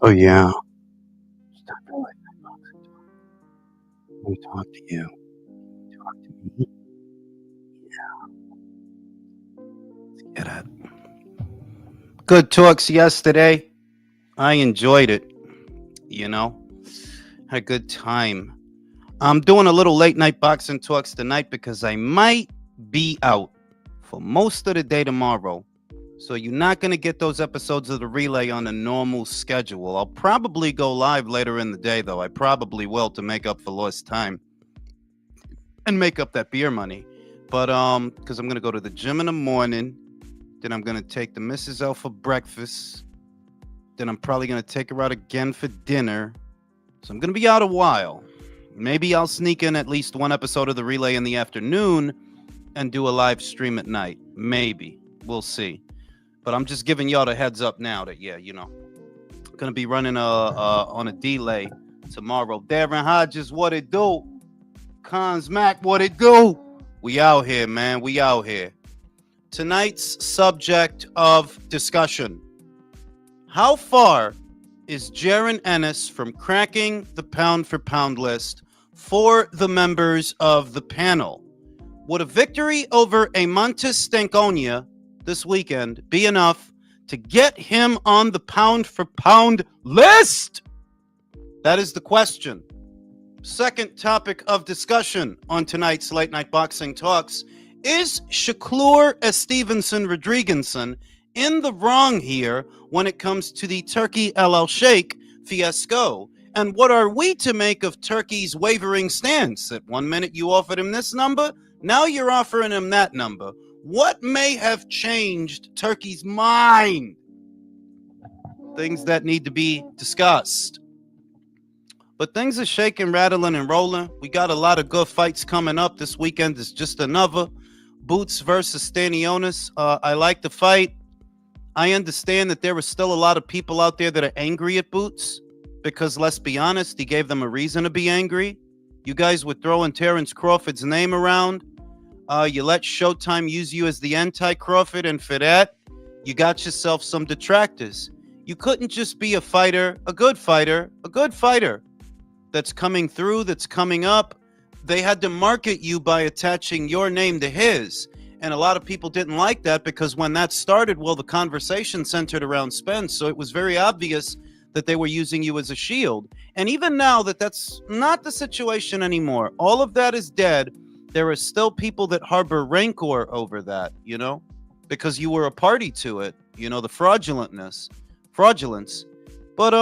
Oh, yeah. It's time for Late Night Boxing Talk. Let me talk to you. Talk to me. Yeah. Let's get it. Good talks yesterday. I enjoyed it. Had a good time. I'm doing a little late night boxing talks tonight because I might be out for most of the day tomorrow. So you're not going to get those episodes of the relay on a normal schedule. I'll probably go live later in the day, though. I probably will, to make up for lost time and make up that beer money. But because I'm going to go to the gym in the morning, then I'm going to take the missus out for breakfast, then I'm probably going to take her out again for dinner. So I'm going to be out a while. Maybe I'll sneak in at least one episode of the relay in the afternoon and do a live stream at night. Maybe. We'll see. But I'm just giving y'all the heads up now that, going to be running on a delay tomorrow. Darren Hodges, what it do? Cons Mac, what it do? We out here, man. We out here. Tonight's subject of discussion. How far is Jaron Ennis from cracking the pound-for-pound list for the members of the panel? Would a victory over Eimantas Stankonia this weekend be enough to get him on the pound-for-pound list? That is the question. Second topic of discussion on tonight's Late Night Boxing Talks. Is Shakur Stevenson Rodriguezson in the wrong here when it comes to the Turkey Alalshikh fiasco? And what are we to make of Turkey's wavering stance? At 1 minute you offered him this number, now you're offering him that number. What may have changed Turkey's mind? Things that need to be discussed. But things are shaking, rattling, and rolling. We got a lot of good fights coming up. This weekend is just another. Boots versus Stanionis. I like the fight. I understand that there are still a lot of people out there that are angry at Boots because, let's be honest, he gave them a reason to be angry. You guys were throwing Terrence Crawford's name around. You let Showtime use you as the anti-Crawford, and for that, you got yourself some detractors. You couldn't just be a fighter, a good fighter that's coming through, that's coming up. They had to market you by attaching your name to his. And a lot of people didn't like that because when that started, well, the conversation centered around Spence. So it was very obvious that they were using you as a shield. And even now that's not the situation anymore. All of that is dead. There are still people that harbor rancor over that, because you were a party to it, the fraudulence. But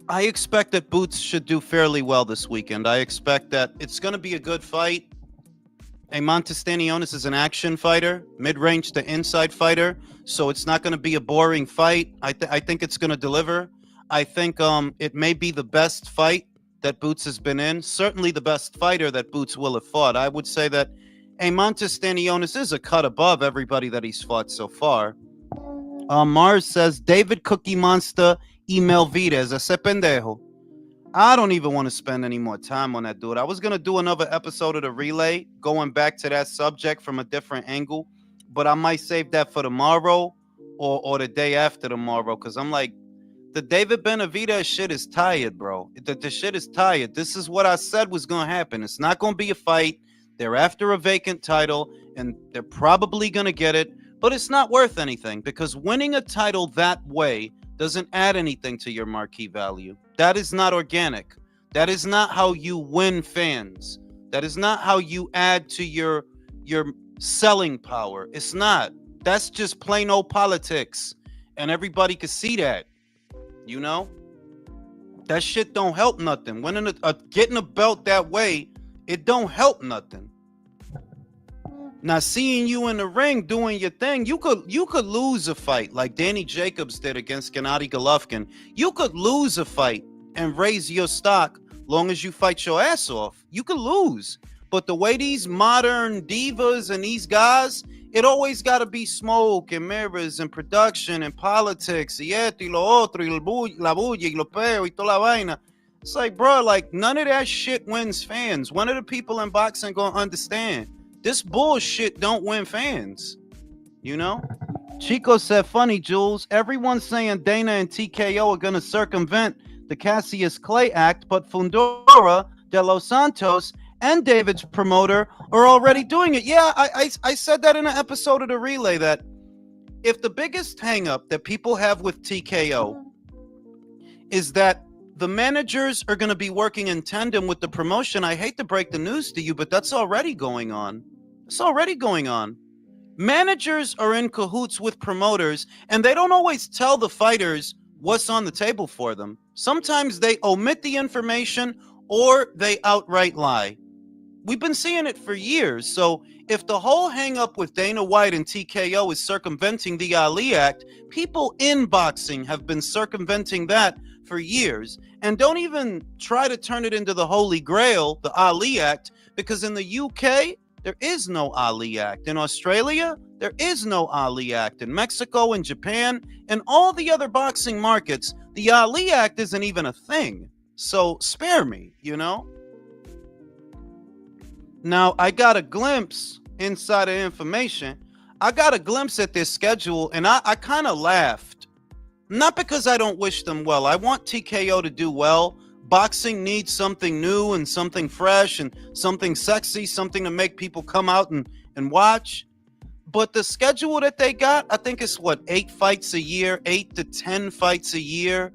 I expect that Boots should do fairly well this weekend. I expect that it's going to be a good fight. Eimantas Stanionis is an action fighter, mid-range to inside fighter, so it's not going to be a boring fight. I think it's going to deliver. I think it may be the best fight that Boots has been in. Certainly the best fighter that Boots will have fought. I would say that Eimantas Stanionis is a cut above everybody that he's fought so far. Mars says, David Cookie Monster email Vides, ese pendejo. I don't even want to spend any more time on that dude. I was going to do another episode of the relay going back to that subject from a different angle, but I might save that for tomorrow or the day after tomorrow, because I'm like, the David Benavidez shit is tired, bro. The shit is tired. This is what I said was going to happen. It's not going to be a fight. They're after a vacant title, and they're probably going to get it, but it's not worth anything because winning a title that way doesn't add anything to your marquee value. That is not organic. That is not how you win fans. That is not how you add to your selling power. It's not. That's just plain old politics. And everybody can see that. That shit don't help nothing. Winning getting a belt that way, it don't help nothing. Now, seeing you in the ring doing your thing, you could lose a fight like Danny Jacobs did against Gennady Golovkin. You could lose a fight and raise your stock long as you fight your ass off. You could lose. But the way these modern divas and these guys, it always got to be smoke and mirrors and production and politics. Y esto y lo otro, y la bulla y lo peo y toda la vaina. It's like, bro, like none of that shit wins fans. One of the people in boxing gonna understand. This bullshit don't win fans, Chico said, funny, Jules. Everyone's saying Dana and TKO are going to circumvent the Cassius Clay Act, but Fundora, De Los Santos, and David's promoter are already doing it. Yeah, I said that in an episode of The Relay, that if the biggest hang-up that people have with TKO is that the managers are going to be working in tandem with the promotion, I hate to break the news to you, but that's already going on. It's already going on. Managers are in cahoots with promoters, and they don't always tell the fighters what's on the table for them. Sometimes they omit the information or they outright lie. We've been seeing it for years. So if the whole hang up with Dana White and TKO is circumventing the Ali Act, people in boxing have been circumventing that for years. And don't even try to turn it into the Holy Grail, the Ali Act, because in the UK, there is no Ali Act. In Australia, there is no Ali Act. In Mexico and Japan and all the other boxing markets, the Ali Act isn't even a thing. So spare me, you know? Now, I got a glimpse inside of information. I got a glimpse at this schedule, and I kind of laughed. Not because I don't wish them well. I want TKO to do well. Boxing needs something new and something fresh and something sexy, something to make people come out and watch. But the schedule that they got, I think it's 8 fights a year, 8 to 10 fights a year.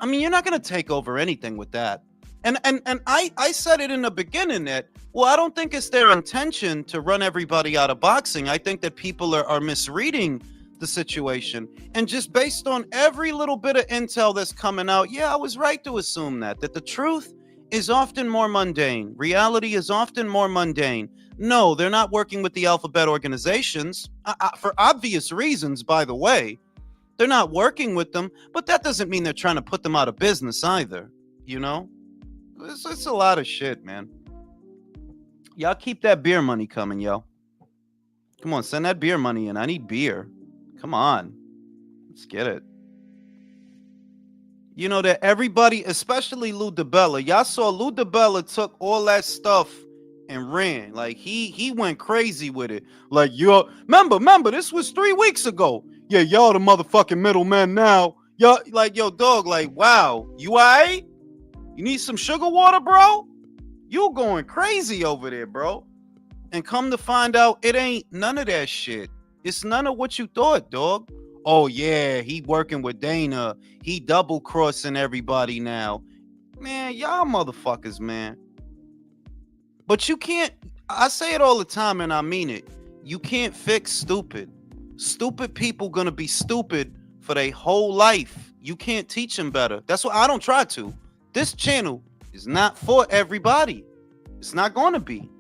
I mean, you're not going to take over anything with that. And I said it in the beginning that, well, I don't think it's their intention to run everybody out of boxing. I think that people are misreading the situation. And just based on every little bit of intel that's coming out, yeah, I was right to assume that the truth is often more mundane. Reality is often more mundane. No, they're not working with the alphabet organizations for obvious reasons, by the way. They're not working with them, but that doesn't mean they're trying to put them out of business either, you know? It's a lot of shit, man. Y'all keep that beer money coming, yo. Come on, send that beer money in. I need beer. Come on. Let's get it. You know that everybody, especially Lou DiBella, y'all saw Lou DiBella took all that stuff and ran. Like, he went crazy with it. Like, yo, remember, this was 3 weeks ago. Yeah, y'all the motherfucking middlemen now. Y'all, like, yo, dog, like, wow. You all right? You need some sugar water, bro? You going crazy over there, bro. And come to find out, it ain't none of that shit. It's none of what you thought, dog. Oh, yeah, he working with Dana. He double-crossing everybody now. Man, y'all motherfuckers, man. But you can't, I say it all the time, and I mean it. You can't fix stupid. Stupid people gonna be stupid for their whole life. You can't teach them better. That's why I don't try to. This channel is not for everybody. It's not going to be.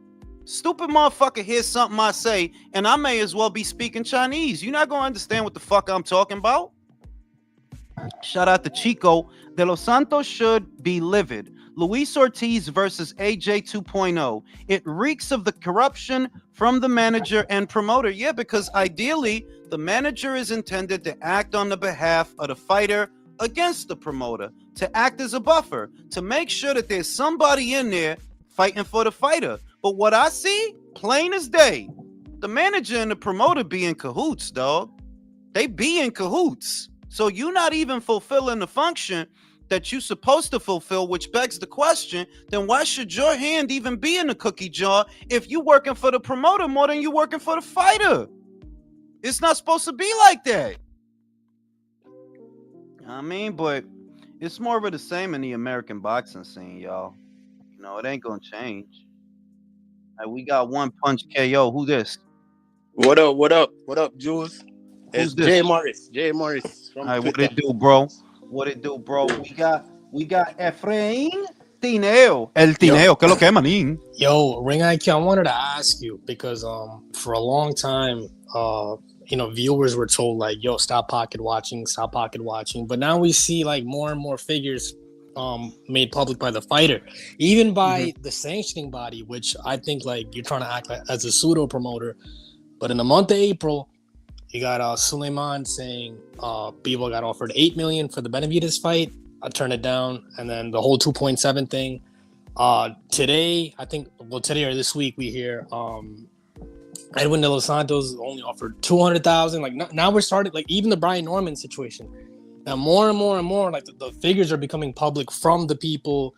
Stupid motherfucker hears something I say, and I may as well be speaking Chinese. You're not going to understand what the fuck I'm talking about. Shout out to Chico. De Los Santos should be livid. Luis Ortiz versus AJ 2.0. It reeks of the corruption from the manager and promoter. Yeah, because ideally, the manager is intended to act on the behalf of the fighter against the promoter, to act as a buffer, to make sure that there's somebody in there fighting for the fighter. But what I see, plain as day, the manager and the promoter be in cahoots, dog. They be in cahoots. So you're not even fulfilling the function that you're supposed to fulfill, which begs the question, then why should your hand even be in the cookie jar if you're working for the promoter more than you're working for the fighter? It's not supposed to be like that. I mean, but it's more of the same in the American boxing scene, y'all. You know, it ain't gonna change. Like, we got one punch KO. Who this? What up, Jules? Who's It's this? Jay Morris from All right, Twitter. what it do, bro? What it do, bro? We got Efrain Tineo. El Tineo, que lo que, manín? Yo, Ring IQ, I wanted to ask you because for a long time, viewers were told like, yo, stop pocket watching. But now we see like more and more figures made public by the fighter, even by the sanctioning body, which I think like you're trying to act like, as a pseudo promoter. But in the month of April, you got Sulaiman saying Bivol got offered $8 million for the Benavidez fight. I turned it down, and then the whole 2.7 thing. Today, I think, today or this week, we hear Edwin De Los Santos only offered 200,000. Like now we're starting, like even the Brian Norman situation. Now more and more, like the figures are becoming public from the people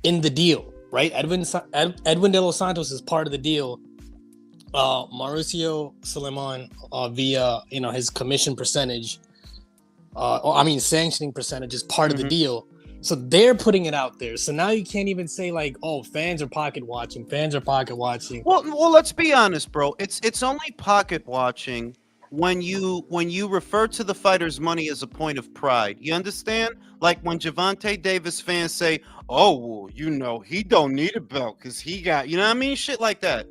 in the deal, right? Edwin De Los Santos is part of the deal. Mauricio Sulaiman via his commission percentage, sanctioning percentage is part of the deal. So they're putting it out there. So now you can't even say like, oh, fans are pocket watching. Well, let's be honest, bro. It's only pocket watching when you refer to the fighter's money as a point of pride. You understand? Like when Gervonta Davis fans say, "Oh, well, he don't need a belt because he got," you know what I mean? Shit like that.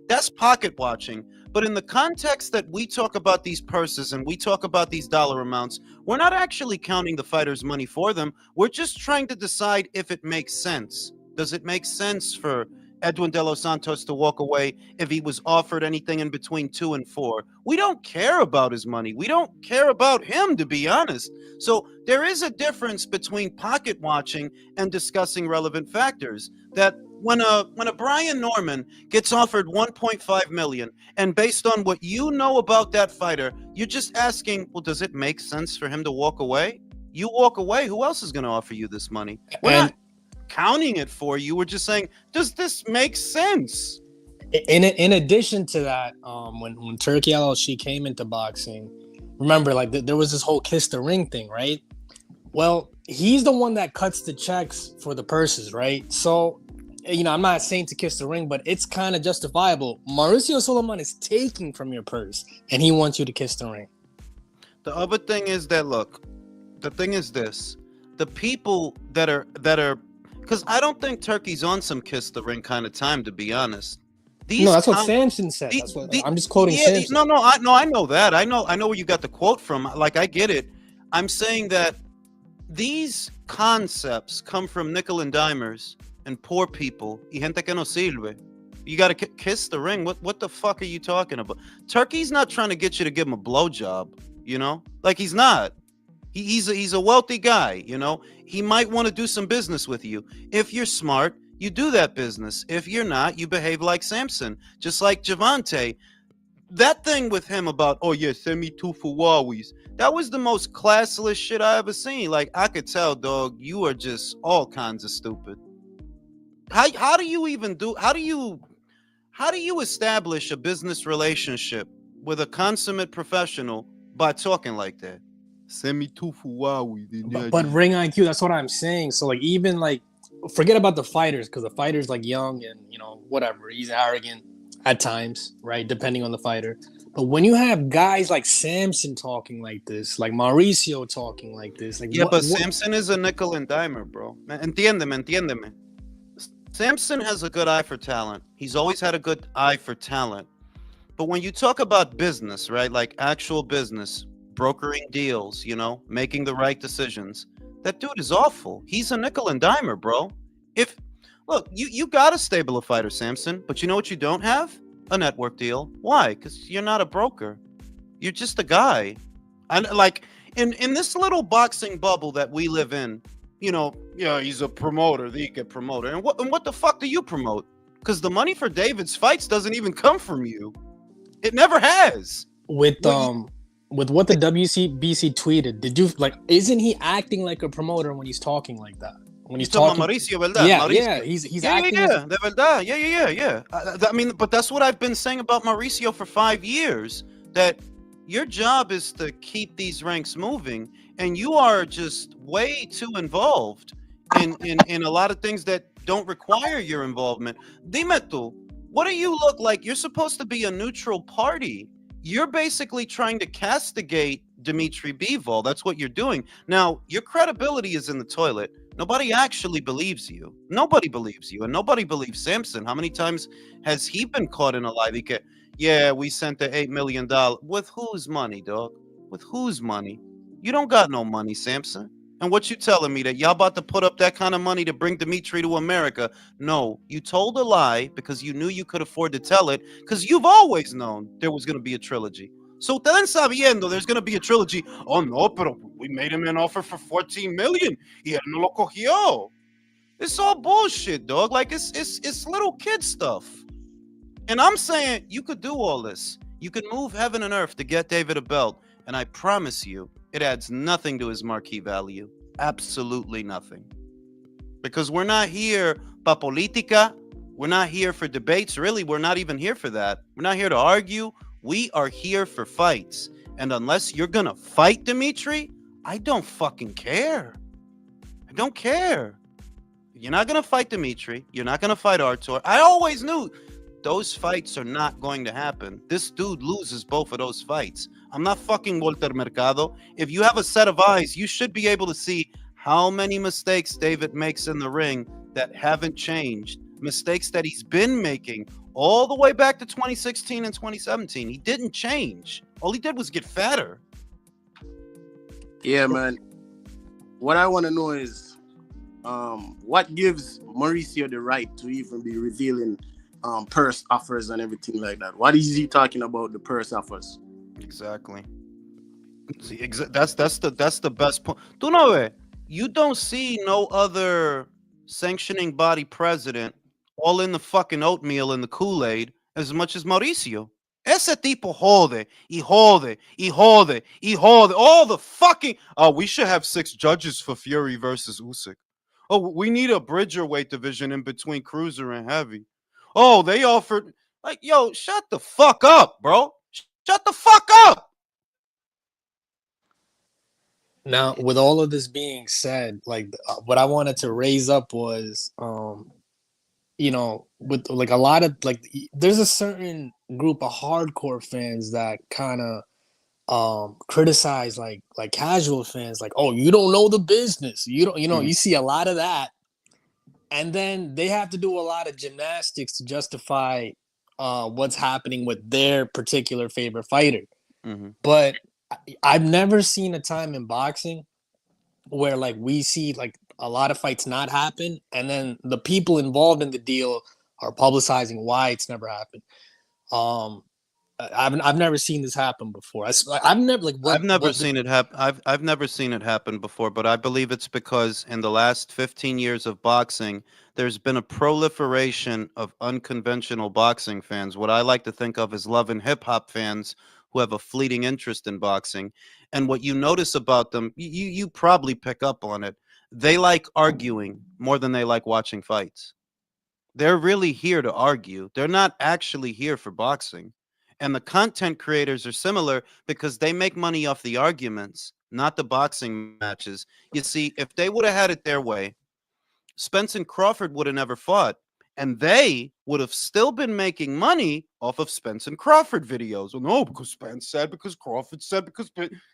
That's pocket watching. But in the context that we talk about these purses and we talk about these dollar amounts, we're not actually counting the fighter's money for them. We're just trying to decide if it makes sense. Does it make sense for Edwin De Los Santos to walk away if he was offered anything in between 2 and 4? We don't care about his money. We don't care about him, to be honest. So there is a difference between pocket watching and discussing relevant factors. That when a Brian Norman gets offered 1.5 million, and based on what you know about that fighter, you're just asking, well, does it make sense for him to walk away? You walk away, who else is going to offer you this money? We're not counting it for you. We're just saying, does this make sense? In addition to that, when Turkey Alalshikh came into boxing, remember, like there was this whole kiss the ring thing, right? Well, he's the one that cuts the checks for the purses, right? So, I'm not saying to kiss the ring, but it's kind of justifiable. Mauricio Sulaiman is taking from your purse, and he wants you to kiss the ring. The other thing is that, look, the thing is this: the people that are, because I don't think Turkey's on some kiss the ring kind of time, to be honest. That's what Samson said. I'm just quoting Samson. I know that. I know where you got the quote from. Like, I get it. I'm saying that these concepts come from nickel and dimers and poor people. Y gente que no sirve. You got to kiss the ring. What the fuck are you talking about? Turkey's not trying to get you to give him a blowjob. Like, he's not. He's a wealthy guy. He might want to do some business with you. If you're smart, you do that business. If you're not, you behave like Samson, just like Gervonta. That thing with him about, oh yeah, send me 2 Huawei's. That was the most classless shit I ever seen. Like, I could tell, dog, you are just all kinds of stupid. How do you even do? How do you establish a business relationship with a consummate professional by talking like that? Send me 2 Huawei. But ring IQ, that's what I'm saying. So like, even like, forget about the fighters, because the fighter's like young and whatever, he's arrogant at times, right? Depending on the fighter. But when you have guys like Samson talking like this, like Mauricio talking like this, like Samson is a nickel and dimer, bro. Entiéndeme. Samson has a good eye for talent. He's always had a good eye for talent. But when you talk about business, right? Like actual business, brokering deals, making the right decisions, that dude is awful. He's a nickel and dimer, bro. Look, you got a stable of fighter, Samson, but you know what you don't have? A network deal. Why? Because you're not a broker. You're just a guy. And like in this little boxing bubble that we live in, he's a promoter, the promoter. And what the fuck do you promote? Because the money for David's fights doesn't even come from you. It never has. With what the WCBC tweeted, did you isn't he acting like a promoter when he's talking like that? When he's talking Mauricio, ¿verdad? Yeah, Mauricio. yeah, he's acting. Yeah, de verdad. Yeah. But that's what I've been saying about Mauricio for 5 years. That your job is to keep these ranks moving, and you are just way too involved in a lot of things that don't require your involvement. Dime tú, what do you look like? You're supposed to be a neutral party. You're basically trying to castigate Dimitri Bivol. That's what you're doing. Now, your credibility is in the toilet. Nobody actually believes you. Nobody believes you. And nobody believes Samson. How many times has he been caught in a lie? Yeah, we sent the $8 million. With whose money, dog? With whose money? You don't got no money, Samson. And what you telling me, that y'all about to put up that kind of money to bring Dimitri to America? No, you told a lie because you knew you could afford to tell it, because you've always known there was going to be a trilogy. So then sabiendo there's going to be a trilogy. Oh no, pero we made him an offer for 14 million. Y él no lo cogió. It's all bullshit, dog. Like it's little kid stuff. And I'm saying you could do all this. You could move heaven and earth to get David a belt, and I promise you, it adds nothing to his marquee value. Absolutely nothing. Because we're not here pa politica. We're not here for debates. Really, we're not even here for that. We're not here to argue. We are here for fights. And unless you're going to fight Dimitri, I don't fucking care. I don't care. You're not going to fight Dimitri. You're not going to fight Artur. I always knew those fights are not going to happen. This dude loses both of those fights. I'm not fucking Walter Mercado. If you have a set of eyes, you should be able to see how many mistakes David makes in the ring that haven't changed. Mistakes that he's been making all the way back to 2016 and 2017. He didn't change. All he did was get fatter. Yeah, man. What I want to know is what gives Mauricio the right to even be revealing purse offers and everything like that? What is he talking about, the purse offers? Exactly. See, that's the best point. Tu no ve, you don't see no other sanctioning body president all in the fucking oatmeal and the Kool-Aid as much as Mauricio. Ese tipo jode, y jode, y jode, y jode. All the fucking... Oh, we should have 6 judges for Fury versus Usyk. Oh, we need a bridgerweight division in between cruiser and heavy. Oh, they offered... Like, yo, shut the fuck up, bro. Shut the fuck up. Now, with all of this being said, like what I wanted to raise up was, you know, with like a lot of like, there's a certain group of hardcore fans that kind of criticize like casual fans, like, oh, you don't know the business, you don't, you know, you see a lot of that, and then they have to do a lot of gymnastics to justify what's happening with their particular favorite fighter. But I've never seen a time in boxing where like we see like a lot of fights not happen, and then the people involved in the deal are publicizing why it's never happened. I've never seen this happen before. I've never like I've never seen it happen. I've never seen it happen before, but I believe it's because in the last 15 years of boxing, there's been a proliferation of unconventional boxing fans. What I like to think of as love and hip hop fans who have a fleeting interest in boxing. And what you notice about them, you probably pick up on it. They like arguing more than they like watching fights. They're really here to argue. They're not actually here for boxing. And the content creators are similar because they make money off the arguments, not the boxing matches. You see, if they would have had it their way, Spence and Crawford would have never fought. And they would have still been making money off of Spence and Crawford videos. Well, no, because Spence said, because Crawford said, because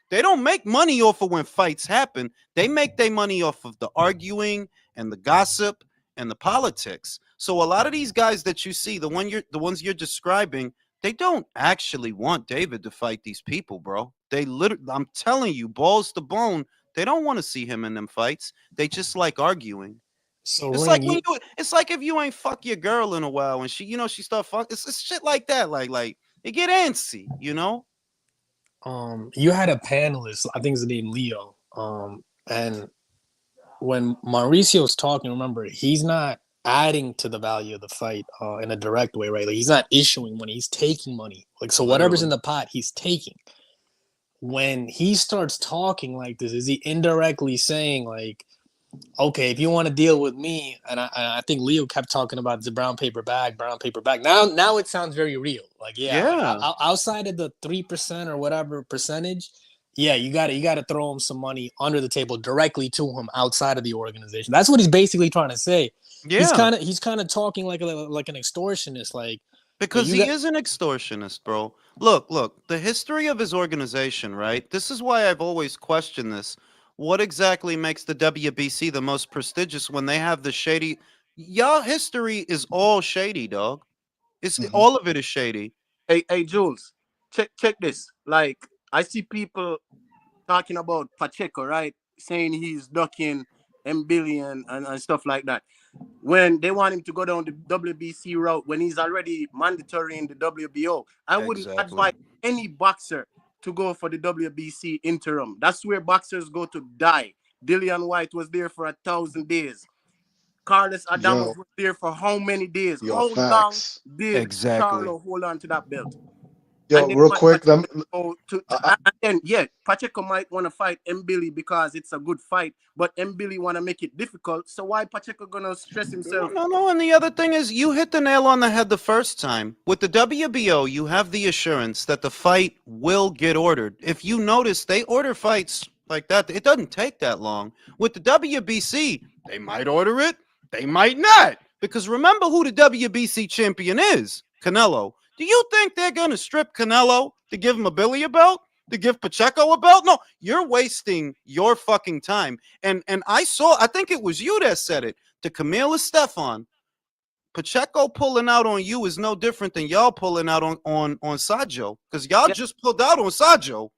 they don't make money off of when fights happen. They make their money off of the arguing and the gossip and the politics. So a lot of these guys that you see, the ones you're describing, they don't actually want David to fight these people, bro. They literally, I'm telling you, balls to bone, they don't want to see him in them fights. They just like arguing. So It's like when it's like if you ain't fuck your girl in a while and she, you know, she start fuck. It's shit like that. Like they get antsy, you know. You had a panelist, I think his name Leo, and when Mauricio was talking, remember, he's not adding to the value of the fight in a direct way, right? Like he's not issuing money, he's taking money. Like, so whatever's in the pot, he's taking. When he starts talking like this, is he indirectly saying like, okay, if you want to deal with me, and I think Leo kept talking about the brown paper bag. Now it sounds very real. Like, like, outside of the 3% or whatever percentage, yeah, you got to throw him some money under the table directly to him outside of the organization. That's what he's basically trying to say. Yeah, he's kind of talking like an extortionist, like, because he is an extortionist, bro. Look, the history of his organization, right? This is why I've always questioned this. What exactly makes the WBC the most prestigious when they have the shady? Y'all history is all shady, dog. It's all of it is shady. Hey, Jules, check this. Like, I see people talking about Pacheco, right? Saying he's ducking Mabilly and stuff like that. When they want him to go down the WBC route, when he's already mandatory in the WBO, I wouldn't advise any boxer to go for the WBC interim. That's where boxers go to die. Dillian White was there for 1,000 days. Carlos Adamos Yo. was there for how many days? Yo, How long facts. did Exactly. Charlo hold on to that belt? Yo, And then real what quick, Pacheco I- and then yeah, Pacheco might want to fight Mabilly because it's a good fight, but Mabilly want to make it difficult. So why Pacheco gonna stress himself? No. And the other thing is, you hit the nail on the head the first time. With the WBO, you have the assurance that the fight will get ordered. If you notice, they order fights like that. It doesn't take that long. With the WBC, they might order it, they might not. Because remember who the WBC champion is, Canelo. Do you think they're going to strip Canelo to give Mabilly a belt? To give Pacheco a belt? No, you're wasting your fucking time. And I think it was you that said it to Camille Estefan. Pacheco pulling out on you is no different than y'all pulling out on Sajo. Because y'all just pulled out on Sajo.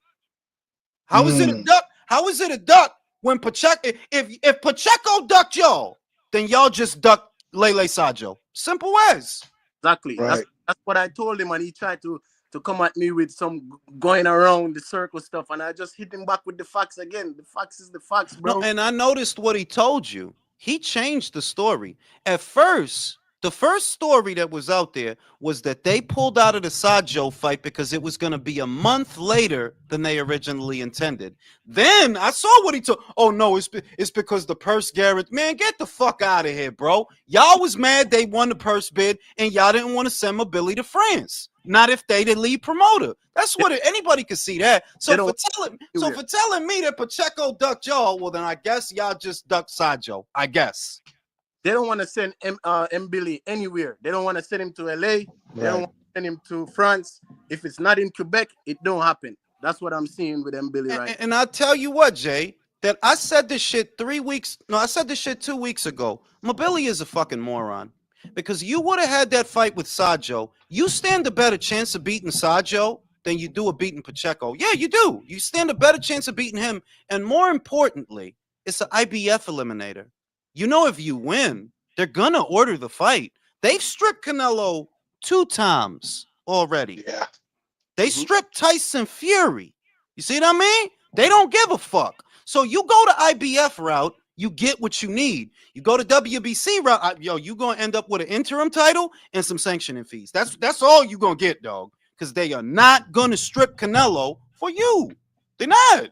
How is it a duck? How is it a duck when Pacheco, if Pacheco ducked y'all, then y'all just duck Lele Sajo. Simple as. Exactly. Right. That's what I told him, and he tried to come at me with some going around the circle stuff, and I just hit him back with the facts again. The facts is the facts, bro. No, and I noticed what he told you. He changed the story. At first, the first story that was out there was that they pulled out of the Sajo fight because it was going to be a month later than they originally intended. Then I saw what he told. Oh, no, it's because the purse guarantee. Man, get the fuck out of here, bro. Y'all was mad they won the purse bid, and y'all didn't want to send Mabilly to France. Not if they the lead promoter. That's what anybody could see that. So for telling me that Pacheco ducked y'all, well, then I guess y'all just ducked Sajo. I guess. They don't want to send Mabilly anywhere. They don't want to send him to LA. They don't want to send him to France. If it's not in Quebec, it don't happen. That's what I'm seeing with Mabilly right now. And I'll tell you what, Jay, that I said this shit 2 weeks ago. Mabilly is a fucking moron. Because you would have had that fight with Sajo. You stand a better chance of beating Sajo than you do of beating Pacheco. Yeah, you do. You stand a better chance of beating him. And more importantly, it's an IBF eliminator. You know, if you win, they're going to order the fight. They've stripped Canelo 2 times already. Yeah. They stripped Tyson Fury. You see what I mean? They don't give a fuck. So you go to IBF route, you get what you need. You go to WBC route, you're going to end up with an interim title and some sanctioning fees. That's all you're going to get, dog, because they are not going to strip Canelo for you. They're not.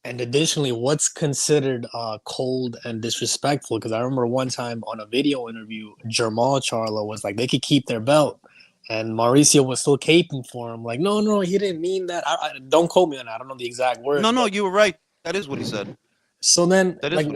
And additionally, what's considered cold and disrespectful? Because I remember one time on a video interview, Jermall Charlo was like, they could keep their belt. And Mauricio was still caping for him. Like, no, he didn't mean that. I don't quote me on that. I don't know the exact words. No, you were right. That is what he said. So then, like,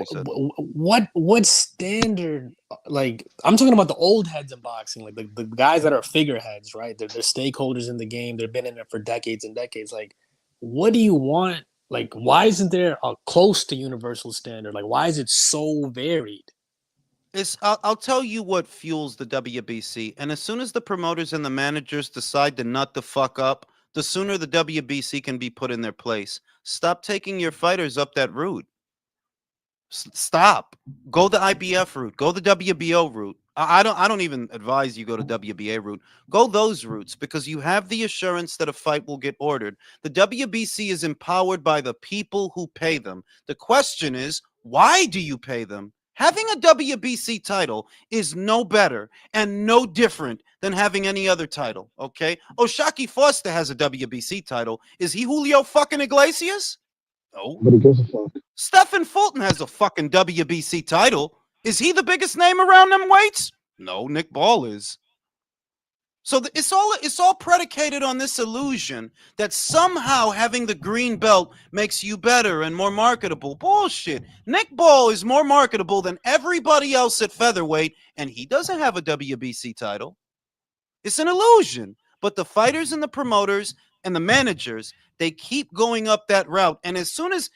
what standard? Like, I'm talking about the old heads in boxing, like the guys that are figureheads, right? They're stakeholders in the game. They've been in it for decades and decades. Like, what do you want? Like, why isn't there a close to universal standard? Like, why is it so varied? I'll tell you what fuels the WBC. And as soon as the promoters and the managers decide to nut the fuck up, the sooner the WBC can be put in their place. Stop taking your fighters up that route. Stop. Go the IBF route. Go the WBO route. I don't even advise you go to WBA route. Go those routes because you have the assurance that a fight will get ordered. The WBC is empowered by the people who pay them. The question is, why do you pay them? Having a WBC title is no better and no different than having any other title, okay? O'Shaquie Foster has a WBC title. Is he Julio fucking Iglesias? No. But he gives a fuck. Stephen Fulton has a fucking WBC title. Is he the biggest name around them weights? No, Nick Ball is. So it's all predicated on this illusion that somehow having the green belt makes you better and more marketable. Bullshit. Nick Ball is more marketable than everybody else at featherweight, and he doesn't have a WBC title. It's an illusion. But the fighters and the promoters and the managers, they keep going up that route. And as soon as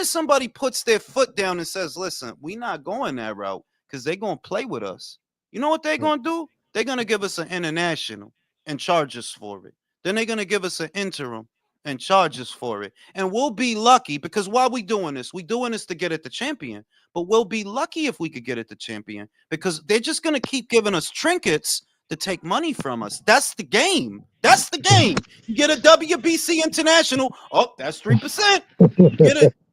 somebody puts their foot down and says, listen, we're not going that route because they're going to play with us. You know what they're going to do? They're going to give us an international and charge us for it. Then they're going to give us an interim and charge us for it. And we'll be lucky because while we doing this to get at the champion. But we'll be lucky if we could get at the champion because they're just going to keep giving us trinkets to take money from us. That's the game. That's the game. You get a WBC international. Oh, that's 3%.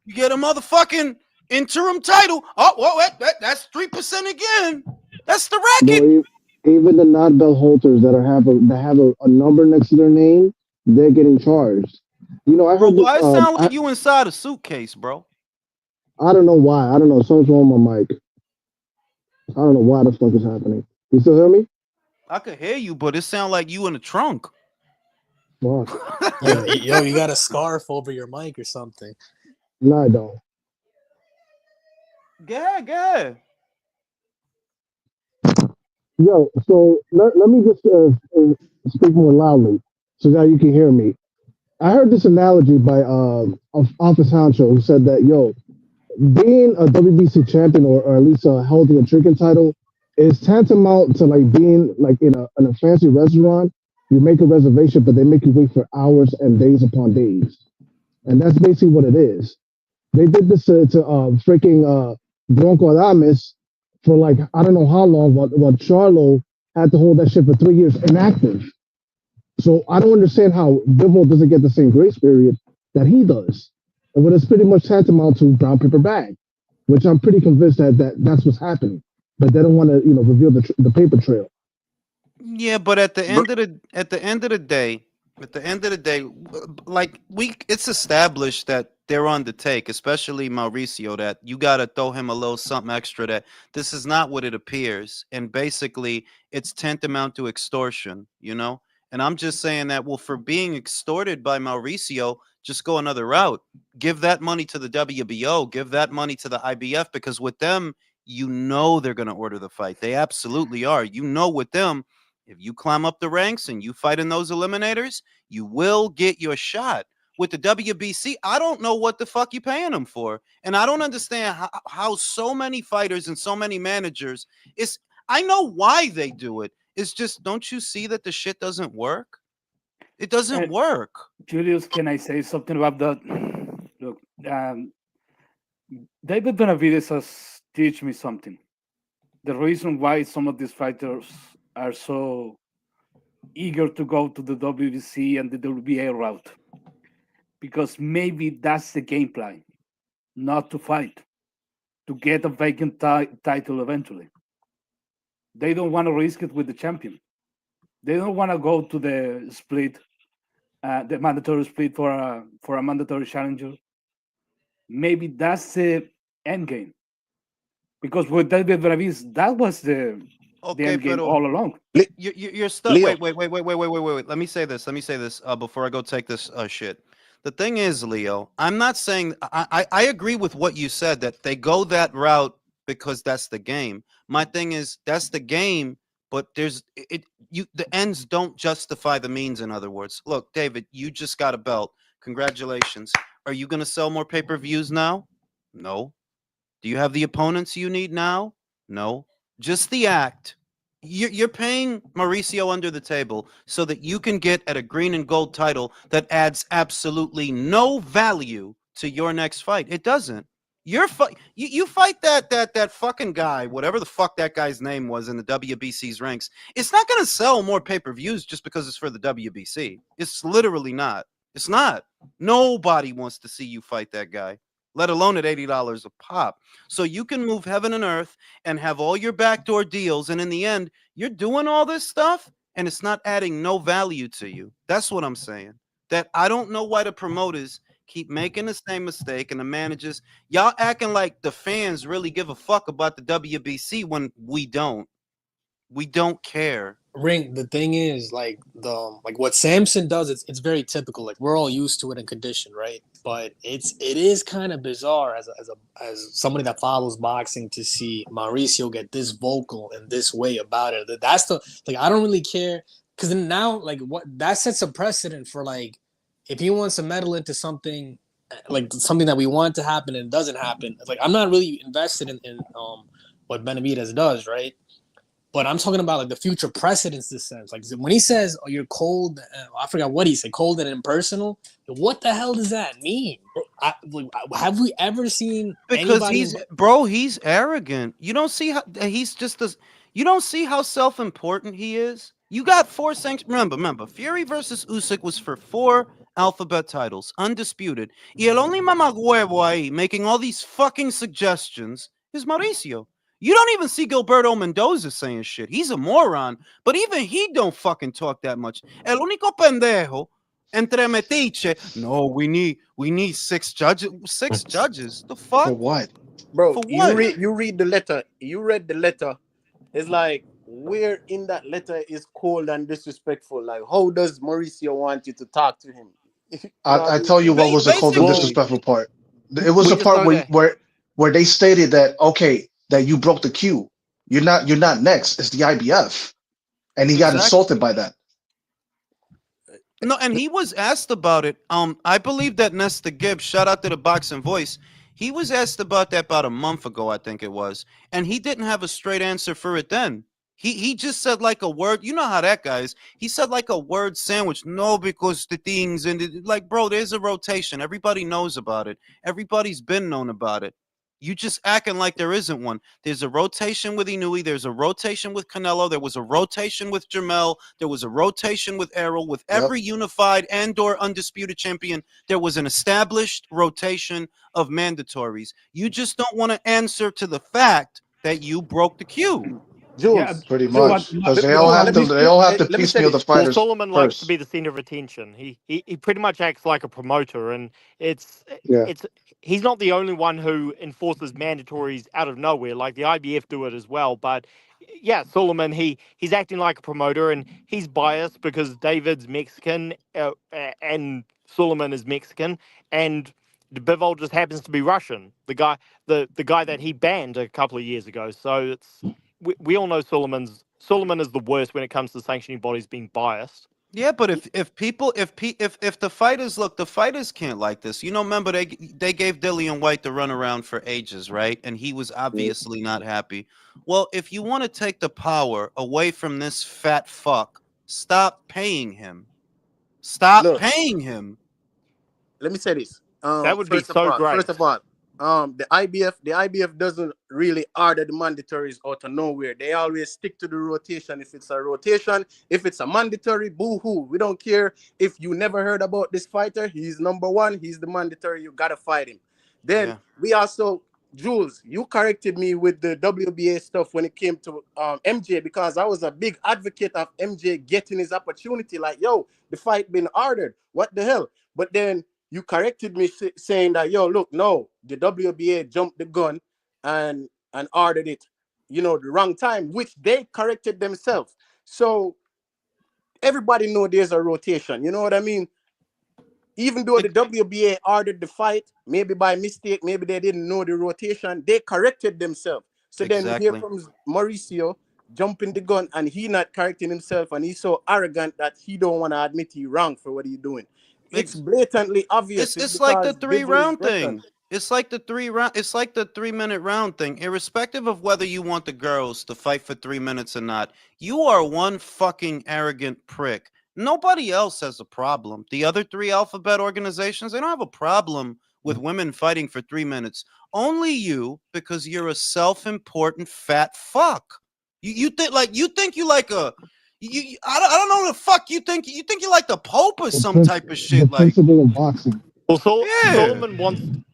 You get a motherfucking interim title. Oh, well, that's 3% again. That's the racket. No, even the non-belt holders that have a number next to their name, they're getting charged. You know, I Bro, heard this. why it sound like you inside a suitcase, bro? I don't know why. I don't know. Something's wrong with my mic. I don't know why the fuck is happening. You still hear me? I could hear you, but it sound like you in the trunk. Fuck. Yo, you got a scarf over your mic or something. No, I don't. Good. Yo, so let me just speak more loudly so that you can hear me. I heard this analogy by Office Honcho who said that, yo, being a WBC champion or at least holding a drinking title is tantamount to like being like in a fancy restaurant. You make a reservation, but they make you wait for hours and days upon days, and that's basically what it is. They did this to freaking Bronco Adames for like I don't know how long, but Charlo had to hold that shit for 3 years inactive. So I don't understand how Bivol doesn't get the same grace period that he does. And what is pretty much tantamount to brown paper bag, which I'm pretty convinced that's what's happening. But they don't want to, reveal the paper trail. Yeah, but at the end of the day, like it's established that they're on the take, especially Mauricio, that you gotta throw him a little something extra, that this is not what it appears. And basically it's tantamount to extortion, And I'm just saying that, well, for being extorted by Mauricio, just go another route. Give that money to the WBO, give that money to the IBF, because with them, they're going to order the fight. They absolutely are. With them, if you climb up the ranks and you fight in those eliminators, you will get your shot. With the WBC, I don't know what the fuck you're paying them for. And I don't understand how so many fighters and so many managers, I know why they do it. It's just, don't you see that the shit doesn't work? It doesn't work. Julius, can I say something about that? Look, David Benavidez has teach me something. The reason why some of these fighters are so eager to go to the WBC and the WBA route, because maybe that's the game plan, not to fight, to get a vacant title eventually. They don't want to risk it with the champion. They don't want to go to the split, the mandatory split for a mandatory challenger. Maybe that's the end game. Because with David Benavidez, that was the end game all along. You're stuck. Leo. Wait. Let me say this before I go take this shit. The thing is, Leo, I'm not saying I agree with what you said, that they go that route because that's the game. My thing is, that's the game, but the ends don't justify the means. In other words, look, David, you just got a belt. Congratulations. Are you going to sell more pay-per-views now? No. Do you have the opponents you need now? No. Just the act. You're paying Mauricio under the table so that you can get at a green and gold title that adds absolutely no value to your next fight. It doesn't. You fight that fucking guy, whatever the fuck that guy's name was in the WBC's ranks. It's not going to sell more pay-per-views just because it's for the WBC. It's literally not. It's not. Nobody wants to see you fight that guy, let alone at $80 a pop. So you can move heaven and earth and have all your backdoor deals, and in the end, you're doing all this stuff, and it's not adding no value to you. That's what I'm saying. That I don't know why the promoters keep making the same mistake, and the managers, y'all acting like the fans really give a fuck about the WBC when we don't. We don't care. Ring, the thing is, like what Samson does, it's very typical. Like, we're all used to it in condition, right? But it is kind of bizarre as somebody that follows boxing to see Mauricio get this vocal in this way about it. That's I don't really care, because then now what that sets a precedent for, like, if he wants to meddle into something, like something that we want to happen and it doesn't happen. Like, I'm not really invested in what Benavidez does, right? But I'm talking about, like, the future precedents this says. Like, when he says, "Oh, you're cold," I forgot what he said, cold and impersonal. What the hell does that mean? Have we ever seen? Because he's arrogant. You don't see how he's just as. You don't see how self-important he is. You got 4 sanctions. Remember, Fury versus Usyk was for 4 alphabet titles, undisputed. Y el only mamagüevo ahí making all these fucking suggestions is Mauricio. You don't even see Gilberto Mendoza saying shit. He's a moron, but even he don't fucking talk that much. El único pendejo entre metiche. No, we need six judges. Six judges? The fuck? For what? Bro, For what? you read the letter. You read the letter. It's like where in that letter is cold and disrespectful. Like, how does Mauricio want you to talk to him? You know what I I mean? tell you what was the cold and Basically, disrespectful part. It was We the just part know that. where they stated that okay, that you broke the queue. You're not next. It's the IBF, and he got exactly. insulted by that. No, and he was asked about it. I believe that Nesta Gibbs, shout out to the Boxing Voice, he was asked about that about a month ago, I think it was, and he didn't have a straight answer for it then. He just said like a word. You know how that guy is. He said like a word sandwich. No, because the things and like, bro, there's a rotation. Everybody knows about it. Everybody's been known about it. You just acting like there isn't one. There's a rotation with Inui. There's a rotation with Canelo. There was a rotation with Jamel. There was a rotation with Errol. With Yep. every unified and/or undisputed champion, there was an established rotation of mandatories. You just don't want to answer to the fact that you broke the queue. Yeah, Jules, Pretty so much because they all have to let me say piecemeal the this. Well, fighters Solomon likes to first. be the center of attention. He pretty much acts like a promoter, and it's Yeah. it's he's not the only one who enforces mandatories out of nowhere. Like the IBF do it as well. But yeah, Solomon he's acting like a promoter, and he's biased because David's Mexican and Solomon is Mexican, and Bivol just happens to be Russian. The guy that he banned a couple of years ago. So it's we all know Solomon is the worst when it comes to sanctioning bodies being biased. Yeah, but if people if the fighters look, the fighters can't like this. You know, remember they gave Dillian White the runaround for ages, right? And he was obviously not happy. Well, if you want to take the power away from this fat fuck, stop paying him. Stop Look, paying him. let me say this. That would be First of so all, great. the IBF doesn't really order the mandatories out of nowhere. They always stick to the rotation. If it's a rotation, if it's a mandatory, boo-hoo. We don't care if you never heard about this fighter. He's number one. He's the mandatory. You gotta fight him. Then Yeah. we also, Jules, you corrected me with the WBA stuff when it came to MJ, because I was a big advocate of MJ getting his opportunity. Like, yo, the fight been ordered. What the hell? But then you corrected me saying that, yo, look, no, the WBA jumped the gun and ordered it, the wrong time, which they corrected themselves. So everybody know there's a rotation. You know what I mean? Even though the WBA ordered the fight, maybe by mistake, maybe they didn't know the rotation, they corrected themselves. So then here Exactly. comes Mauricio jumping the gun, and he not correcting himself, and he's so arrogant that he don't want to admit he wrong for what he's doing. It's blatantly obvious. It's like the because Bivol is 3-round Russian. thing. It's like the 3-minute round thing. Irrespective of whether you want the girls to fight for 3 minutes or not, you are one fucking arrogant prick. Nobody else has a problem. The other 3 alphabet organizations, they don't have a problem with women fighting for 3 minutes. Only you, because you're a self-important fat fuck. You think you like a I don't know the fuck you think. You think you like the Pope or some type of The shit like. principle of boxing. Well, Yeah.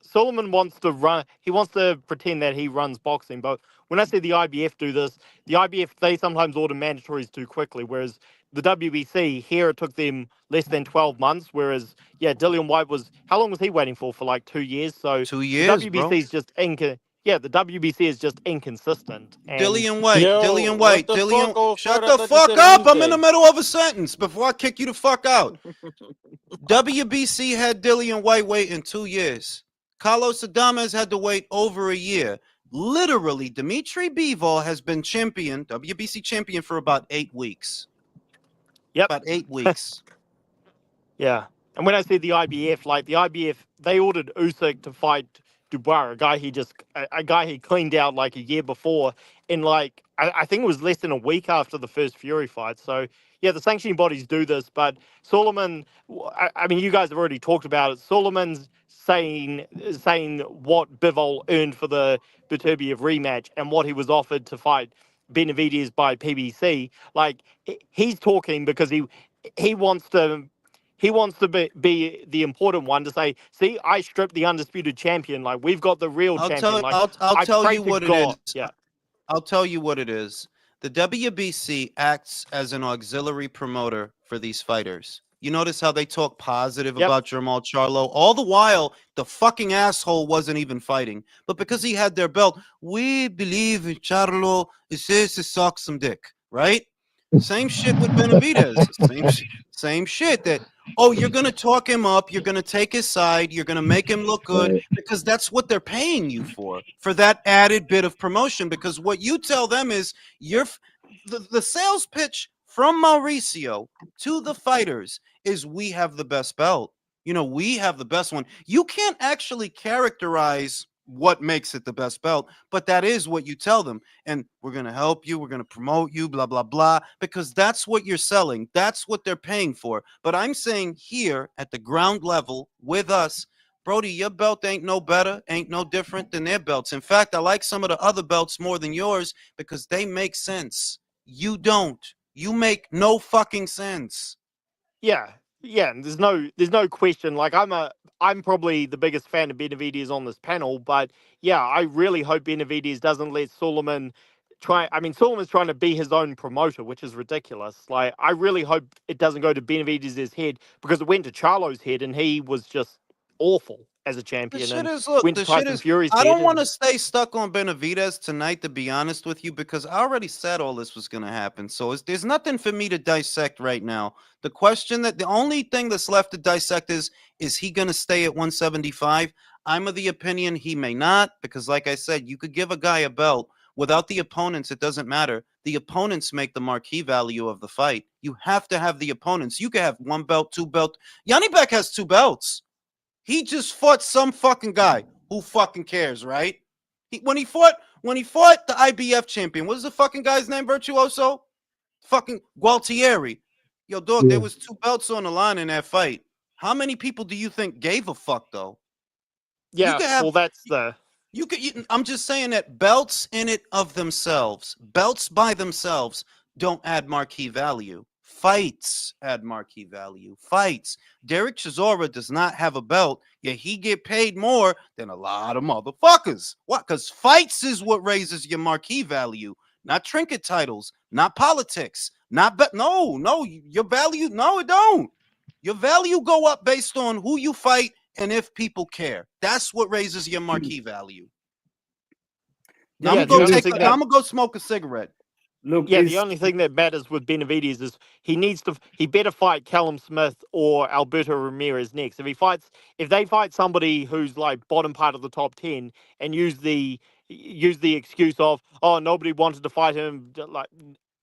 Solomon wants to run. He wants to pretend that he runs boxing. But when I say the IBF do this, the IBF they sometimes order mandatories too quickly. Whereas the WBC here it took them less than 12 months. Whereas Dillian White was how long was he waiting for like 2 years? So 2 the years, WBC bro. is just the WBC is just inconsistent. And Dillian White, Yo, Dillian what White, the Dillian. fuck, old Shut Fred? I the thought you fuck said up! I'm in the MJ. middle of a sentence before I kick you the fuck out. WBC had Dillian White waiting 2 years. Carlos Adames had to wait over a year. Literally, Dimitri Bivol has been WBC champion for about 8 weeks. Yep. About 8 weeks. Yeah. And when I said the IBF, like the IBF, they ordered Usyk to fight Dubois, a guy he cleaned out like a year before, in like I think it was less than a week after the first Fury fight. So yeah, the sanctioning bodies do this, but Solomon, I mean, you guys have already talked about it. Solomon's saying what Bivol earned for the Beterbiev rematch and what he was offered to fight Benavidez by PBC. Like he's talking because he wants to. he wants to be the important one to say, see, I stripped the undisputed champion. Like, we've got the real champion. Like, I'll I tell pray you to what it God. is. Yeah. I'll tell you what it is. The WBC acts as an auxiliary promoter for these fighters. You notice how they talk positive Yep. about Jamal Charlo? All the while, the fucking asshole wasn't even fighting. But because he had their belt, we believe in Charlo. It says to suck some dick, right? Same shit with Benavidez. Same shit that, oh, you're going to talk him up. You're going to take his side. You're going to make him look good because that's what they're paying you for that added bit of promotion. Because what you tell them is the sales pitch from Mauricio to the fighters is we have the best belt. You know, we have the best one. You can't actually characterize what makes it the best belt, but that is what you tell them. And we're going to help you. We're going to promote you, blah, blah, blah, because that's what you're selling. That's what they're paying for. But I'm saying here at the ground level with us, Brody, your belt ain't no better, ain't no different than their belts. In fact, I like some of the other belts more than yours because they make sense. You don't. You make no fucking sense. Yeah. Yeah. And there's no question. Like, I'm probably the biggest fan of Benavidez on this panel, but yeah, I really hope Benavidez doesn't let Sulaiman try. I mean, Sulaiman's trying to be his own promoter, which is ridiculous. Like, I really hope it doesn't go to Benavidez's head because it went to Charlo's head and he was just awful as a The champion. shit And is, look, went to the shit Tyson is, Fury's I head. don't want to And stay stuck on Benavidez tonight, to be honest with you, because I already said all this was going to happen. So there's nothing for me to dissect right now. The only thing that's left to dissect is he going to stay at 175? I'm of the opinion he may not, because like I said, you could give a guy a belt. Without the opponents, it doesn't matter. The opponents make the marquee value of the fight. You have to have the opponents. You can have one belt, two belt. Yanni Beck has two belts. He just fought some fucking guy. Who fucking cares, right? When he fought the IBF champion, what is the fucking guy's name, Virtuoso? Fucking Gualtieri. Yo, dog, there was two belts on the line in that fight. How many people do you think gave a fuck, though? yeah, You could have, well, that's the. I'm just saying that belts in it of themselves, belts by themselves don't add marquee value. Fights add marquee value. Fights. Derek Chisora does not have a belt, yet he get paid more than a lot of motherfuckers. What? Because fights is what raises your marquee value, not trinket titles, not politics, not your value. No, it don't. Your value go up based on who you fight and if people care. That's what raises your marquee value. Now Yeah, I'm gonna the only thing I'm gonna go smoke a cigarette. Look, Yeah, the only thing that matters with Benavidez is he better fight Callum Smith or Alberto Ramirez next. If they fight somebody who's like bottom part of the top 10 and use the excuse of, oh, nobody wanted to fight him, like,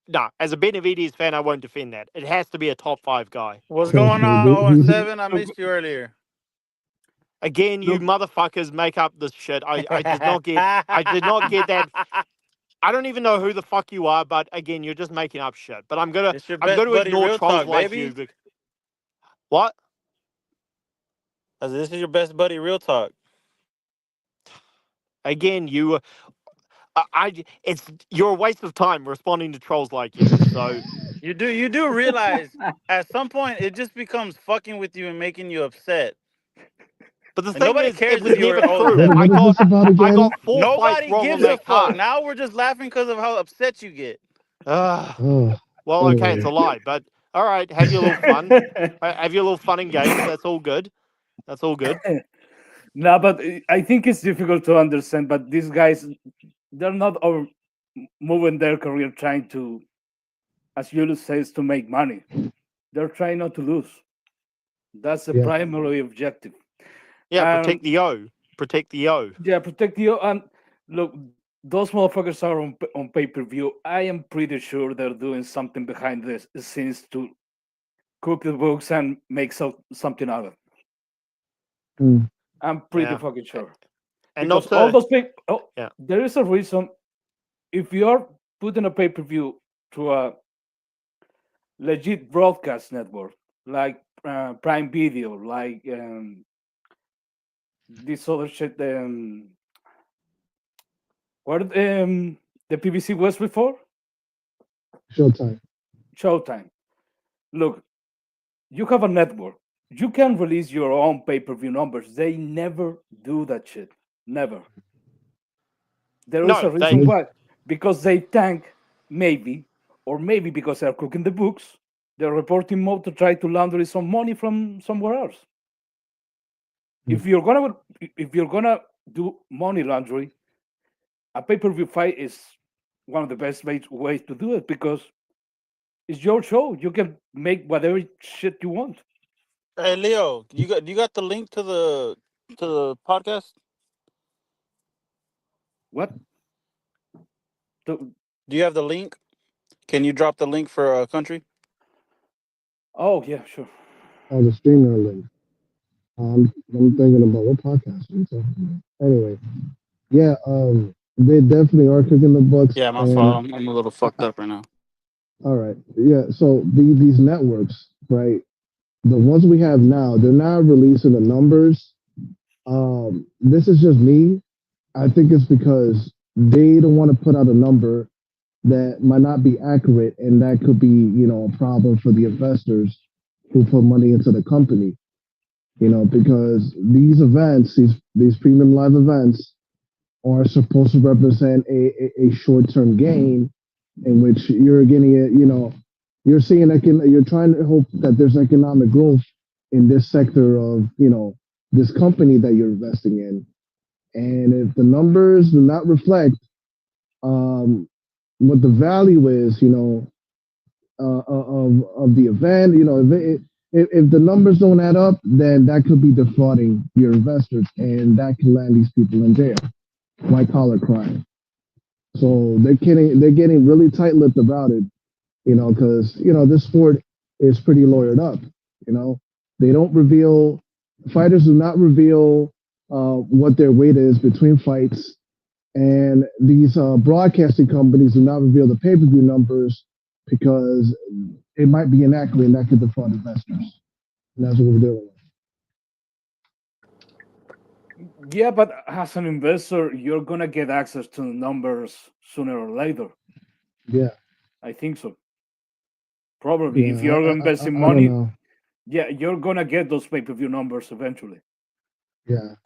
nah, as a Benavidez fan, I won't defend that. It has to be a top 5 guy. What's going on, 0-7? I missed you earlier. Again, you motherfuckers make up this shit. I did not get that. I don't even know who the fuck you are, but again, you're just making up shit. But I'm gonna It's your best buddy, ignore Real trolls Talk, like baby. you. What? This is your best buddy, Real Talk. Again, you're a waste of time responding to trolls like you. So You do realize at some point it just becomes fucking with you and making you upset. but the And thing nobody is, cares it was if you were never older. true. What is this about I again? got 4 fights Nobody wrong on gives a that fuck. card. Now we're just laughing because of how upset you get. Oh, Well, okay, it's anyway. a lie, but all right, have your little fun. Have your little fun and games. That's all good. That's all good. No, but I think it's difficult to understand. But these guys, they're not over moving their career trying to, as Julius says, to make money. They're trying not to lose. That's the Yeah. primary objective. Yeah, protect the O. Protect the O. Yeah, protect you. And look, those motherfuckers are on pay-per-view. I am pretty sure they're doing something behind the scenes to cook the books and make something out of it. Mm. I'm pretty Yeah. fucking sure. And Because not all to, those things, yeah. there is a reason. If you're putting a pay-per-view to a legit broadcast network like Prime Video, like this other shit, what the PBC was before? Showtime. Showtime. Look, you have a network. you can release your own pay-per-view numbers. They never do that shit. Never. There is a No, reason they why. Because they tank, maybe, or maybe because they're cooking the books, they're reporting mode to try to launder some money from somewhere else. If you're gonna do money laundering, a pay-per-view fight is one of the best ways to do it because it's your show. You can make whatever shit you want. Hey Leo, you got the link to the podcast? What? Do you have the link? Can you drop the link for a country? Oh yeah, sure. Oh, the streamer link. I'm thinking about what podcast are you talking about? Anyway, yeah, they definitely are cooking the books, Yeah, my and fault. I'm a little fucked up right now. all right, yeah. So these networks, right? The ones we have now, they're not releasing the numbers. This is just me. I think it's because they don't want to put out a number that might not be accurate, and that could be, a problem for the investors who put money into the company. Because these events, these premium live events, are supposed to represent a short-term gain, in which you're getting it. You're seeing you're trying to hope that there's economic growth in this sector of this company that you're investing in, and if the numbers do not reflect what the value is, of the event, if the numbers don't add up, then that could be defrauding your investors, and that can land these people in jail, white collar crime. So they're getting really tight-lipped about it, because this sport is pretty lawyered up. They don't reveal, fighters do not reveal what their weight is between fights, and these broadcasting companies do not reveal the pay-per-view numbers because it might be inaccurate and that could defraud investors. And that's what we're dealing with. Yeah, but as an investor, you're gonna get access to the numbers sooner or later. Yeah, I think so. Probably, if yeah. you're I investing don't money, know. yeah, you're gonna get those pay-per-view numbers eventually. Yeah.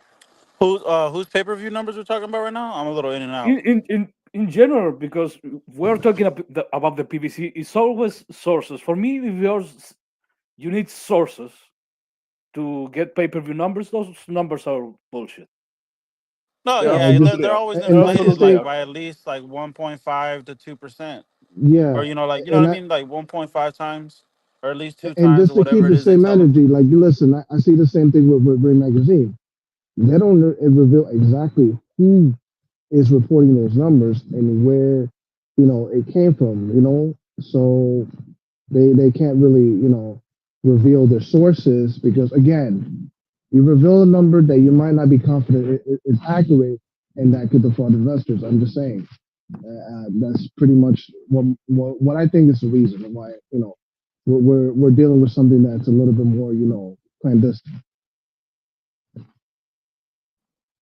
Whose pay-per-view numbers we're talking about right now? I'm a little in and out. In general, because we're talking about the PBC, it's always sources. For me, if you need sources to get pay-per-view numbers. Those numbers are bullshit. No, They're yeah, Just they're absolutely, always they're and inflated absolutely like are. by at least like 1.5 to 2%, yeah, or you know what and I I mean, like 1.5 times, or at least two and times, just or to keep whatever it the is they same tell them. energy, like you listen, I see the same thing with Ring Magazine. They don't reveal exactly who is reporting those numbers and where it came from. So they can't really reveal their sources because again, you reveal a number that you might not be confident is accurate, and that could defraud investors. I'm just saying. That's pretty much what I think is the reason why we're dealing with something that's a little bit more clandestine.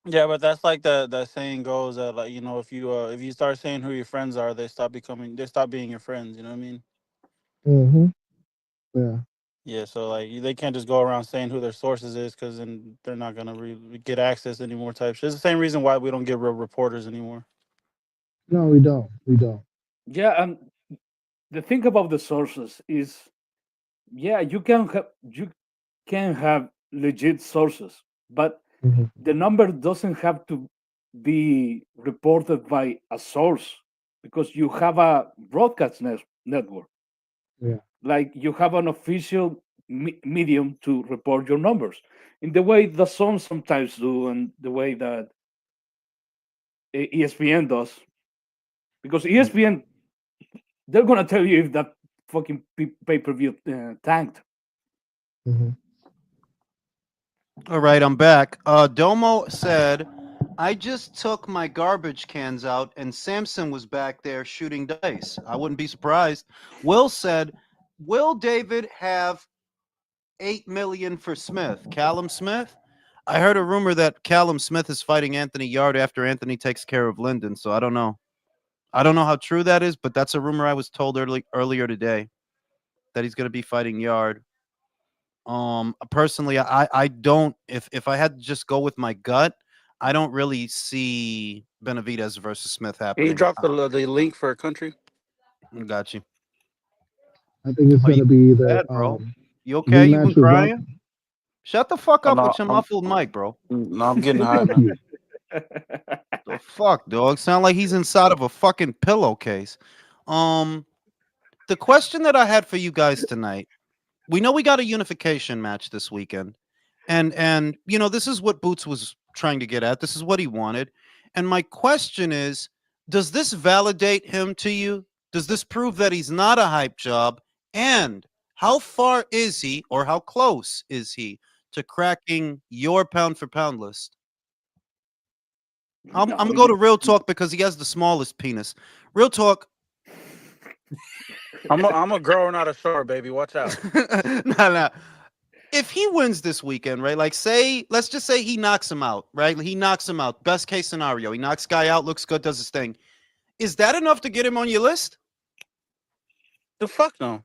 Yeah, but that's like the saying goes that, like, if you start saying who your friends are, they stop being your friends. You know what I mean? Hmm. Yeah. Yeah. So like they can't just go around saying who their sources is, because then they're not gonna get access anymore. Type shit. It's the same reason why we don't get real reporters anymore. No, we don't. We don't. Yeah, and the thing about the sources is, yeah, you can have legit sources, but Hmm. the number doesn't have to be reported by a source because you have a broadcast network. Yeah. Like you have an official medium to report your numbers in the way the Sun sometimes do, and the way that ESPN does. Because ESPN, they're gonna tell you if that fucking pay-per-view tanked. Hmm. All right, I'm back. Domo said, I just took my garbage cans out and Samson was back there shooting dice. I wouldn't be surprised. Will said, will David have 8 million for Smith? Callum Smith? I heard a rumor that Callum Smith is fighting Anthony Yard after Anthony takes care of Lyndon, so I don't know. I don't know how true that is, but that's a rumor I was told earlier today that he's going to be fighting Yard. Personally, I don't. If I had to just go with my gut, I don't really see Benavidez versus Smith Can you happening. drop the link for a country? Got you. I think it's Are you gonna be the bad, bro? You okay? You been rematch with Wel- crying? Shut the fuck Oh, up no, with your muffled mic, bro. no, I'm getting hot, Fuck man. you. The fuck, dog? Sound like he's inside of a fucking pillowcase. The question that I had for you guys tonight. We know we got a unification match this weekend. And you know, this is what Boots was trying to get at. This is what he wanted. And my question is, does this validate him to you? Does this prove that he's not a hype job? And how far is he, or how close is he to cracking your pound for pound list? I'm gonna go to Real Talk because he has the smallest penis. Real Talk. I'm a grower, not a short, baby. Watch out. No. If he wins this weekend, right? Like, let's just say he knocks him out, right? He knocks him out. Best case scenario, he knocks guy out, looks good, does his thing. Is that enough to get him on your list? The fuck no.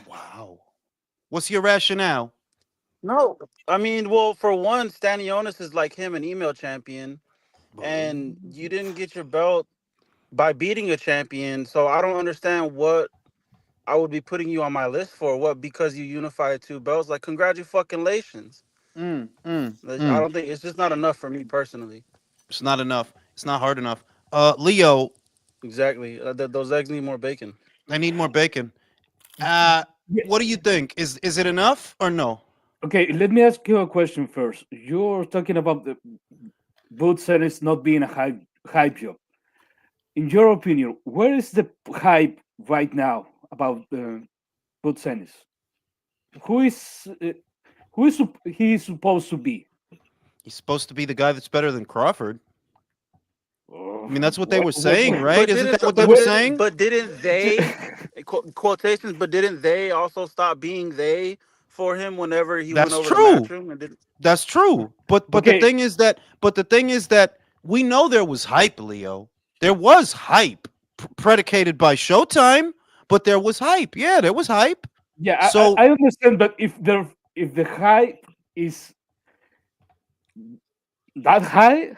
Wow. What's your rationale? No, I mean, well, for one, Stanionis is like him, an email champion, and you didn't get your belt by beating a champion. So I don't understand what I would be putting you on my list for. What, because you unified 2 belts? Like, congratulations. I don't think it's just not enough for me personally. It's not enough. It's not hard enough. Leo. Exactly. Those eggs need more bacon. I need more bacon. What do you think? Is it enough or no? Okay, let me ask you a question first. You're talking about the Boots Ennis not being a hype job. In your opinion, where is the hype right now about Boots Ennis? Who is he supposed to be? He's supposed to be the guy that's better than Crawford. I mean, that's what they were What- saying, right? But Isn't didn't- that what they but were didn't- saying? But didn't they, quotations, but didn't they also stop being they for him whenever he That's went over true. to Matchroom? And That's true. But Okay. the thing is that we know there was hype, Leo. There was hype predicated by Showtime, but there was hype. Yeah, there was hype. Yeah, So- I understand, but if the hype is that high,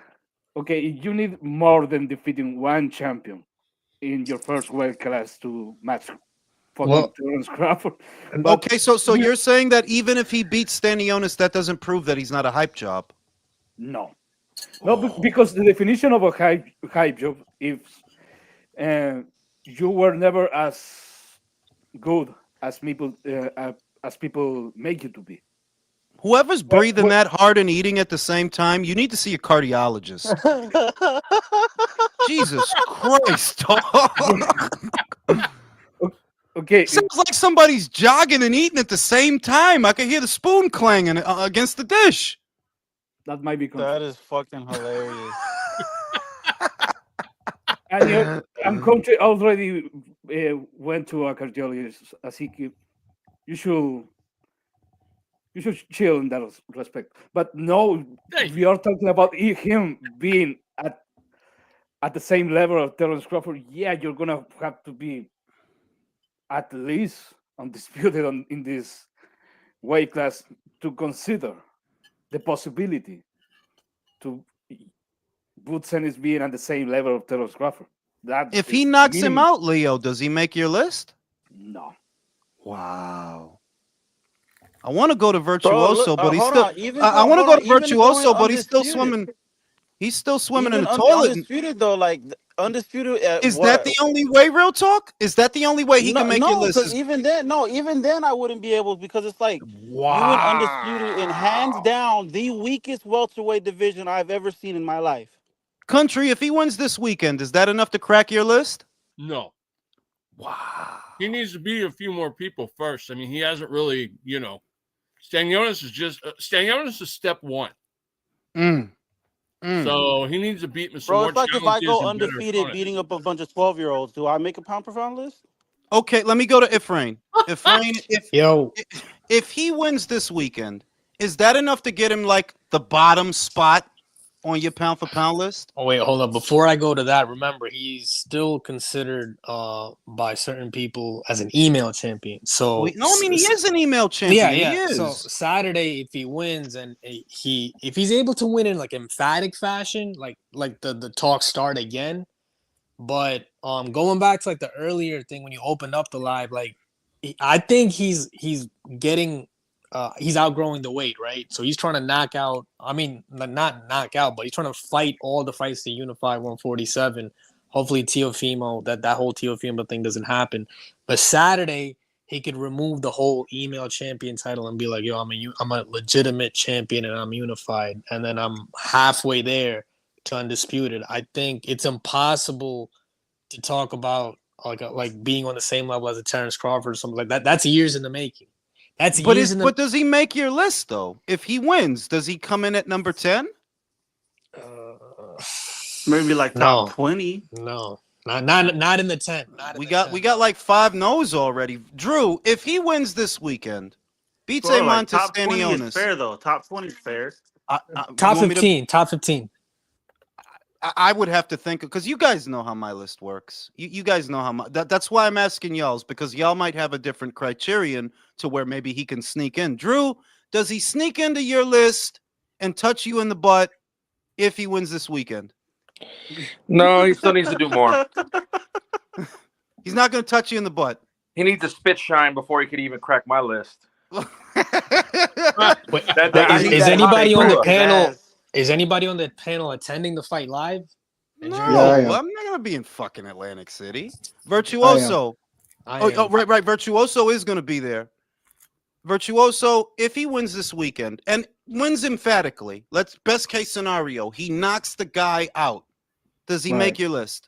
okay, you need more than defeating one champion in your first weight class to match fucking Well- Terence Crawford. But Okay, so you're saying that even if he beats Stanionis, that doesn't prove that he's not a hype job. no, because the definition of a hype job is you were never as good as people make you to be. Whoever's breathing what- that hard and eating at the same time, you need to see a cardiologist. Jesus Christ, dog. Okay, Sounds like somebody's jogging and eating at the same time. I can hear the spoon clanging against the dish. that might be that controversial. is fucking hilarious. And country already went to a cardiologist. As you should chill in that respect. But no, Hey. we are talking about him being at the same level of Terence Crawford. Yeah, you're gonna have to be at least undisputed in this weight class to consider the possibility to Boots Ennis being at the same level of Terence Crawford. That If he is knocks him minimum. out, Leo, does he make your list? No. Wow. I want to go to Virtuoso, look, but he's hold still. on, even I though- want to hold go on, to even Virtuoso, going but he's still undisputed. swimming. He's still swimming in Even the toilet. undisputed though, like undisputed. Is that the only way? Real talk. Is that the only way he can make your list? Because even then, I wouldn't be able, because it's like you went undisputed in hands down the weakest welterweight division I've ever seen in my life. Country, if he wins this weekend, is that enough to crack your list? No. Wow. He needs to beat a few more people first. I mean, he hasn't really, Stanionis is just Stanionis is step one. So he needs to beat some Bro, more it's like if I challenges go and better undefeated opponents. beating up a bunch of 12-year-olds, do I make a pound per pound list? Okay, let me go to Ifrain. Ifrain, Yo, if he wins this weekend, is that enough to get him like the bottom spot on your pound for pound list? Oh wait, hold up. Before I go to that, remember he's still considered by certain people as an email champion. So No, I mean he is an email champion. yeah. He is. So Saturday, if he wins and if he's able to win in like emphatic fashion, like the talks start again. But going back to like the earlier thing when you opened up the live, like I think he's getting he's outgrowing the weight, right? So he's trying to knock out. I mean, not knock out, but he's trying to fight all the fights to unify 147. Hopefully, Teofimo that whole Teofimo thing doesn't happen. But Saturday, he could remove the whole email champion title and be like, "Yo, I'm a legitimate champion and I'm unified." And then I'm halfway there to undisputed. I think it's impossible to talk about like being on the same level as a Terrence Crawford or something like that. That's years in the making. But does he make your list though? If he wins, does he come in at number 10? Maybe like top 20. No, not in the 10. We got like 5 no's already. Drew, if he wins this weekend, beats Bro, Amon top 20 Stanionis. is fair though. Top 20 is fair. Top 15. Top 15. I would have to think, because you guys know how my list works. You guys know how that's why I'm asking y'all's, because y'all might have a different criterion to where maybe he can sneak in. Drew, does he sneak into your list and touch you in the butt if he wins this weekend? No, he still needs to do more. He's not going to touch you in the butt. He needs to spit shine before he could even crack my list. Is anybody on the panel? Is anybody on the panel attending the fight live? No, I'm not going to be in fucking Atlantic City. Virtuoso. Right. Virtuoso is going to be there. Virtuoso, if he wins this weekend and wins emphatically, best case scenario, he knocks the guy out. Does he make your list?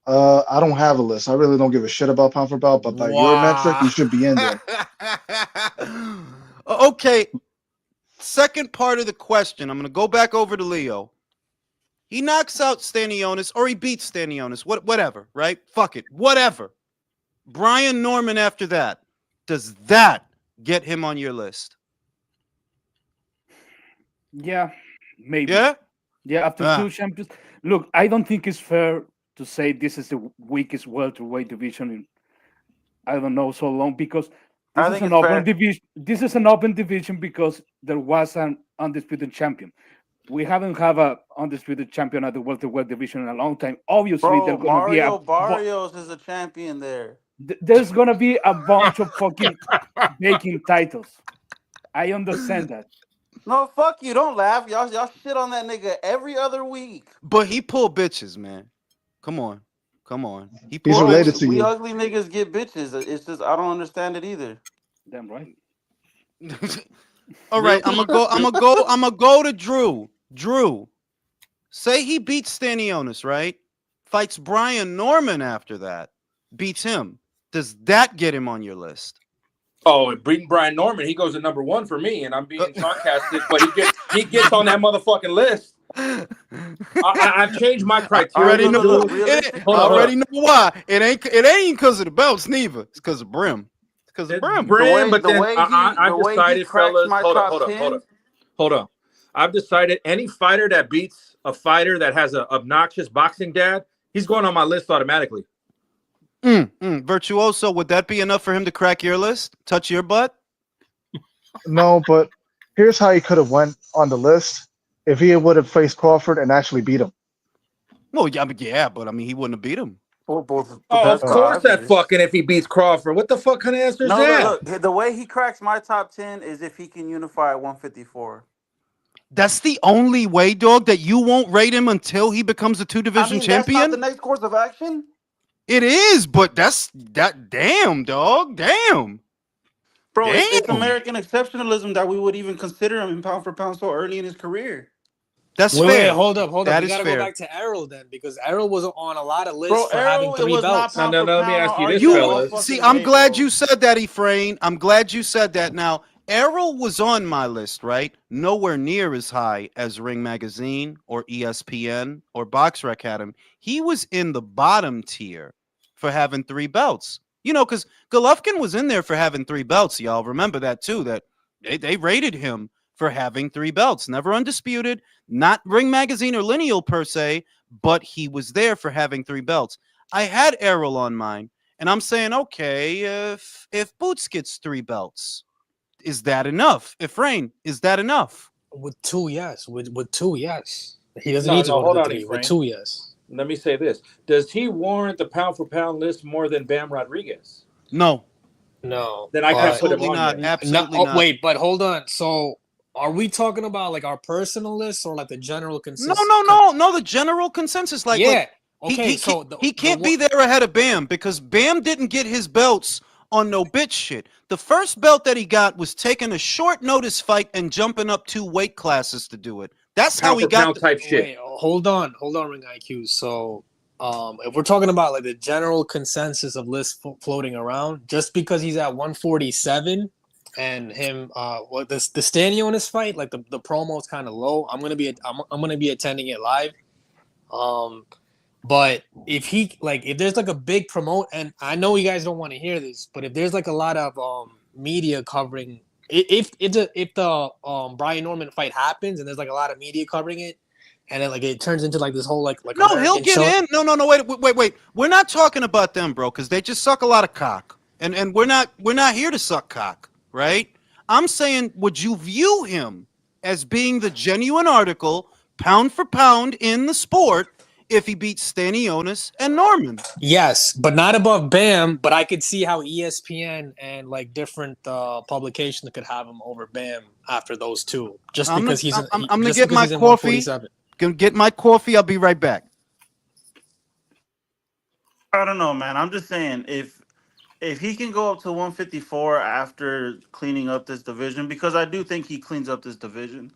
I don't have a list. I really don't give a shit about pound for pound, but by your metric, you should be in there. Okay. Second part of the question. I'm going to go back over to Leo. He knocks out Stanionis, or he beats Stanionis, whatever, right? Fuck it, whatever. Brian Norman after that. Does that get him on your list? Yeah, maybe. Yeah? Yeah, after 2 champions. Look, I don't think it's fair to say this is the weakest welterweight division in, I don't know, so long, because this is an open division. This is an open division because there was an undisputed champion. We haven't had an undisputed champion at the welterweight division in a long time. Obviously, there's going to be Barrios is a champion there. There's going to be a bunch of fucking vacant titles. I understand that. No, fuck you. Don't laugh. Y'all shit on that nigga every other week. But he pulled bitches, man. Come on. He's related to you. We ugly niggas get bitches. It's just I don't understand it either. Damn right. All right, I'm gonna go to Drew. Drew, say he beats Stanionis, right? Fights Brian Norman after that. Beats him. Does that get him on your list? Oh, beating Brian Norman, he goes at number 1 for me, and I'm being sarcastic, but he gets on that motherfucking list. I've changed my criteria. Already know why. It ain't because of the belts, neither. It's because of Brim. It's because of Brim. But then I've decided, fellas. Hold on. I've decided any fighter that beats a fighter that has an obnoxious boxing dad, he's going on my list automatically. Virtuoso, would that be enough for him to crack your list? Touch your butt? No, but here's how he could have went on the list if he would have faced Crawford and actually beat him. Well, yeah, but I mean, he wouldn't have beat him. Of course that fucking if he beats Crawford. What the fuck kind of answer is that? Look, the way he cracks my top 10 is if he can unify at 154. That's the only way, dog, that you won't rate him until he becomes a 2-division champion? That's not the next course of action? It is, but damn, dog. Damn. Bro, it's American exceptionalism that we would even consider him in pound for pound so early in his career. That's fair. Wait, hold up. That we is gotta fair. go back to Errol then, because Errol was on a lot of lists for having 3 belts. No, let me ask you this, fellas. See, I'm glad you said that, Efrain. I'm glad you said that. Now, Errol was on my list, right? Nowhere near as high as Ring Magazine or ESPN or BoxRec had him. He was in the bottom tier for having 3 belts. You know, because Golovkin was in there for having 3 belts, y'all. Remember that, too, that they rated him for having 3 belts. Never undisputed, not Ring Magazine or Lineal per se, but he was there for having 3 belts. I had Errol on mine, and I'm saying, okay, if Boots gets 3 belts, is that enough? If Rain, is that enough? With 2, yes. With 2, yes. He doesn't No, need to no, go hold to the on, 3. With Efrain. 2, yes. Let me say this: does he warrant the pound for pound list more than Bam Rodriguez? No. No. Then I can't put him Absolutely on not. yet. Absolutely No, not. wait, but hold on. So, are we talking about like our personal list or like the general consensus? No. The general consensus, like, yeah. look, Okay, he can't be there ahead of Bam because Bam didn't get his belts on no bitch shit. The first belt that he got was taking a short notice fight and jumping up 2 weight classes to do it. That's how he got type shit. Wait, hold on, Ring IQ. So, if we're talking about like the general consensus of lists floating around, just because he's at 147 and him, the Stanley on his fight, like the promo is kind of low. I'm gonna be attending it live. But if there's like a big promote, and I know you guys don't want to hear this, but if there's like a lot of media covering, if the Brian Norman fight happens and there's like a lot of media covering it, and then like it turns into like this whole like No, American he'll get show. in. No, wait. We're not talking about them, bro, because they just suck a lot of cock, and we're not here to suck cock, right? I'm saying, would you view him as being the genuine article, pound for pound in the sport, if he beats Stanionis and Norman? Yes, but not above Bam. But I could see how ESPN and like different publications could have him over Bam after those 2, just because he's. I'm gonna get my coffee. Gonna get my coffee. I'll be right back. I don't know, man. I'm just saying if he can go up to 154 after cleaning up this division, because I do think he cleans up this division.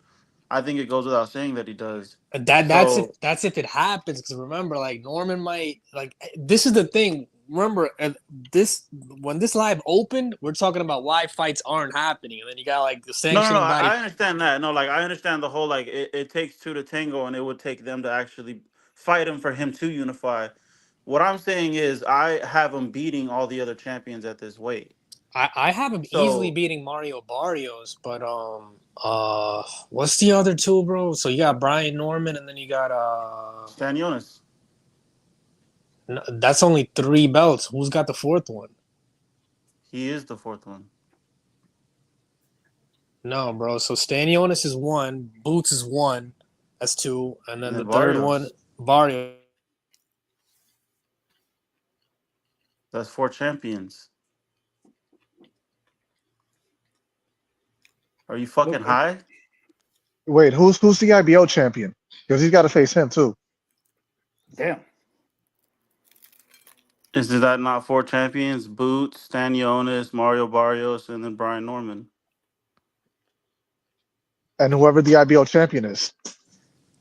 I think it goes without saying that he does. That's if it happens. Because remember, like Norman might like this is the thing. Remember when this live opened, we're talking about why fights aren't happening, and then you got like the sanctioning body. I understand that. No, like I understand the whole like it takes 2 to tango, and it would take them to actually fight him for him to unify. What I'm saying is I have him beating all the other champions at this weight. I have him easily beating Mario Barrios, but what's the other 2, bro? So you got Brian Norman, and then you got Stanionis. No, that's only 3 belts. Who's got the 4th one? He is the 4th one. No, bro. So Stanionis is 1, Boots is 1, that's 2, and then the Barrios. 3rd one, Barrios. That's 4 champions. Are you fucking high? Wait, who's the IBO champion? Because he's got to face him too. Damn. Is that not 4 champions? Boots, Stanionis, Mario Barrios, and then Brian Norman. And whoever the IBO champion is.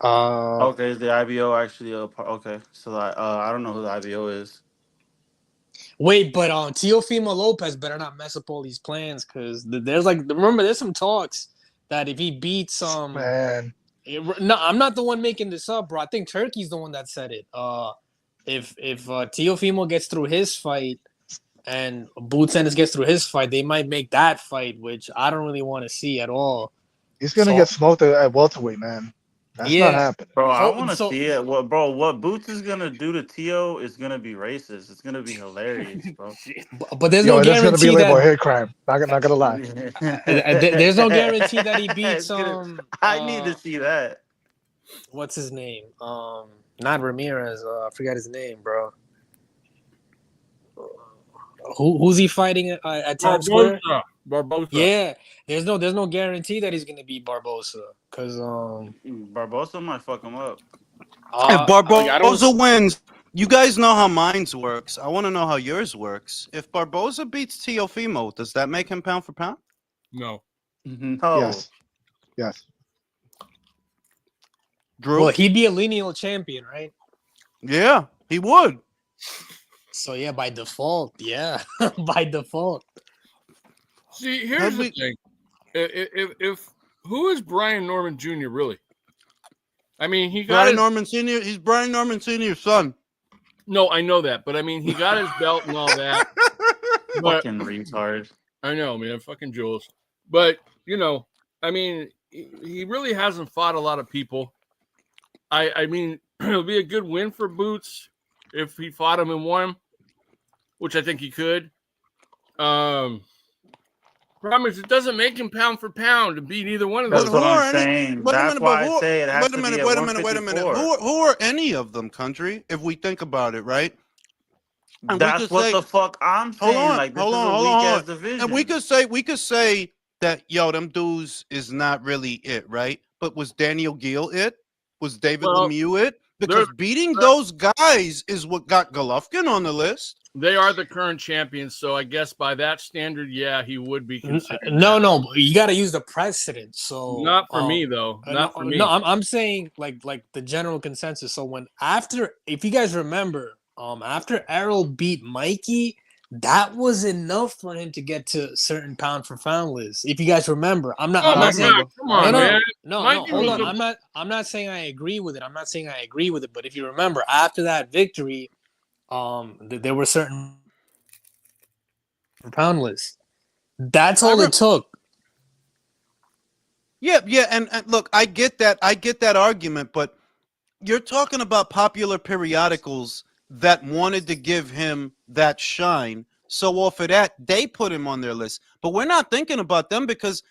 Okay, is the IBO actually a part? Okay, so I don't know who the IBO is. Wait, but Teofimo Lopez better not mess up all these plans, because there's there's some talks that if he beats Man. No, I'm not the one making this up, bro. I think Turkey's the one that said it. If Teofimo gets through his fight and Boots Ennis gets through his fight, they might make that fight, which I don't really want to see at all. He's gonna get smoked at welterweight, man. That's not happening. Bro, I want to see it. What Boots is gonna do to Teo is gonna be racist. It's gonna be hilarious, bro. But there's no guarantee gonna be labeled hate crime. Not gonna lie. There's no guarantee that he beats. I need to see that. What's his name? Not Ramirez. I forgot his name, bro. Who's he fighting at Times Square? Barbosa. Yeah, there's no guarantee that he's gonna beat Barbosa, because Barbosa might fuck him up. If Barbosa wins, you guys know how mine works. I want to know how yours works. If Barbosa beats Teofimo, does that make him pound for pound? No. No. Yes. Drew? Well, he'd be a lineal champion, right? Yeah, he would. So yeah, by default, by default. See, here's the thing: if who is Brian Norman Jr. really? I mean, he got Brian Norman Sr. He's Brian Norman Sr.'s son. No, I know that, but I mean, he got his belt and all that. Fucking retard. I know, man. Fucking Jules. But I mean, he really hasn't fought a lot of people. I mean, it'll be a good win for Boots if he fought him and won, which I think he could. Problem is, it doesn't make him pound for pound to beat either one of That's those. what I'm saying. That's why I say it has to be at 154. Who are any of them, country? If we think about it, right? And that's what the fuck I'm saying. Like, this is a weak-ass division. And we could say that, yo, them dudes is not really it, right? But was Daniel Gill it? Was David Lemieux it? Because beating those guys is what got Golovkin on the list. They are the current champions, so I guess by that standard, yeah, he would be considered. No, you got to use the precedent. So not for me though. Not for me. No, I'm saying like the general consensus. So if you guys remember, after Errol beat Mikey, that was enough for him to get to certain pound for pound lists. If you guys remember, I'm not saying come on, man. No, hold on. I'm not saying I agree with it. But if you remember, after that victory, there were certain pound lists. That's all it took. Yeah, and look, I get that argument, but you're talking about popular periodicals that wanted to give him that shine. So off of that, they put him on their list. But we're not thinking about them because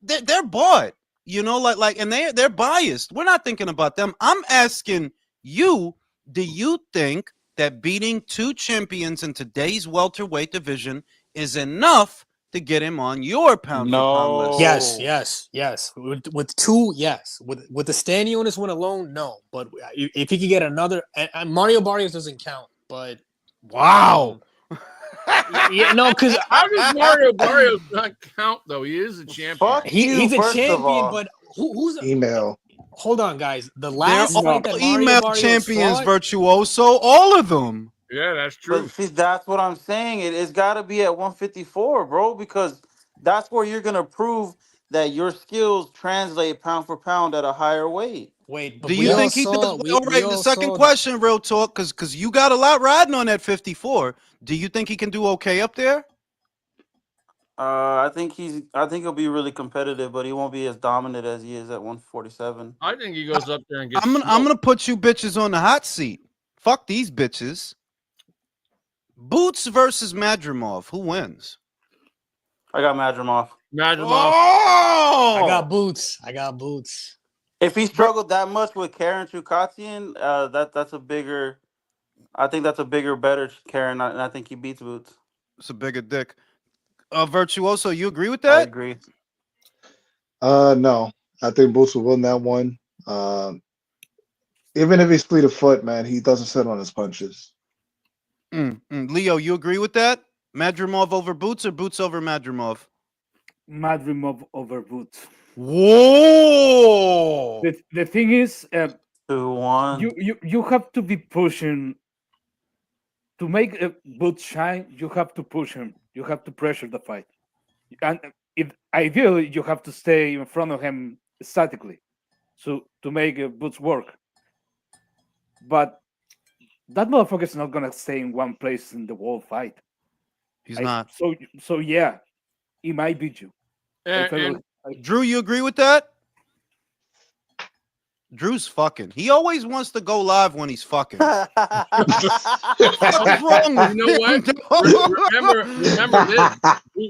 they're bought, you know, and they're biased. We're not thinking about them. I'm asking you, do you think that beating two champions in today's welterweight division is enough to get him on your pound for pound list? Yes. With two, yes. With the Stanionis win alone, no. But if he could get another, and Mario Barrios doesn't count. But wow, yeah, no, because how does Mario Barrios not count though? He is a champion. He's a champion, but who's email? Hold on, guys. The last fight that Mario email Barrios champions, fought, Virtuoso, all of them. Yeah, that's true. But see, that's what I'm saying. It's got to be at 154, bro, because that's where you're gonna prove that your skills translate pound for pound at a higher weight. Wait, but do you think he does? All right, the second question, real talk, because you got a lot riding on that 54. Do you think he can do okay up there? I think he'll be really competitive, but he won't be as dominant as he is at 147. I think he goes up there and gets. I'm gonna put you bitches on the hot seat. Fuck these bitches. Boots versus Madrimov. Who wins? I got Madrimov. Oh! I got Boots. If he struggled that much with Karen Chukatian, that's a bigger. I think that's a bigger, better Karen, and I think he beats Boots. It's a bigger dick. Virtuoso, you agree with that? I agree. No, I think Boots will win that one. Even if he's fleet of foot, man, he doesn't sit on his punches. Leo, you agree with that? Madrimov over Boots or Boots over Madrimov? Madrimov over Boots. Whoa! The thing is, 2-1. You have to be pushing to make Boots shine. You have to push him. You have to pressure the fight, and ideally you have to stay in front of him statically, so to make Boots work. But that motherfucker's not gonna stay in one place in the whole fight. He's not. So yeah, he might beat you. Drew, you agree with that? Drew's fucking. He always wants to go live when he's fucking. What's wrong with you know what?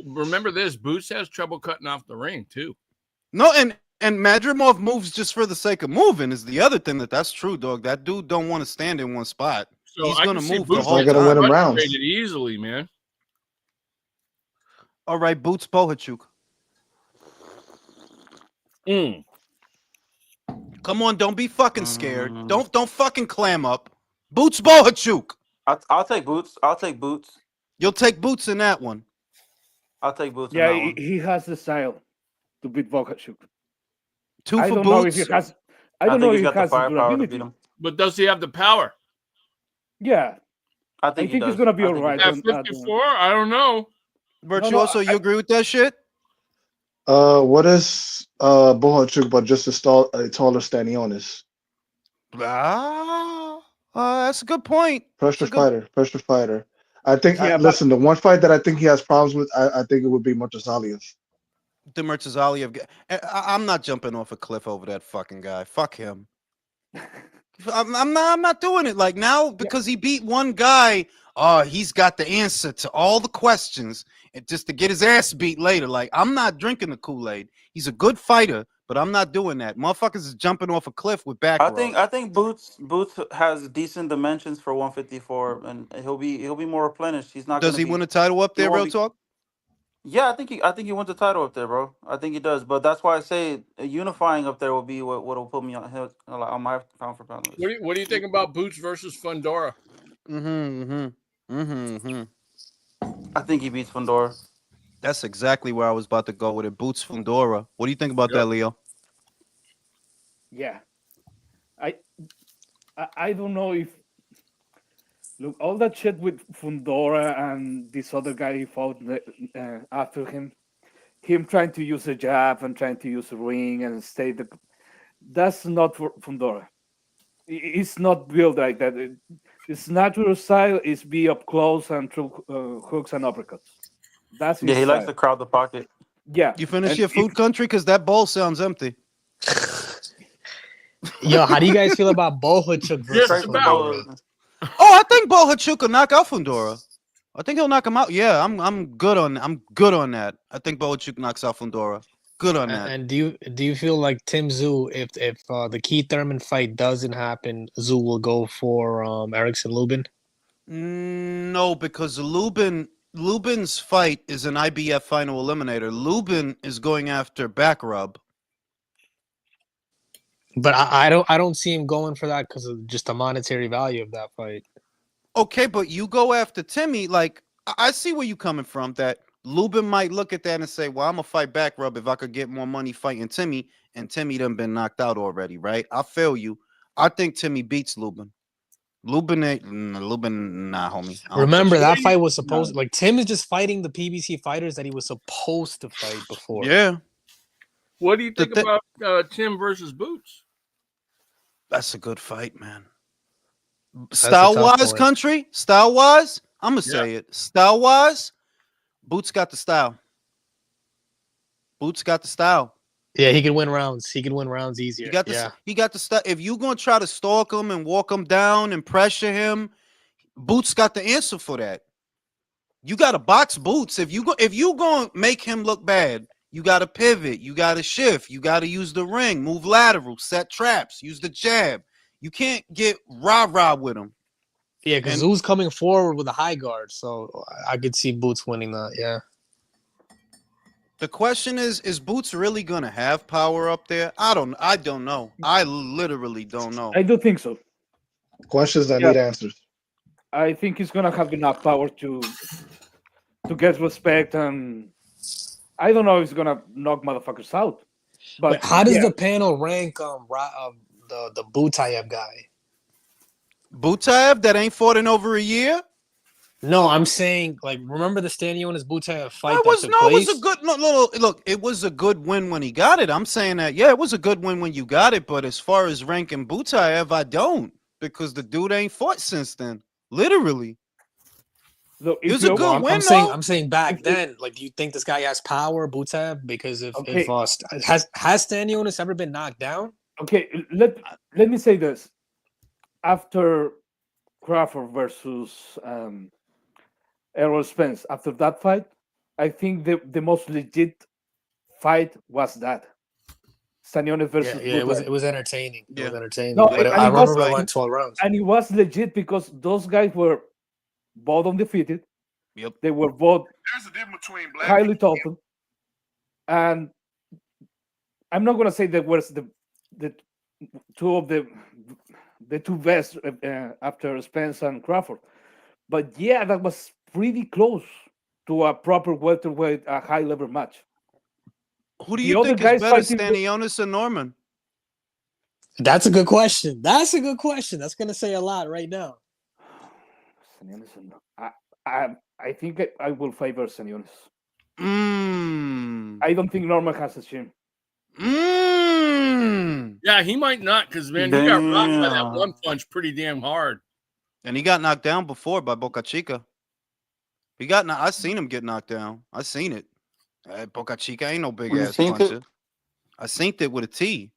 Remember this. Boots has trouble cutting off the ring too. No, and Madrimov moves just for the sake of moving is the other thing that's true, dog. That dude don't want to stand in one spot. So he's gonna move Boots the whole time. Win him rounds. Easily, man. All right, Boots Bohachuk. Come on, don't be fucking scared. Don't fucking clam up. Boots Bohachuk. I'll take Boots. You'll take Boots in that one. I'll take Boots. Yeah, in that one. he has the style to beat Bohachuk. I don't know if he has the durability. But does he have the power? Yeah, I think he's gonna be all right. At 54, I don't know. Virtuoso, you agree with that shit? What is Bohachuk but just a taller Stanionis? That's a good point. Pressure fighter. I think. Listen, the one fight that I think he has problems with, I think it would be Montezalius. Demirtas Aliyev. I'm not jumping off a cliff over that fucking guy. Fuck him. I'm not doing it. Like now because he beat one guy. He's got the answer to all the questions, and just to get his ass beat later. Like I'm not drinking the Kool-Aid. He's a good fighter, but I'm not doing that. Motherfuckers is jumping off a cliff with back rubs. I think Boots has decent dimensions for 154, and he'll be more replenished. He's not. Does he win a title up there? Real talk. Yeah, I think he wins the title up there, bro. I think he does, but that's why I say unifying up there will be what will put me on my pound for pound list. What do you think about Boots versus Fundora? I think he beats Fundora. That's exactly where I was about to go with it. Boots Fundora. What do you think about that, Leo? Yeah, I don't know if look all that shit with Fundora and this other guy he fought after him trying to use a jab and trying to use a ring and stay that's not for Fundora. It's not built like that. His natural style is be up close and through hooks and uppercuts. That's his he style. likes to crowd the pocket. Yeah. You finish your food country because that bowl sounds empty. Yo, how do you guys feel about Bohachuk versus Fundora? I think Bohachuk will knock out Fundora. I think he'll knock him out. Yeah, I'm good on that. I think Bohachuk knocks out Fundora. Good on that. And do you feel like Tim Tszyu, if the Keith Thurman fight doesn't happen, Tszyu will go for Erickson Lubin? No, because Lubin's fight is an IBF final eliminator. Lubin is going after back rub. But I don't see him going for that because of just the monetary value of that fight. Okay, but you go after Timmy. Like I see where you coming from. That Lubin might look at that and say, "Well, I'm gonna fight back rub if I could get more money fighting Timmy." And Timmy done been knocked out already, right? I feel you. I think Timmy beats Lubin. Lubin, nah, homie. Remember that fight was supposed like Tim is just fighting the PBC fighters that he was supposed to fight before. Yeah. What do you think about Tim versus Boots? That's a good fight, man. Style-wise, country? Style-wise? I'm going to say it. Style-wise, Boots got the style. Boots got the style. Yeah, he can win rounds. He can win rounds easier. He got the style. If you're going to try to stalk him and walk him down and pressure him, Boots got the answer for that. You got to box Boots. If you going to make him look bad, you got to pivot. You got to shift. You got to use the ring, move lateral, set traps, use the jab. You can't get rah-rah with him. Yeah, because Tszyu's coming forward with a high guard, so I could see Boots winning that, yeah. The question is Boots really going to have power up there? I don't know. I literally don't know. I do think so. Questions that need answers. I think he's going to have enough power to get respect, and I don't know if he's going to knock motherfuckers out. But wait, how does the panel rank the Butayev guy? Butayev that ain't fought in over a year? No, I'm saying, like, remember the Stanionis Butayev fight It was a good look. It was a good win when he got it. I'm saying that, yeah, it was a good win when you got it. But as far as ranking Butayev, I don't, because the dude ain't fought since then. Literally, look, it was a good win. I'm saying back then, like, do you think this guy has power, Butayev? Because if has Stanionis ever been knocked down? Okay, let me say this: after Crawford versus Errol Spence, after that fight, I think the most legit fight was that Stanionis versus Butayev. It was entertaining. It was entertaining. No, but I remember it went 12 rounds. And it was legit because those guys were both undefeated. Yep. They were both highly toughened. And I'm not gonna say that was the two of the two best after Spence and Crawford, but yeah, that was pretty close to a proper welterweight, a high level match. Who do you think is better, Stanionis or Norman? That's a good question. That's gonna say a lot right now. I think I will favor Stanionis. Mm. I don't think Norman has a chin. Yeah, he might not, because man, he got rocked by that one punch pretty damn hard. And he got knocked down before by Boca Chica. I seen him get knocked down. I seen it. Boca Chica ain't no big You ass seen puncher. it? I synced it with a T.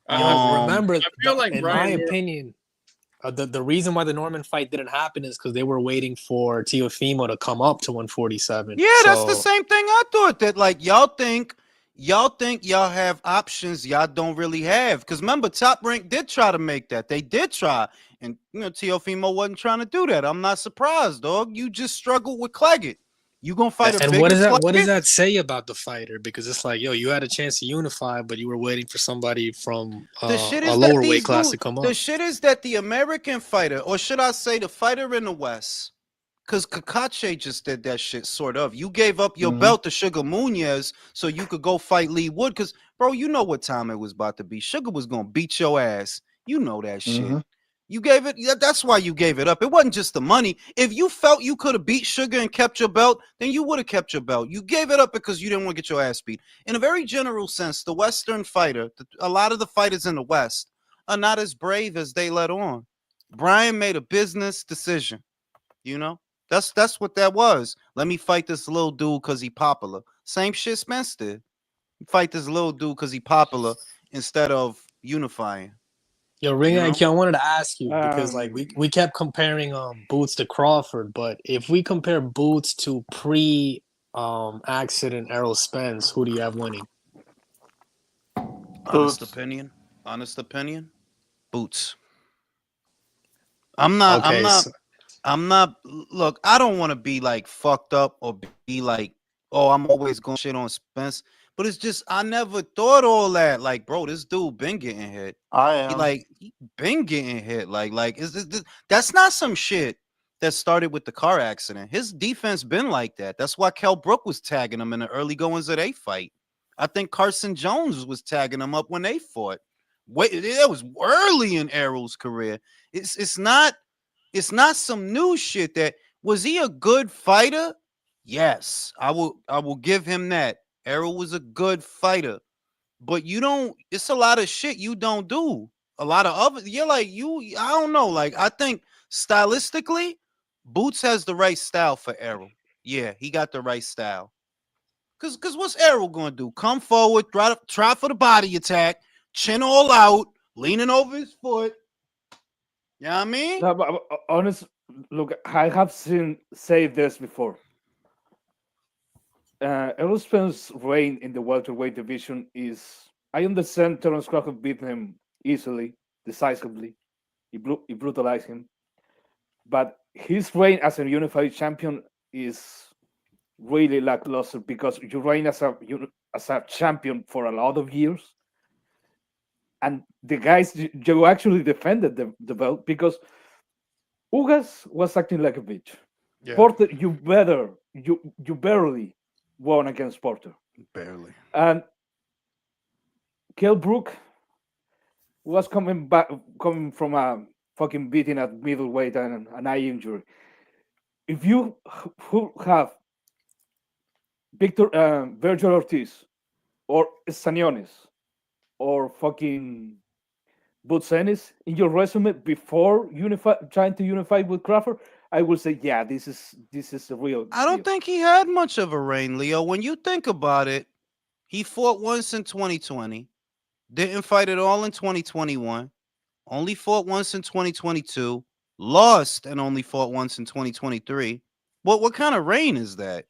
Remember, I feel like in Brian my Norman- opinion, the reason why the Norman fight didn't happen is because they were waiting for Teofimo to come up to 147. Yeah, that's the same thing I thought. That like y'all think y'all have options y'all don't really have. Because remember, Top Rank did try to make that. They did try, and Teofimo wasn't trying to do that. I'm not surprised, dog. You just struggled with Claggett. You gonna fight a And bigger what does that Claggett? say about the fighter? Because it's like, yo, you had a chance to unify, but you were waiting for somebody from The shit a is lower that weight these class dudes, to come the up. shit is that the American fighter, or should I say the fighter in the West, because Kakache just did that shit, sort of. You gave up your belt to Sugar Munez so you could go fight Lee Wood, because, bro, you know what time it was about to be. Sugar was going to beat your ass. You know that shit. You gave it, that's why you gave it up. It wasn't just the money. If you felt you could have beat Sugar and kept your belt, then you would have kept your belt. You gave it up because you didn't want to get your ass beat. In a very general sense, the Western fighter, a lot of the fighters in the West are not as brave as they let on. Brian made a business decision, That's what that was. Let me fight this little dude because he popular. Same shit Spence did. Fight this little dude because he popular instead of unifying. Yo, Ring IQ, I wanted to ask you because like we kept comparing Boots to Crawford, but if we compare Boots to accident Errol Spence, who do you have winning? Honest opinion, Boots. I'm not. Look, I don't want to be like fucked up or be like, oh, I'm always going shit on Spence. But it's just I never thought all that. Like, bro, this dude been getting hit. He been getting hit. Like that's not some shit that started with the car accident. His defense been like that. That's why Kell Brook was tagging him in the early goings of their fight. I think Carson Jones was tagging him up when they fought. Wait, it was early in Errol's career. It's not some new shit. That was he a good fighter? Yes, I will give him that. Errol was a good fighter, but it's a lot of shit you don't do. A lot of other, I don't know. Like, I think stylistically, Boots has the right style for Errol. Yeah, he got the right style. Cause what's Errol gonna do? Come forward, try for the body attack, chin all out, leaning over his foot. You know what I mean? No, but honest, look, I have said this before. Errol Spence's reign in the welterweight division is. I understand Terence Crawford beat him easily, decisively. He brutalized him. But his reign as a unified champion is really lackluster because you reign as a champion for a lot of years. And the guys, you actually defended the belt because Ugas was acting like a bitch. Yeah. Porter, you barely won against Porter. Barely. And Kell Brook was coming from a fucking beating at middleweight and an eye injury. If you have Virgil Ortiz or Stanionis or fucking Boots Ennis in your resume before trying to unify with Crawford, I will say, yeah, this is a real. I don't think he had much of a reign, Leo. When you think about it, he fought once in 2020, didn't fight at all in 2021, only fought once in 2022, lost and only fought once in 2023. What kind of reign is that?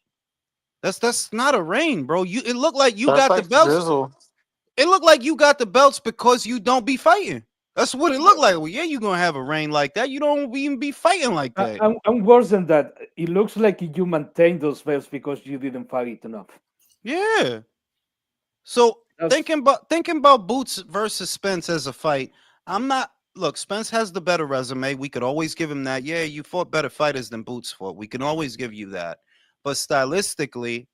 That's not a reign, bro. It looked like you got the belts. Drizzle. It looked like you got the belts because you don't be fighting. That's what it looked like. Well, yeah, you're gonna have a reign like that. You don't even be fighting like that. I'm worse than that. It looks like you maintain those belts because you didn't fight enough. Yeah. So thinking about Boots versus Spence as a fight, look, Spence has the better resume. We could always give him that. Yeah, you fought better fighters than Boots fought. We can always give you that. But stylistically,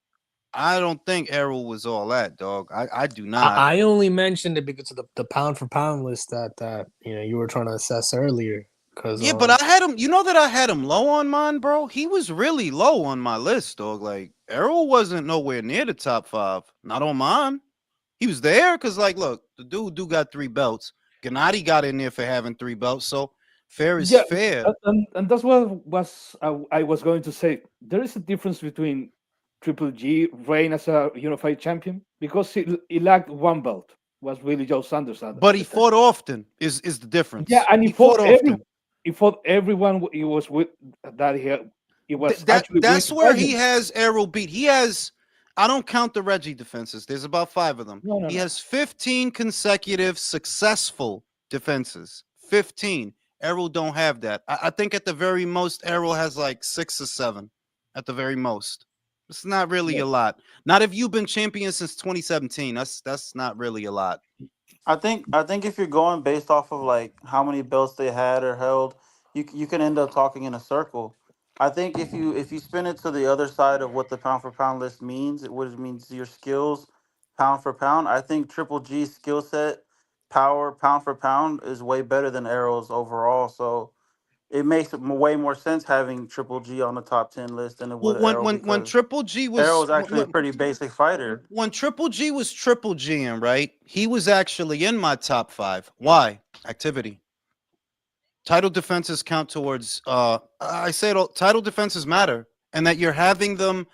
I don't think Errol was all that, dog. I do not. I only mentioned it because of the pound for pound list that you were trying to assess earlier. But I had him. You know that I had him low on mine, bro. He was really low on my list, dog. Like Errol wasn't nowhere near the top 5. Not on mine. He was there because, like, look, the dude got 3 belts. Gennady got in there for having 3 belts. So fair is fair. And that's what I was going to say. There is a difference between Triple G reign as a unified champion? Because he lacked one belt. Was really Joe Sanders at But he the time. fought often. Is the difference? Yeah, and he fought often. He fought everyone he was with that he was actually that's winning where fights. he has Errol beat. He has. I don't count the Reggie defenses. There's about 5 of them. No. He has 15 consecutive successful defenses. 15. Errol don't have that. I think at the very most, Errol has like 6 or 7. At the very most. It's not really a lot. Not if you've been champion since 2017. That's not really a lot. I think if you're going based off of like how many belts they had or held, you can end up talking in a circle. I think if you spin it to the other side of what the pound for pound list means, what it means your skills, pound for pound. I think Triple G's skill set, power, pound for pound is way better than Errol's overall. So it makes way more sense having Triple G on the top 10 list than it would Well, Errol, when because Triple G was Errol's actually a pretty basic fighter. when Triple G was Triple G'ing, right? He was actually in my top 5. Why? Activity. Title defenses count towards. I say title defenses matter, and that you're having them.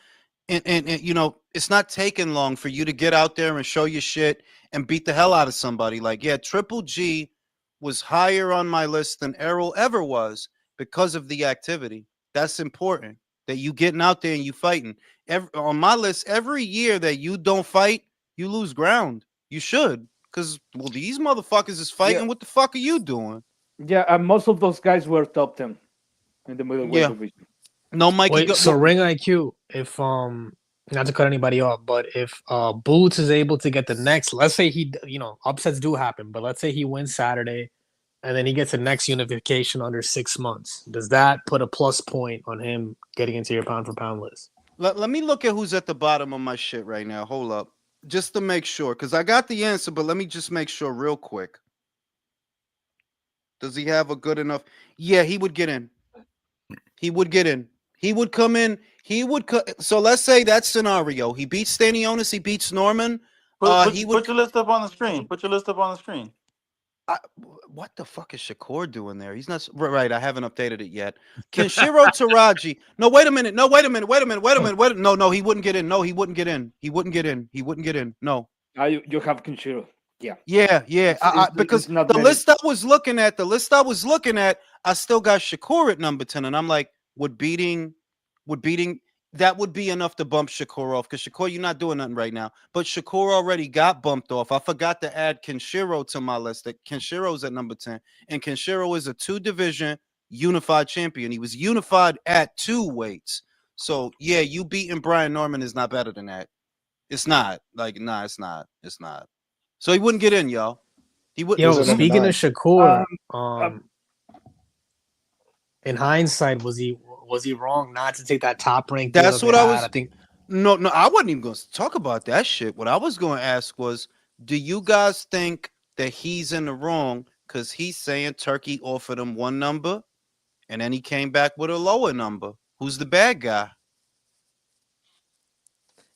And it's not taking long for you to get out there and show your shit and beat the hell out of somebody. Like, yeah, Triple G was higher on my list than Errol ever was because of the activity. That's important. That you getting out there and you fighting. On my list, every year that you don't fight, you lose ground. You should, because these motherfuckers is fighting. Yeah. What the fuck are you doing? Yeah, and most of those guys were top 10 in the middleweight division. No, Mikey. Wait, so Ring IQ, if not to cut anybody off, but if Boots is able to get the next, let's say he, upsets do happen, but let's say he wins Saturday, and then he gets the next unification under 6 months. Does that put a plus point on him getting into your pound for pound list? Let me look at who's at the bottom of my shit right now. Hold up. Just to make sure, because I got the answer, but let me just make sure real quick. Does he have a good enough? Yeah, he would get in. He would get in. He would come in. He would. So let's say that scenario. He beats Stanionis. He beats Norman. Put your list up on the screen. Put your list up on the screen. What the fuck is Shakur doing there? He's not right. I haven't updated it yet. Kenshiro Taraji. No, wait a minute. No, wait a minute. No, he wouldn't get in. No, he wouldn't get in. He wouldn't get in. He wouldn't get in. No. You have Kenshiro. Yeah. Yeah. Because the list I was looking at, I still got Shakur at number 10, and I'm like, would beating that would be enough to bump Shakur off, because Shakur, you're not doing nothing right now. But Shakur already got bumped off. I forgot to add Kenshiro to my list. That Kenshiro's at number 10, and Kenshiro is a 2-division unified champion. He was unified at 2 weights. So yeah, you beating Brian Norman is not better than that. It's not. It's not. So he wouldn't get in, y'all. He would. Yo, speaking of Shakur, in hindsight, was he wrong not to take that top rank? That's what I think. No, I wasn't even going to talk about that shit. What I was going to ask was, do you guys think that he's in the wrong because he's saying Turkey offered him one number, and then he came back with a lower number? Who's the bad guy?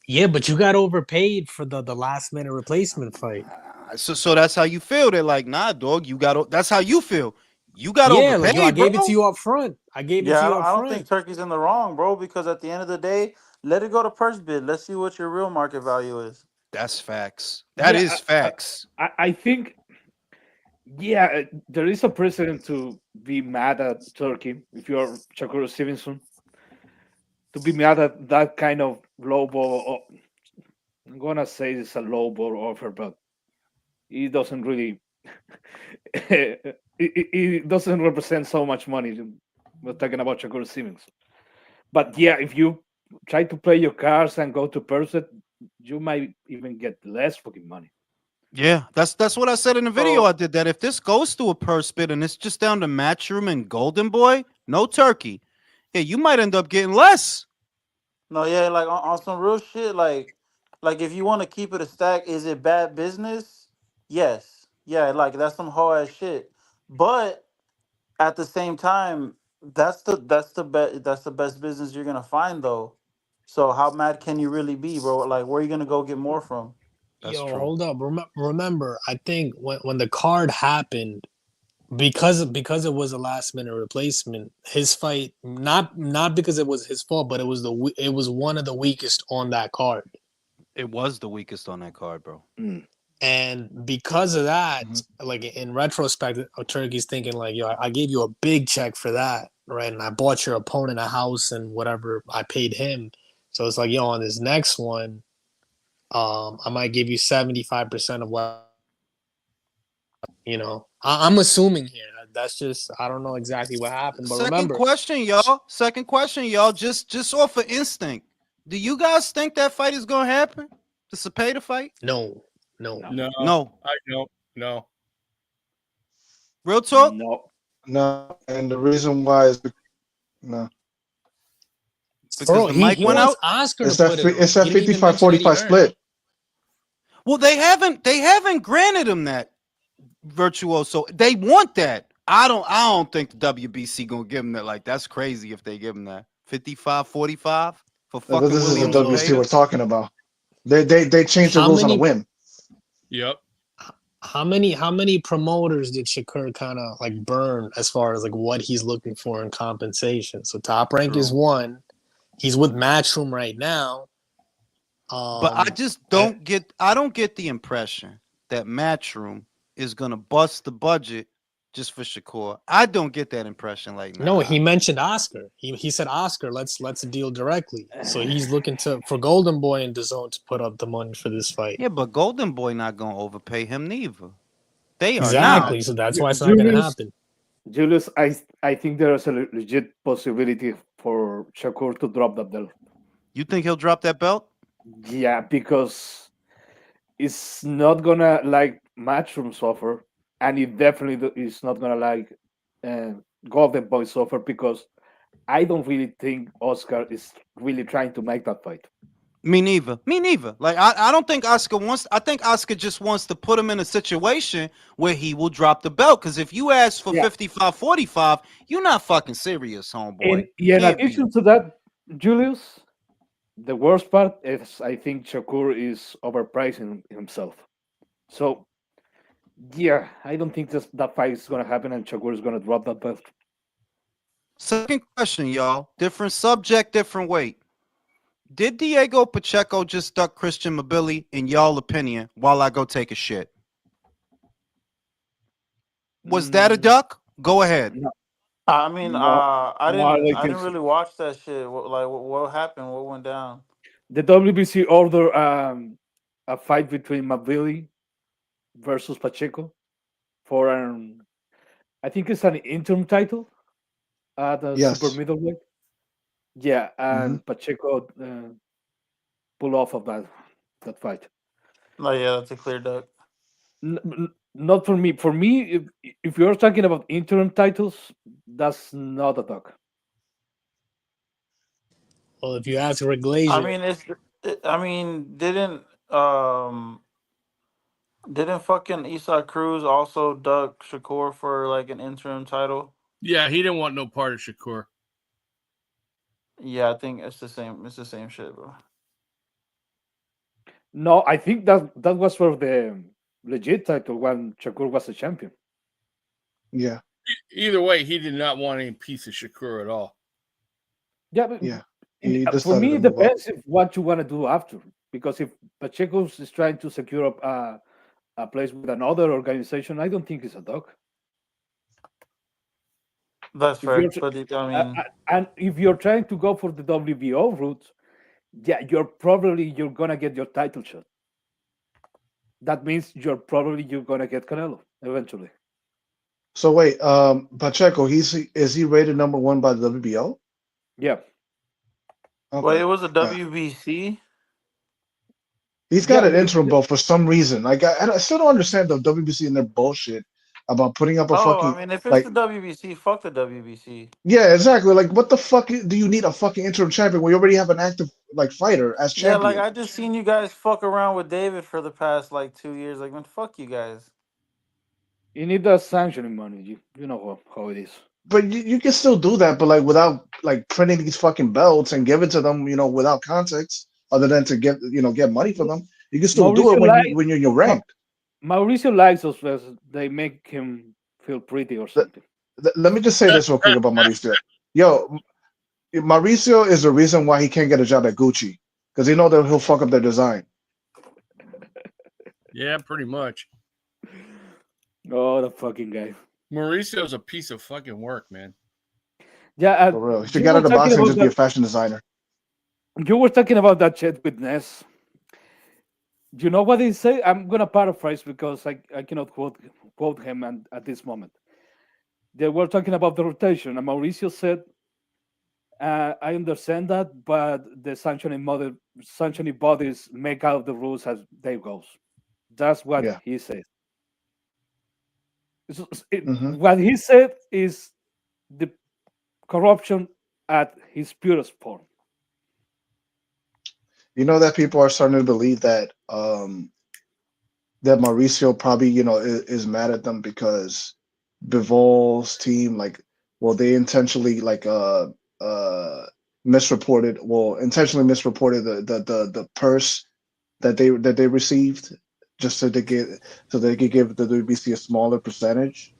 Yeah, but you got overpaid for the last minute replacement fight. So that's how you feel. They're like, nah, dog, that's how you feel. You got overpaid, like, I gave it to you up front. I don't think Turkey's in the wrong, bro, because at the end of the day, let it go to purse bid. Let's see what your real market value is. That's facts. That is facts. I think, there is a precedent to be mad at Turkey if you're Shakur Stevenson. To be mad at that kind of low ball, I'm gonna say it's a low ball offer, but it doesn't really, it doesn't represent so much money. We're talking about Shakur Stevenson, but yeah, if you try to play your cards and go to purse, you might even get less fucking money. Yeah, that's what I said in the video. I did that. If this goes to a purse bid and it's just down to Matchroom and Golden Boy, no Turkey. Yeah, you might end up getting less. No, yeah, like on some real shit, like if you want to keep it a stack, is it bad business? Yes. Yeah, like that's some whole ass shit. But at the same time, that's the best business you're gonna find though. So how mad can you really be, bro? Like, where are you gonna go get more from? Hold up. Remember, I think when the card happened, because it was a last minute replacement, his fight not because it was his fault, but it was one of the weakest on that card. It was the weakest on that card, bro. And because of that, like in retrospect, Turkey's thinking like, yo, I gave you a big check for that, right? And I bought your opponent a house and whatever I paid him. So it's like, yo, on this next one, I might give you 75% of what, I'm assuming here. That's just, I don't know exactly what happened. But Second question, y'all. Just off of instinct. Do you guys think that fight is going to happen? The Zepeda fight? No. I don't. No. Real talk? No. And the reason why is no. Because the mic went out. Oscar it's that 55-45 split. Well, they haven't granted him that virtuoso. They want that. I don't think the WBC gonna give him that. Like, that's crazy if they give him that 55-45 for fucking. This is the WBC we're talking about. They changed the rules on a whim. Yep. How many promoters did Shakur kind of like burn as far as like what he's looking for in compensation? So Top Rank is one. He's with Matchroom right now. But I just don't get the impression that Matchroom is gonna bust the budget just for Shakur. I don't get that impression. Like, no, he mentioned Oscar. He said, Oscar, let's deal directly. So he's looking for Golden Boy and DAZN to put up the money for this fight. Yeah, but Golden Boy not gonna overpay him neither. They are exactly. not. So that's why it's not gonna happen. Julius, I think there's a legit possibility for Shakur to drop that belt. You think he'll drop that belt? Yeah, because it's not gonna like Matchroom's offer, and it definitely is not gonna like Golden Boy's offer, because I don't really think Oscar is really trying to make that fight. Me neither. Like, I don't think Oscar wants. I think Oscar just wants to put him in a situation where he will drop the belt. Because if you ask for 55-45, you're not fucking serious, homeboy. In addition to that, Julius, the worst part is I think Shakur is overpricing himself. So, yeah, I don't think that fight is going to happen and Shakur is going to drop that belt. Second question, y'all. Different subject, different weight. Did Diego Pacheco just duck Christian Mabilly, in y'all opinion, while I go take a shit? Was that a duck? Go ahead. No. I mean, I didn't really watch that shit. What happened? What went down? The WBC ordered a fight between Mabilly versus Pacheco for I think it's an interim title at the super middleweight. Yeah, and Pacheco pulled off of that fight. Oh yeah, that's a clear duck. Not for me. For me, if you're talking about interim titles, that's not a duck. Well, if you ask Rick Glazier, didn't fucking Isak Cruz also duck Shakur for like an interim title? Yeah, he didn't want no part of Shakur. Yeah, I think it's the same. It's the same shit, bro. No, I think that was for the legit title when Shakur was a champion. Yeah. Either way, he did not want any piece of Shakur at all. Yeah, but for me, it depends if what you want to do after. Because if Pacheco is trying to secure a place with another organization, I don't think it's a dog. That's fair. But and if you're trying to go for the WBO route, yeah, you're gonna get your title shot. That means you're gonna get Canelo eventually. So wait, Pacheco, is he rated number 1 by the WBO? Yeah. Okay. Well, it was a WBC. He's got an interim belt for some reason. Like I still don't understand the WBC and their bullshit about putting up a fucking. I mean, if it's the WBC, fuck the WBC. Yeah, exactly. Like, what the fuck do you need a fucking interim champion when you already have an active fighter as champion? Yeah, like I just seen you guys fuck around with David for the past 2 years. Like, man, fuck you guys. You need that sanctioning money. You know how it is. But you can still do that, but without printing these fucking belts and give it to them, without context, other than to get money for them. You can still do it when you're ranked. Mauricio likes those belts. They make him feel pretty or something. Let me just say this real quick about Mauricio. Yo, Mauricio is the reason why he can't get a job at Gucci because he know that he'll fuck up their design. Yeah, pretty much. Oh, the fucking guy. Mauricio's a piece of fucking work, man. Yeah, For real. He should get out of boxing and just be a fashion designer. You were talking about that shit with Ness. You know what he said? I'm gonna paraphrase because I cannot quote him at this moment. They were talking about the rotation, and Mauricio said, "I understand that, but the sanctioning bodies make out the rules as they goes." That's what he said. What he said is the corruption at his purest form. You know that people are starting to believe that that Mauricio probably, is mad at them because Bivol's team, they intentionally misreported the purse that they received just so they could give the WBC a smaller percentage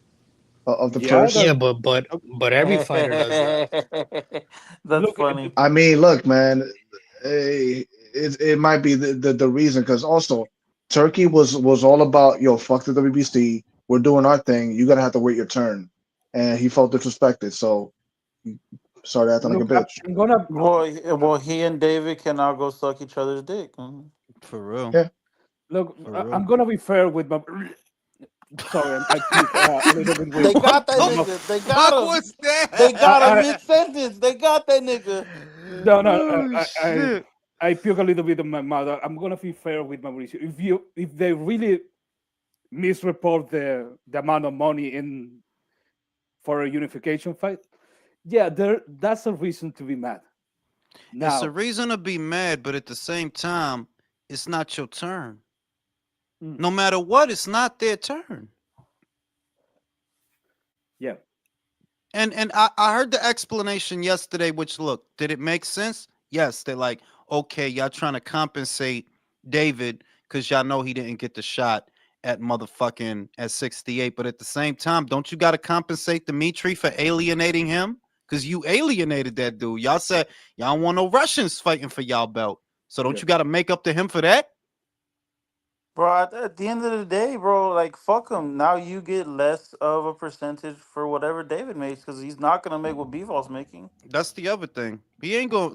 of the purse. Yeah, but every fighter does that. That's funny. I mean, look, man, it might be the reason because also Turkey was all about fuck the WBC, we're doing our thing, you gotta have to wait your turn, and he felt disrespected, so he started acting like a bitch. Well, he and David can now go suck each other's dick. For real. Yeah. Look, I'm gonna be fair with my. Sorry, I keep a little bit weird. They got that nigga. They got him. What's that? They got him mid-sentence. They got that nigga. No, I puke a little bit of my mouth. I'm gonna be fair with Mauricio. If they really misreport the amount of money for a unification fight, yeah, that's a reason to be mad. Now, it's a reason to be mad, but at the same time, it's not your turn. No matter what, it's not their turn. Yeah. And I heard the explanation yesterday, which, look, did it make sense? Yes, they're like, okay, y'all trying to compensate David because y'all know he didn't get the shot at 68. But at the same time, don't you got to compensate Dimitri for alienating him? Because you alienated that dude. Y'all said y'all don't want no Russians fighting for y'all belt. So don't you got to make up to him for that? Bro, at the end of the day, bro, fuck him. Now you get less of a percentage for whatever David makes because he's not gonna make what Bivol's making. That's the other thing. He ain't going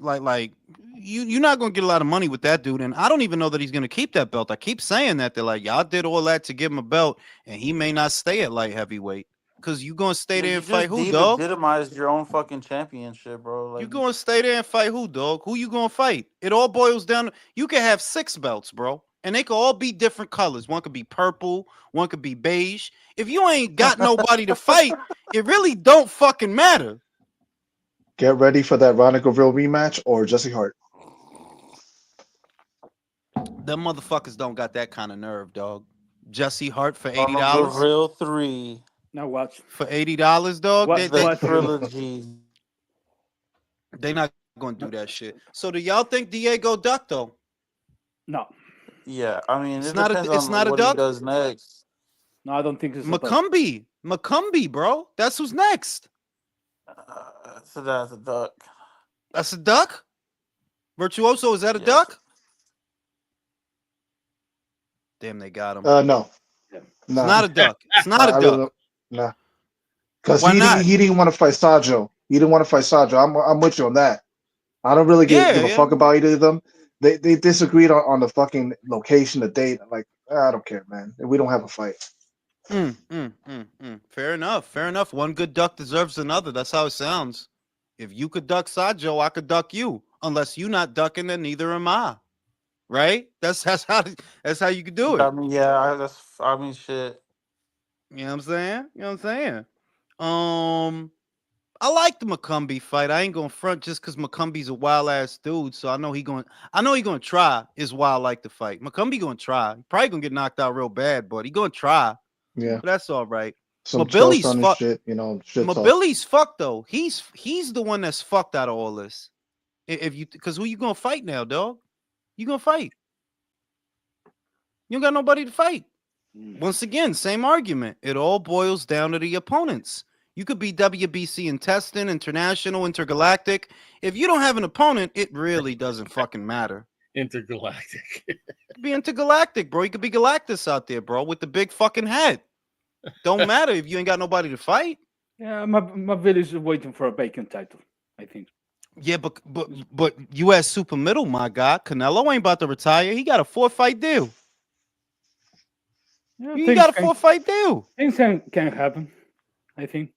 you're not gonna get a lot of money with that dude, and I don't even know that he's gonna keep that belt. I keep saying that they're like, y'all did all that to give him a belt, and he may not stay at light heavyweight because you gonna stay there and fight who, dog? You legitimized your own fucking championship, bro. You gonna stay there and fight who, dog? Who you gonna fight? It all boils down to you can have 6 belts, bro. And they could all be different colors. One could be purple. One could be beige. If you ain't got nobody to fight, it really don't fucking matter. Get ready for that Ronnie Gavril rematch or Jesse Hart. Them motherfuckers don't got that kind of nerve, dog. Jesse Hart for $80. Gavril 3. Now watch. For $80, dog. The trilogy. They not gonna do that shit. So do y'all think Diego ducked though? No. Yeah, I mean, it's not a what duck. He does next. No, I don't think it's McCumbee, bro. That's who's next. So that's a duck. That's a duck. Virtuoso, is that a duck? Damn, they got him. No. It's not a duck. It's not a duck. Nah. Because he didn't want to fight Sajo. He didn't want to fight Sajo. I'm with you on that. I don't really give a fuck about either of them. They disagreed on the fucking location, the date. Like, I don't care, man. We don't have a fight. Fair enough. Fair enough. One good duck deserves another. That's how it sounds. If you could duck Sajo, I could duck you. Unless you not ducking, then neither am I. Right? That's how you could do it. I mean, yeah. Shit. You know what I'm saying? I like the McCumbee fight. I ain't gonna front just because McCumbee's a wild ass dude. So I know he gonna try his wild like to fight. McCumbee gonna try. He probably gonna get knocked out real bad, but he gonna try. Yeah, but that's all right. Mabilly's fucked. Mabilly's fucked though. He's the one that's fucked out of all this. Because who you gonna fight now, dog? You gonna fight? You don't got nobody to fight. Once again, same argument. It all boils down to the opponents. You could be WBC intestine, international, intergalactic. If you don't have an opponent, it really doesn't fucking matter. Intergalactic. You could be intergalactic, bro. You could be Galactus out there, bro, with the big fucking head. Don't matter if you ain't got nobody to fight. Yeah, Mabilly is waiting for a vacant title, I think. Yeah, but U.S. super middle, my guy. Canelo ain't about to retire. He got a 4-fight deal. Yeah, He got a 4-fight deal. Things can happen, I think.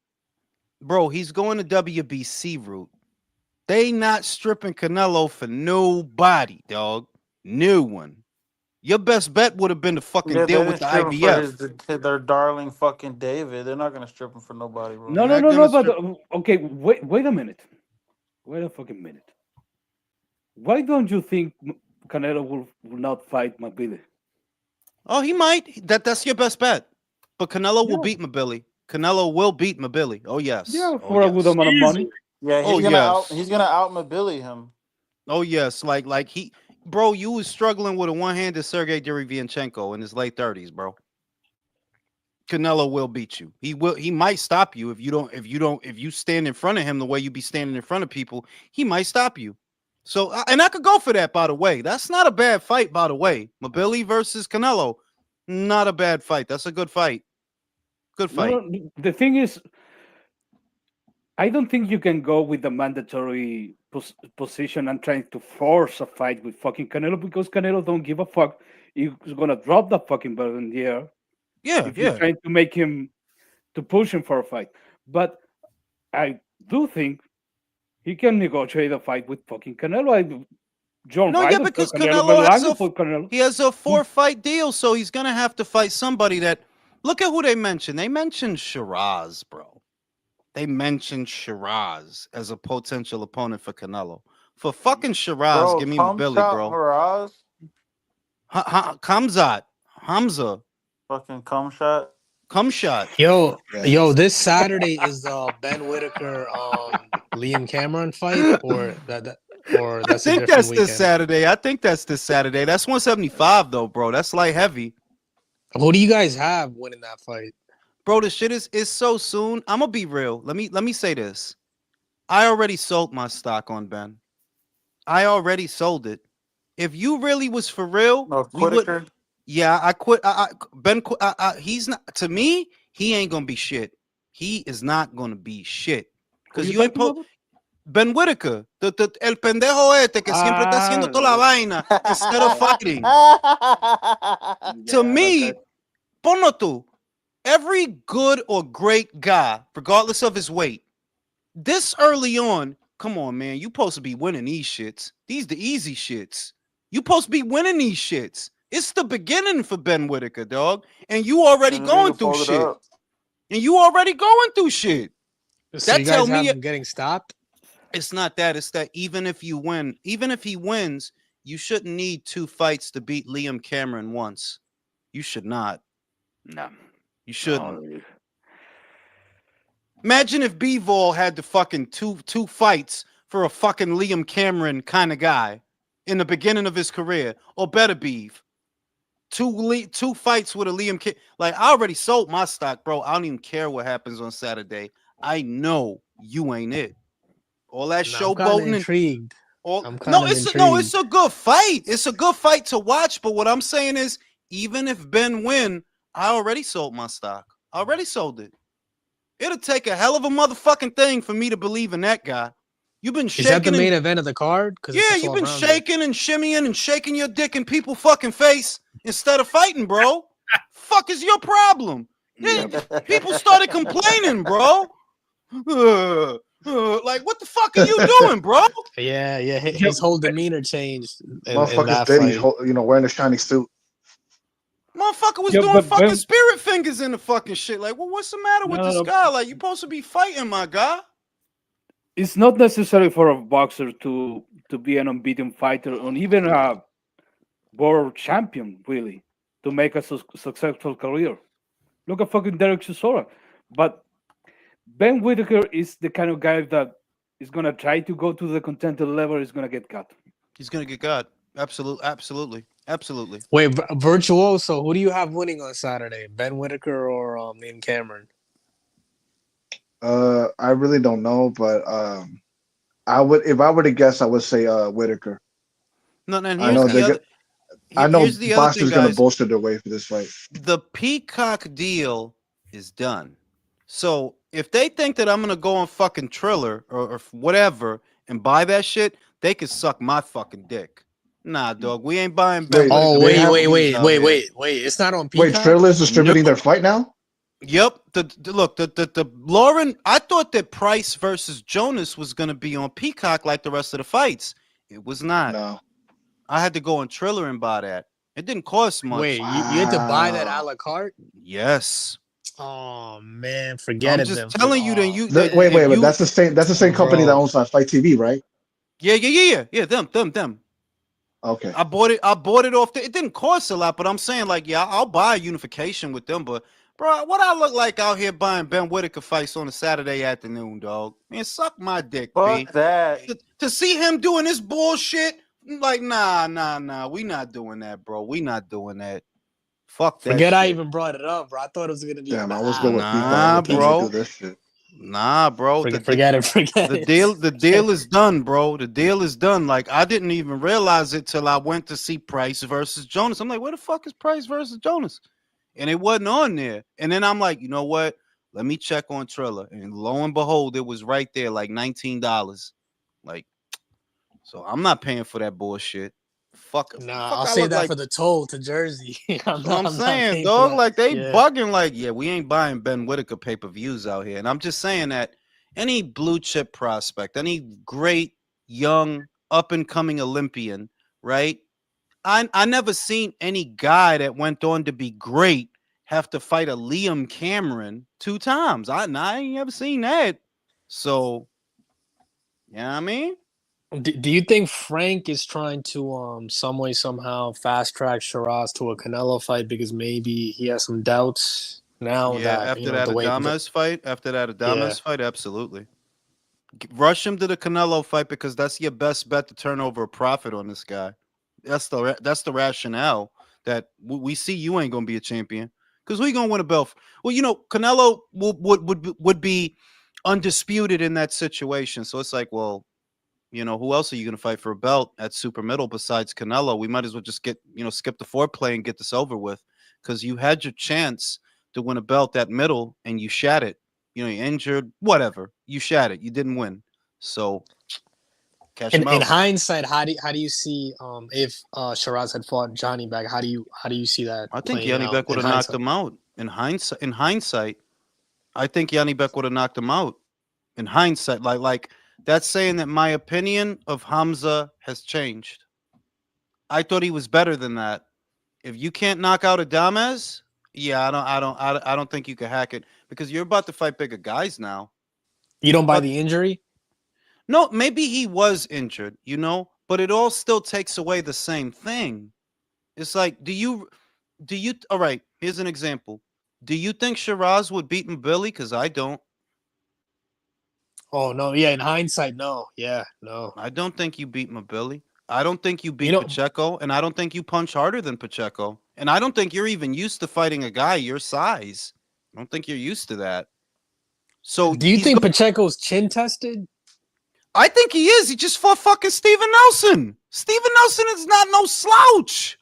Bro, he's going the WBC route. They not stripping Canelo for nobody, dog. New one. Your best bet would have been to fucking deal with the IBF. Their darling fucking David. They're not gonna strip him for nobody, bro. No. But okay, wait a minute. Wait a fucking minute. Why don't you think Canelo will not fight Mabilly? Oh, he might. That's your best bet. But Canelo will beat Mabilly. Canelo will beat Mabilly. Oh yes. Yeah, for a good amount of money. Yeah, he's gonna out Mabilly him. Oh yes, like he, bro. You was struggling with a one-handed Sergey Derevyanchenko in his late 30s, bro. Canelo will beat you. He might stop you if you stand in front of him the way you be standing in front of people. He might stop you. So, and I could go for that, by the way. That's not a bad fight, by the way. Mabilly versus Canelo, not a bad fight. That's a good fight. Good fight. No, the thing is, I don't think you can go with the mandatory position and trying to force a fight with fucking Canelo, because Canelo don't give a fuck. He's gonna drop the fucking belt in the air. Yeah, if you're trying to make him, to push him for a fight. But I do think he can negotiate a fight with fucking Canelo. Because Canelo has a 4-fight deal, so he's gonna have to fight somebody that. Look at who they mentioned. They mentioned Sheeraz, bro. They mentioned Sheeraz as a potential opponent for Canelo. For fucking Sheeraz, give me Mabilly, bro. Hamza. Fucking cum shot. Yo, this Saturday is the Ben Whitaker Liam Cameron fight, or that's I think that's this Saturday. That's 175 though, bro. That's light heavy. Who do you guys have winning that fight? Bro, the shit is so soon. I'm gonna be real. Let me say this. I already sold my stock on Ben. I already sold it. If you really was for real, Whitaker. Yeah, I quit. Ben, he's not, to me, he ain't gonna be shit. He is not gonna be shit. Because you ain't Ben Whitaker, el pendejo este que siempre está haciendo toda la vaina instead of fighting. To me, ponlo tú, every good or great guy, regardless of his weight, this early on, come on, man, you supposed to be winning these shits. These the easy shits. You supposed to be winning these shits. It's the beginning for Ben Whitaker, dog. And you already going through shit. And you already going through shit. So that you guys have him getting stopped? It's not that. It's that even if you win, even if he wins, you shouldn't need 2 fights to beat Liam Cameron once. You should not. No. You shouldn't. No. Imagine if Bivol had the fucking two fights for a fucking Liam Cameron kind of guy in the beginning of his career. Or better Bev. 2 fights with a Liam Cameron. Like, I already sold my stock, bro. I don't even care what happens on Saturday. I know you ain't it. All that showboating. Intrigued. It's a good fight. It's a good fight to watch. But what I'm saying is, even if Ben win, I already sold my stock. I already sold it. It'll take a hell of a motherfucking thing for me to believe in that guy. You've been shaking. Is that the main event of the card? Yeah, you've been shaking and shimmying and shaking your dick in people's fucking face instead of fighting, bro. Fuck is your problem? Yeah, people started complaining, bro. Like, what the fuck are you doing, bro? Yeah. His whole demeanor changed. Motherfucker's Diddy, wearing a shiny suit. Motherfucker was doing fucking spirit fingers in the fucking shit. Like, well, what's the matter with this guy? Like, you supposed to be fighting, my guy. It's not necessary for a boxer to be an unbeaten fighter or even a world champion, really, to make a successful career. Look at fucking Derek Chisora. But Ben Whitaker is the kind of guy that is going to try to go to the contender level, is going to get cut. He's going to get cut. Absolutely. Absolutely. Wait, Virtuoso, who do you have winning on Saturday? Ben Whitaker or Ian Cameron? I really don't know, but I would, if I were to guess, I would say Whitaker. No, and I here's know the other. I know Here's the other thing, Boxer's gonna guys. bolster their way for this fight. The Peacock deal is done. So if they think that I'm gonna go on fucking Triller or whatever and buy that shit, they could suck my fucking dick. Nah, dog, we ain't buying Ben. Wait, Wait! It's not on Peacock. Wait, Triller's distributing their fight now? Yep. The Lauren. I thought that Price versus Jonas was gonna be on Peacock like the rest of the fights. It was not. No. I had to go on Triller and buy that. It didn't cost much. Wait, you had to buy that a la carte? Yes. Oh man, forget it. I'm just then. telling you. Then you. Wait. That's the same. That's the same company that owns Fight TV, right? Yeah. Them. Okay. I bought it off. It didn't cost a lot, but I'm saying like, yeah, I'll buy a unification with them. But bro, what I look like out here buying Ben Whitaker fights on a Saturday afternoon, dog? Man, suck my dick, Fuck B. that. To see him doing this bullshit, like, nah. We not doing that, bro. We not doing that. Fuck that. Forget shit. I even brought it up, bro. I thought it was gonna be. Damn, I was going with nah, bro. Do this shit. Nah, bro. Forget it. The deal is done, bro. The deal is done. Like, I didn't even realize it till I went to see Price versus Jonas. I'm like, where the fuck is Price versus Jonas? And it wasn't on there. And then I'm like, you know what? Let me check on Triller. And lo and behold, it was right there, like $19. Like, so I'm not paying for that bullshit. Fuck. Nah, I'll save that for the toll to Jersey. I'm saying, dog, like they bugging, like, yeah, we ain't buying Ben Whitaker pay-per-views out here. And I'm just saying that any blue chip prospect, any great young up and coming Olympian, right? I never seen any guy that went on to be great have to fight a Liam Cameron 2 times. I ain't ever seen that. So, you know what I mean? Do you think Frank is trying to some way somehow fast track Sheeraz to a Canelo fight because maybe he has some doubts now? Yeah, that, after that Adames fight, absolutely. Rush him to the Canelo fight because that's your best bet to turn over a profit on this guy. That's the rationale that we see you ain't gonna be a champion because we gonna win a belt. Well, you know, Canelo would be undisputed in that situation. So it's like, well, you know, who else are you going to fight for a belt at super middle besides Canelo? We might as well just skip the foreplay and get this over with because you had your chance to win a belt at middle and you shat it. You know, you're injured, whatever. You shat it. You didn't win. So, cash him out. In hindsight, how do you see if Sheeraz had fought Johnny Beck? How do you see that? I think Johnny Beck would have knocked him out. In hindsight, I think Johnny Beck would have knocked him out. In hindsight, like. That's saying that my opinion of Hamza has changed. I thought he was better than that. If you can't knock out Adames, yeah, I don't think you can hack it because you're about to fight bigger guys now. You don't buy the injury? No, maybe he was injured, you know, but it all still takes away the same thing. It's like, do you all right, here's an example. Do you think Sheeraz would beat Mabilly? Because I don't. Oh, no. Yeah, in hindsight, no. Yeah, no. I don't think you beat Mabilly. I don't think you beat Pacheco, and I don't think you punch harder than Pacheco. And I don't think you're even used to fighting a guy your size. I don't think you're used to that. So do you think Pacheco's chin tested? I think he is. He just fought fucking Steven Nelson. Steven Nelson is not no slouch.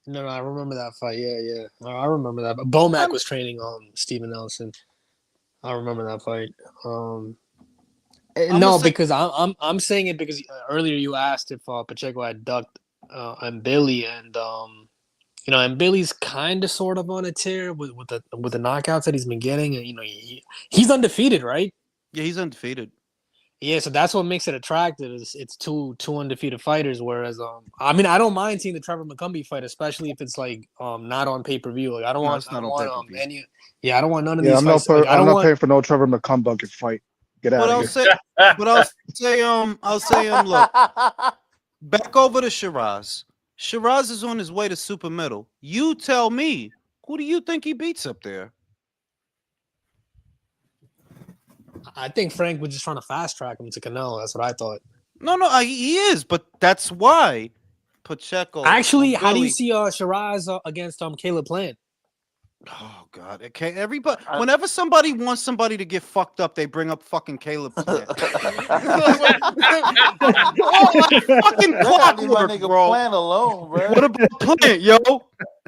No, I remember that fight. Yeah. I remember that. But Bomac was training Steven Nelson. I remember that fight. Because I'm saying it because earlier you asked if Pacheco had ducked Mabilly, and you know, and Billy's kind of sort of on a tear with the knockouts that he's been getting, and you know he's undefeated, right? Yeah, he's undefeated. Yeah, so that's what makes it attractive. Is it's two undefeated fighters. Whereas I mean, I don't mind seeing the Trevor McCumbee fight, especially if it's like not on pay-per-view. Like I don't want none of these fights. I'm not paying for no Trevor McCumbee fight. Get out of here. I'll say, look, back over to Sheeraz. Sheeraz is on his way to super middle. You tell me, who do you think he beats up there? I think Frank was just trying to fast track him to Canelo. That's what I thought. No, he is, but that's why Pacheco. Actually, how do you Billy. see Sheeraz against Caleb Plant? Oh God! Okay, everybody. Whenever somebody wants somebody to get fucked up, they bring up fucking Caleb Plant. Fucking clockwork, bro. Plant alone, bro. What about Plant, yo?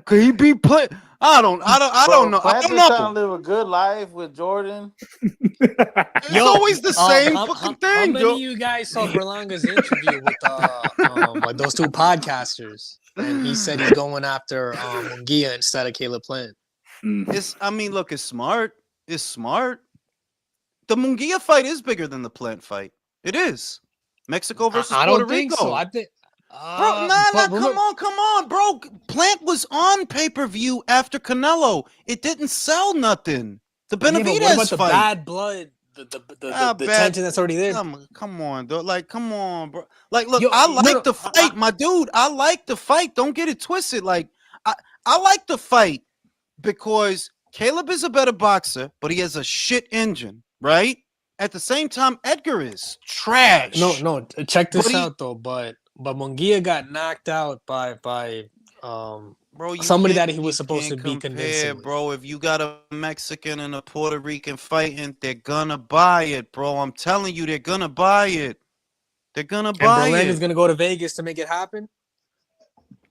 Could he be Plant? I don't know. Plant is trying to live a good life with Jordan. It's always the same fucking thing, How many of you guys saw Berlanga's interview with those two podcasters? And he said he's going after Munguia instead of Caleb Plant. Look, it's smart. It's smart. The Munguia fight is bigger than the Plant fight. It is. Mexico versus I Puerto don't think Rico. so. I think. Bro, come on, bro. Plant was on pay-per-view after Canelo. It didn't sell nothing. The Benavidez what about the fight. bad blood, the tension that's already there? Come on, though. Like, come on, bro. Like, look, I like the fight, my dude. I like the fight. Don't get it twisted. Like, I like the fight because Caleb is a better boxer, but he has a shit engine, right? At the same time, Edgar is trash. No. Check this out though, but Munguia got knocked out by bro, somebody that he was supposed to be convincing. Bro, if you got a Mexican and a Puerto Rican fighting, they're gonna buy it, bro. I'm telling you, they're gonna buy it. They're gonna buy it. And Berlanga's gonna go to Vegas to make it happen.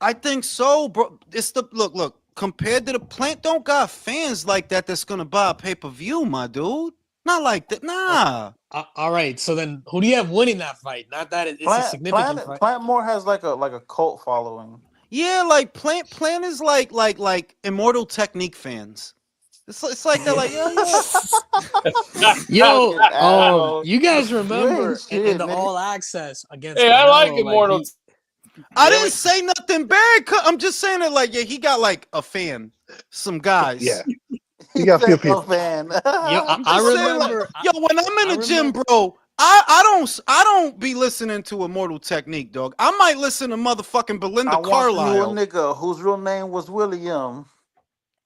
I think so, bro. It's the look. Compared to the Plant, don't got fans like that that's gonna buy a pay-per-view, my dude. Not like that, nah. All right, so then who do you have winning that fight? Not that it's a significant fight. Plant more has like a cult following. Yeah, like Plant is like Immortal Technique fans. It's like they're like, yo, you guys remember in the All Access against? Hey, Canelo, I like Immortal. I didn't say nothing bad. I'm just saying it like, yeah, he got like a fan, some guys. Yeah. You got a few people. I remember. When I'm in the gym, bro, I don't be listening to Immortal Technique, dog. I might listen to motherfucking Belinda Carlisle. A nigga whose real name was William.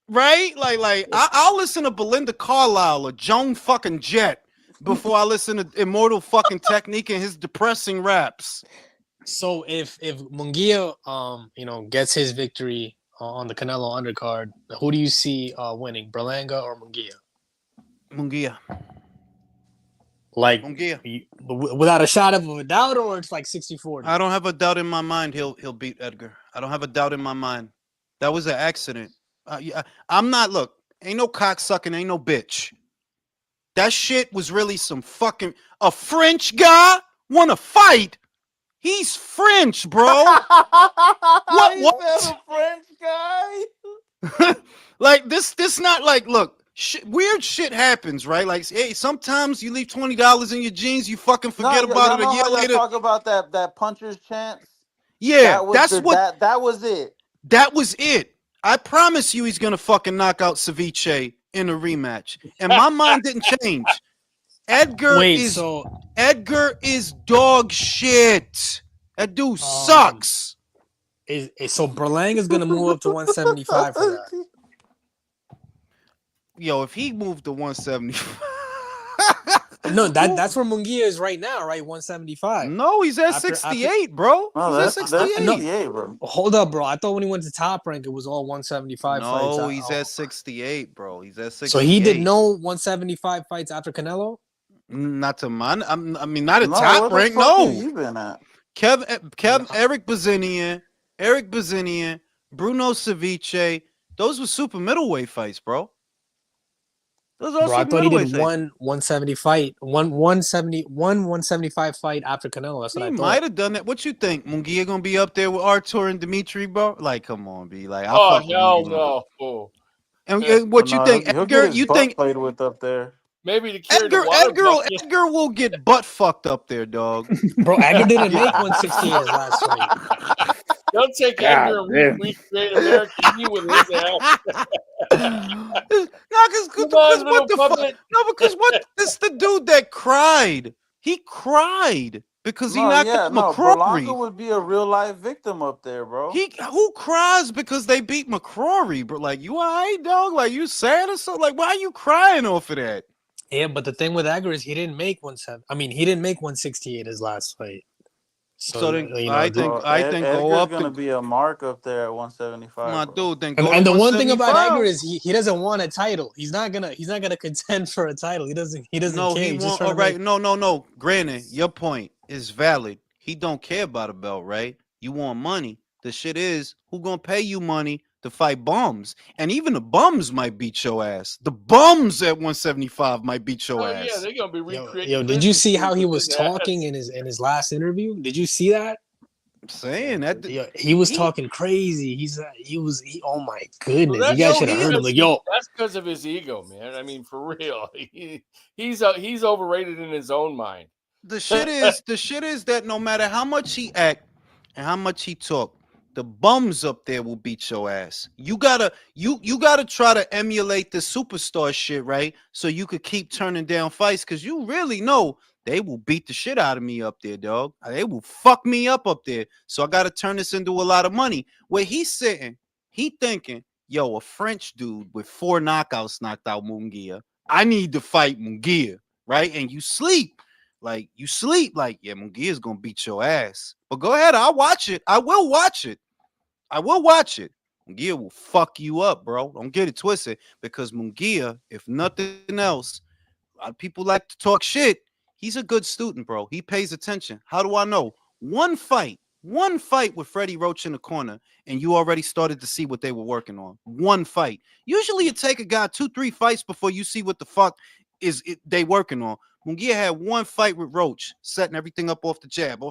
Right? Like I'll listen to Belinda Carlisle or Joan fucking Jett before I listen to Immortal fucking Technique and his depressing raps. So if Munguia gets his victory on the Canelo undercard, who do you see winning, Berlanga or Munguia? Munguia. Like Munguia. Without a shot of a doubt, or it's like 60-40? I don't have a doubt in my mind he'll beat Edgar. I don't have a doubt in my mind. That was an accident. I'm not, look, ain't no cocksucking, ain't no bitch. That shit was really some fucking, a French guy want to fight? He's French, bro. What? A French guy? Like this not like, look, weird shit happens, right? Like, hey, sometimes you leave $20 in your jeans, you fucking forget about it a year later. Talk about that puncher's chance. Yeah, that was it. That was it. I promise you, he's gonna fucking knock out Ceviche in a rematch, and my mind didn't change. Edgar is dog shit. That dude sucks. So Berlanga is gonna move up to 175 for that. Yo, if he moved to 175. No, that's where Munguia is right now, right? 175. No, he's at 68, bro. No, he's at 68, bro. Hold up, bro. I thought when he went to Top Rank, it was all 175 fights. No, he's at 68, bro. He's at 68. So he did no 175 fights after Canelo? Not to mine. I mean, not at Top Rank, no. You been at? Eric Bazinian, Bruno Ceviche. Those were super middleweight fights, bro. Bro, I thought he did one 170 fight, one 175 fight after Canelo. That's what I thought. He might have done that. What you think? Munguia gonna be up there with Artur and Dimitri, bro? Like, come on, be like, hell no. Oh. And what you think, Edgar? You think played with up there? Maybe to Edgar will get butt fucked up there, dog. Bro, Edgar didn't make 168 last fight. Don't take Edgar and recreate American he with his ass. Because this the dude that cried. He cried because he knocked out McCrory. Berlanga would be a real life victim up there, bro. Who cries because they beat McCrory, bro? Like, you all right, dog? Like, you sad or something? Like, why are you crying off of that? Yeah, but the thing with Edgar is he didn't make 170. I mean, he didn't make 168 his last fight. So then you know, I think go Edgar's up gonna to be a mark up there at 175. my bro. dude. Then go and to the one thing about 175. Edgar is he doesn't want a title. He's not gonna contend for a title. He doesn't No, care. he He's just won't. trying All to right, make. no. Granted, your point is valid. He don't care about a belt, right? You want money. The shit is, who gonna pay you money to fight bums? And even the bums might beat your ass. The bums at 175 might beat your Oh ass. yeah, they're gonna be recreating. Yo, did you see how he was talking in his last interview? Did you see that? I'm saying that He was talking crazy. Oh my goodness, Well, you guys should have heard him. Like, yo, that's because of his ego, man. I mean, for real, he's overrated in his own mind. the shit is that no matter how much he act and how much he talk, the bums up there will beat your ass. You gotta try to emulate the superstar shit, right? So you could keep turning down fights, because you really know they will beat the shit out of me up there, dog. They will fuck me up there. So I gotta turn this into a lot of money. Where he's sitting, he thinking, yo, a French dude with 4 knockouts knocked out Munguia. I need to fight Munguia, right? And you sleep. Like, yeah, Munguia's gonna beat your ass. But go ahead, I'll watch it. I will watch it. Munguia will fuck you up, bro. Don't get it twisted. Because Munguia, if nothing else, a lot of people like to talk shit. He's a good student, bro. He pays attention. How do I know? One fight with Freddie Roach in the corner, and you already started to see what they were working on. One fight. Usually it take a guy 2-3 fights before you see what the fuck they working on. Munguia had one fight with Roach, setting everything up off the jab,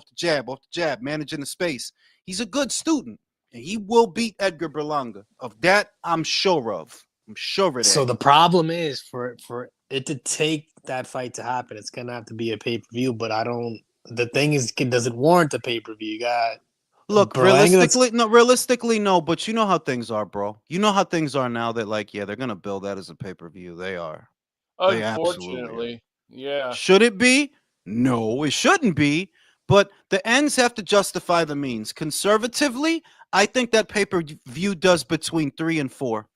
managing the space. He's a good student, and he will beat Edgar Berlanga. Of that, I'm sure of. So the problem is for it to take that fight to happen, it's gonna have to be a pay-per-view. But the thing is, does it warrant a pay-per-view? You got realistically, no. But you know how things are, bro. You know how things are now. That like, yeah, they're gonna bill that as a pay-per-view. They are. Unfortunately, yeah. Should it be? No, it shouldn't be. But the ends have to justify the means. Conservatively, I think that pay-per-view does between 3 and 4.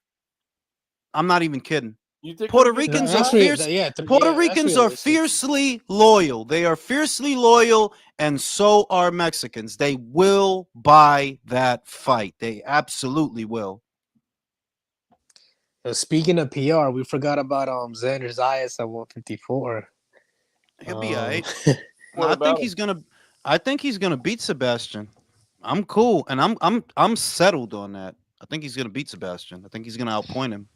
I'm not even kidding. Puerto Ricans are fiercely loyal. They are fiercely loyal, and so are Mexicans. They will buy that fight. They absolutely will. Speaking of PR, we forgot about Xander Zayas at 154. He'll be all right. I think he's gonna beat Sebastian. I'm cool, and I'm settled on that. I think he's gonna beat Sebastian. I think he's gonna outpoint him.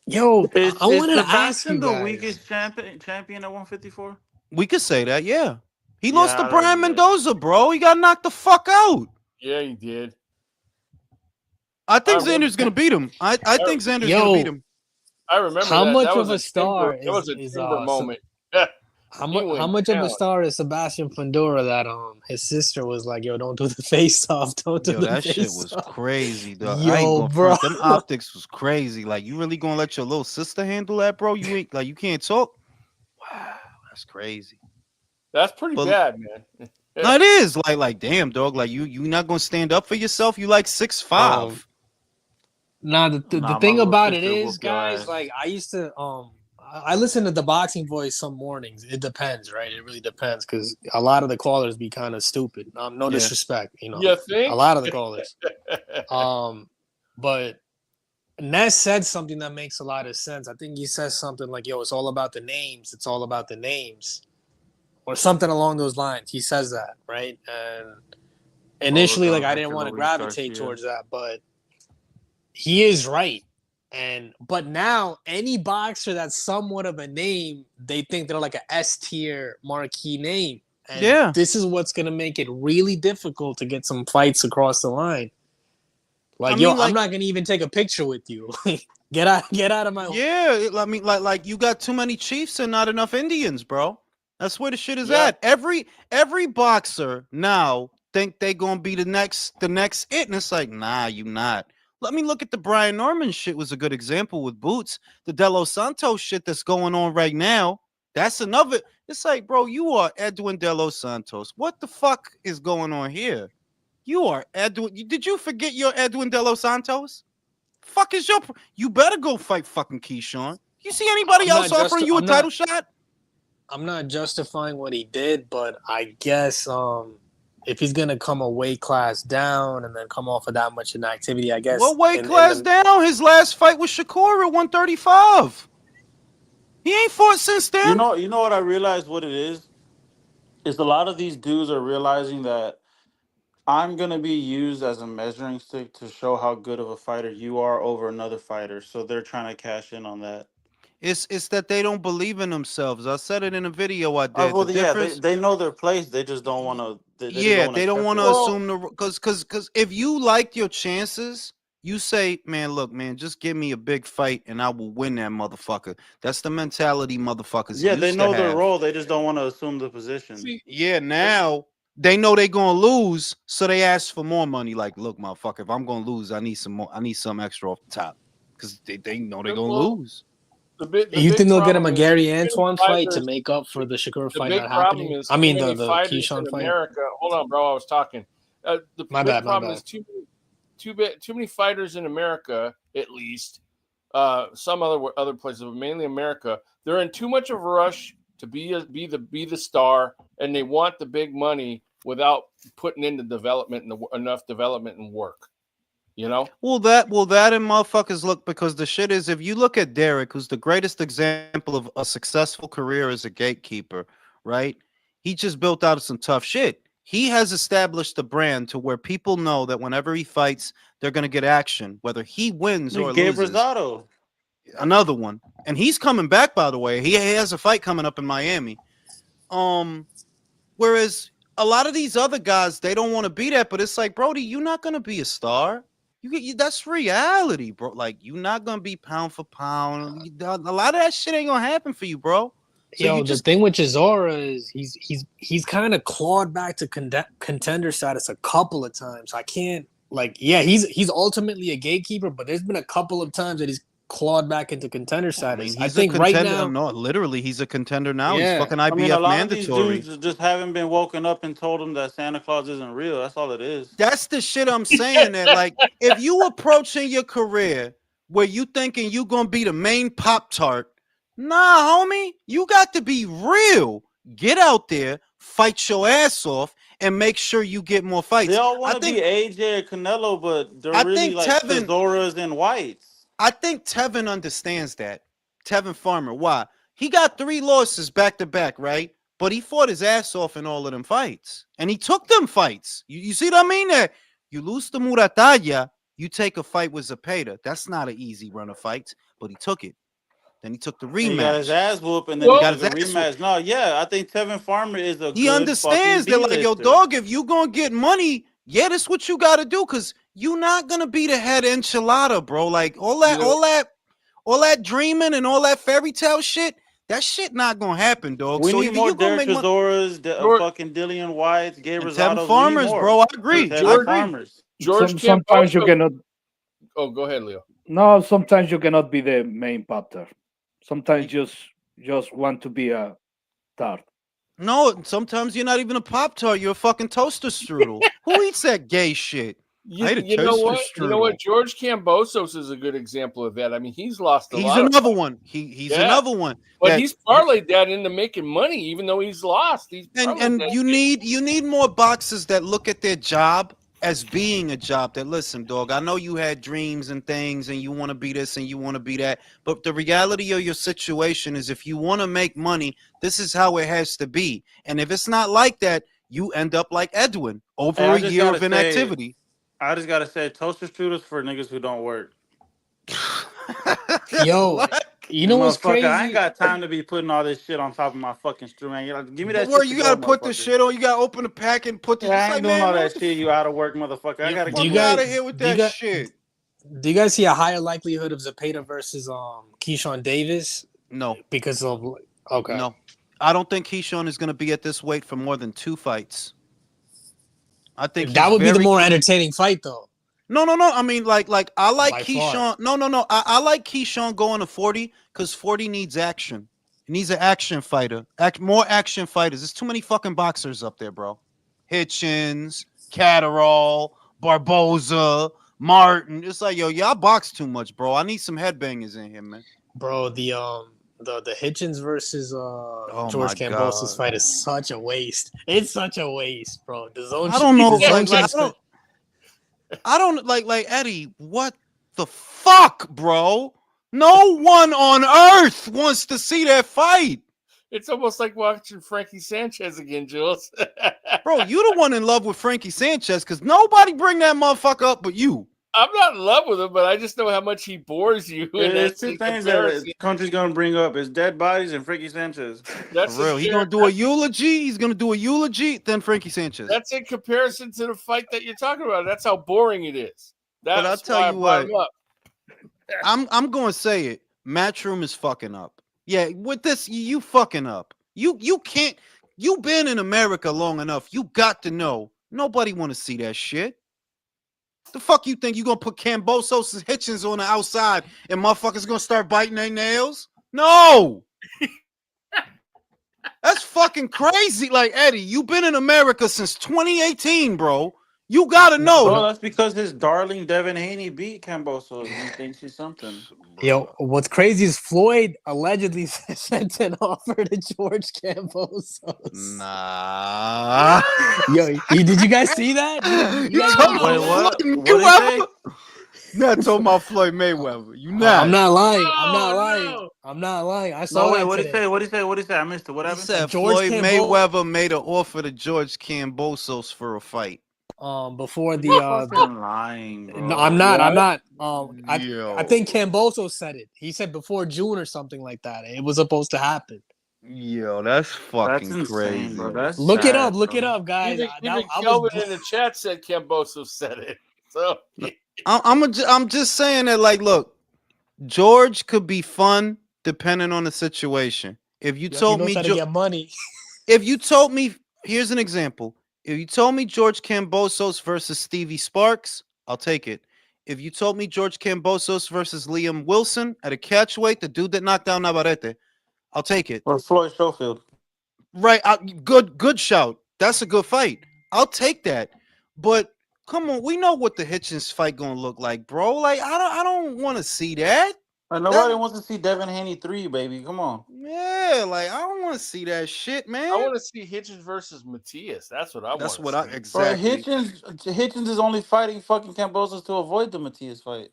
Yo, is I wanted to ask you the guys. weakest champion at 154? We could say that, yeah. He lost to Brian Mendoza, bro. He got knocked the fuck out. Yeah, he did. I think Xander's gonna beat him. I think Xander's gonna beat him. I remember how that. much that of a star that was a timber moment. How much of a star is Sebastian Fundora that his sister was like, yo, don't do the face off, don't do the that face shit was off. Crazy, dog. Yo, bro, them optics was crazy. Like, you really gonna let your little sister handle that, bro? You ain't like, you can't talk. Wow, that's crazy. That's pretty bad, man. No, it is like damn, dog. Like you not gonna stand up for yourself. You like 6'5". The thing about it is, guys, like I used to I listen to the Boxing Voice some mornings. It depends, right? It really depends, because a lot of the callers be kind of stupid. No disrespect, you know. You think? A lot of the callers. But Ness said something that makes a lot of sense. I think he says something like, yo, it's all about the names. It's all about the names. Or something along those lines. He says that, right? And initially, like, I didn't want to gravitate towards that, but he is right. But now any boxer that's somewhat of a name, they think they're like a S tier marquee name. And this is what's gonna make it really difficult to get some fights across the line. Like, I'm not gonna even take a picture with you. get out of my way. Yeah, I mean, like you got too many Chiefs and not enough Indians, bro. That's where the shit is at. Every boxer now think they gonna be the next it, and it's like, nah, you not. Let me look at the Brian Norman shit was a good example with Boots. The De Los Santos shit that's going on right now, that's another. It's like, bro, you are Edwin De Los Santos. What the fuck is going on here? You are Edwin. Did you forget you're Edwin De Los Santos? Fuck is your... You better go fight fucking Keyshawn. You see anybody else offering you a title shot? I'm not justifying what he did, but I guess come a weight class down and then come off of that much inactivity, I guess. What weight class down? His last fight was Shakur at 135. He ain't fought since then. You know what I realized what it is? Is a lot of these dudes are realizing that I'm gonna be used as a measuring stick to show how good of a fighter you are over another fighter. So they're trying to cash in on that. It's that they don't believe in themselves. I said it in a video I did. Well, they know their place. They just don't want to. They don't want to assume because if you like your chances, you say, man, look, man, just give me a big fight and I will win that motherfucker. That's the mentality motherfuckers. Yeah, they know their role. They just don't want to assume the position. Now they know they're gonna lose, so they ask for more money. Like, look, motherfucker, if I'm gonna lose, I need some more. I need some extra off the top because they know they're gonna lose. You think they'll get him a Gary Antoine fight to make up for the Shakur fight not happening? I mean, the Keyshawn fight. America. Hold on, bro. I was talking. The big problem is too many fighters in America, at least. Some other places, but mainly America. They're in too much of a rush to be the star, and they want the big money without putting in the development and enough development and work. You know? Well, that and motherfuckers look, because the shit is, if you look at Derek, who's the greatest example of a successful career as a gatekeeper, right? He just built out of some tough shit. He has established a brand to where people know that whenever he fights, they're going to get action, whether he wins or loses. Rosado. Another one. And he's coming back, by the way. He has a fight coming up in Miami. Whereas a lot of these other guys, they don't want to be that, but it's like, Brody, you're not going to be a star. That's reality, bro. Like, you're not gonna be pound for pound. A lot of that shit ain't gonna happen for you, bro. So the thing with Chisora is he's kind of clawed back to contender status a couple of times. I can't he's ultimately a gatekeeper, but there's been a couple of times that he's clawed back into contender status. I think right now, no, literally, he's a contender now. Yeah. He's fucking IBF a lot mandatory. Of these dudes just haven't been woken up and told them that Santa Claus isn't real. That's all it is. That's the shit I'm saying. That like, if you approaching your career where you thinking you gonna be the main Pop-Tart, nah, homie, you got to be real. Get out there, fight your ass off, and make sure you get more fights. They all want to be AJ or Canelo, but they're really like Tezoras and Whites. I think Tevin understands that. Tevin Farmer. Why? He got 3 losses back to back, right? But he fought his ass off in all of them fights. And he took them fights. You see what I mean? That you lose to Muratalla, you take a fight with Zepeda. That's not an easy run of fights, but he took it. Then he took the rematch. He got his ass whooped, and then he got the rematch. No, I think Tevin Farmer is a He understands that, like, yo, dog, if you gonna get money, that's what you gotta do, because you're not gonna be the head enchilada, bro. Like all that dreaming and all that fairy tale shit, that shit not gonna happen, dog. We need more Derek Chisoras, fucking Dillian Whites, Gabe Rosado. Farmers, bro. I agree. Sometimes you cannot. Oh, go ahead, Leo. No, sometimes you cannot be the main Pop-Tart. Sometimes just want to be a tart. No, sometimes you're not even a Pop-Tart. You're a fucking toaster strudel. Who eats that gay shit? You know what? You know what? George Kambosos is a good example of that. I mean, he's lost a lot. He's another one. He's another one. But he's parlayed that into making money, even though he's lost. And you need more boxers that look at their job as being a job. That, listen, dog, I know you had dreams and things and you want to be this and you want to be that, but the reality of your situation is, if you want to make money, this is how it has to be. And if it's not like that, you end up like Edwin, over a year of inactivity. I just gotta say, toaster strudels for niggas who don't work. Yo, you know what's crazy? I ain't got time to be putting all this shit on top of my fucking strudel, man. Give me that. Where you gotta put the shit on? You gotta open the pack and put the. I ain't doing all that shit. You out of work, motherfucker. I gotta get out of here with that shit. Do you guys see a higher likelihood of Zepeda versus Keyshawn Davis? No, because of No, I don't think Keyshawn is gonna be at this weight for more than 2 fights. I think that would be the more entertaining fight, though. No. I mean, like I like Keyshawn. No. I like Keyshawn going to 40 because 40 needs action. He needs an action fighter. More action fighters. There's too many fucking boxers up there, bro. Hitchens, Catterall, Barboza, Martin. It's like, yo, y'all box too much, bro. I need some headbangers in here, man. Bro, the Hitchens versus George my Kambosos God. fight is such a waste. It's such a waste, bro. The zone. I don't know. the zone Like, I don't like Eddie. What the fuck, bro? No one on earth wants to see that fight. It's almost like watching Frankie Sanchez again, Jules. Bro, you the one in love with Frankie Sanchez because nobody bring that motherfucker up but you. I'm not in love with him, but I just know how much he bores you. And There's that's two the things comparison. that country's gonna bring up: is dead bodies and Frankie Sanchez. That's For real. He's gonna do a eulogy. He's gonna do a eulogy. Then Frankie Sanchez. That's in comparison to the fight that you're talking about. That's how boring it is. That's But I'll tell why you I brought what. him up. I'm gonna say it. Matchroom is fucking up. Yeah, with this, you fucking up. You can't. You've been in America long enough. You got to know. Nobody want to see that shit. The fuck you think you gonna put Kambosos and Hitchens on the outside and motherfuckers gonna start biting their nails? No. That's fucking crazy. Like, Eddie, you've been in America since 2018, bro. You gotta know. Well, that's because his darling Devin Haney beat Kambosos. He thinks he's something. Yo, what's crazy is Floyd allegedly sent an offer to George Kambosos. Nah. Yo, did you guys see that? You guys talking know? about Wait, what? Floyd What'd he say? Not talking about Floyd Mayweather. You not. I'm not lying. I'm not No, lying. no. I'm not lying. I saw No, wait, that what'd he today. say? What'd he say? What'd he say? I missed it. What He happened? said George Floyd Kambo- Mayweather made an offer to George Kambosos for a fight. Before the You're fucking lying, bro. no, I'm not. Yo. I think Kambosos said it. He said before June or something like that. It was supposed to happen. Yo, that's fucking That's insane, crazy. bro. That's Look it sad, up. Look bro. it up, guys. Even Kelvin in the chat said Kambosos said it. So I'm just saying that, like, look, George could be fun depending on the situation. If you told me how to get money. if you told me, here's an example. If you told me George Kambosos versus Stevie Sparks, I'll take it. If you told me George Kambosos versus Liam Wilson at a catchweight, the dude that knocked down Navarrete, I'll take it. Or Floyd Schofield. Right, good shout. That's a good fight. I'll take that. But come on, we know what the Hitchens fight gonna look like, bro. Like, I don't want to see that. Nobody wants to see Devin Haney 3, baby. Come on. Yeah, like, I don't want to see that shit, man. I want to see Hitchens versus Matias. That's what I want. That's what Bro, exactly. Hitchens is only fighting fucking Kambosos to avoid the Matias fight.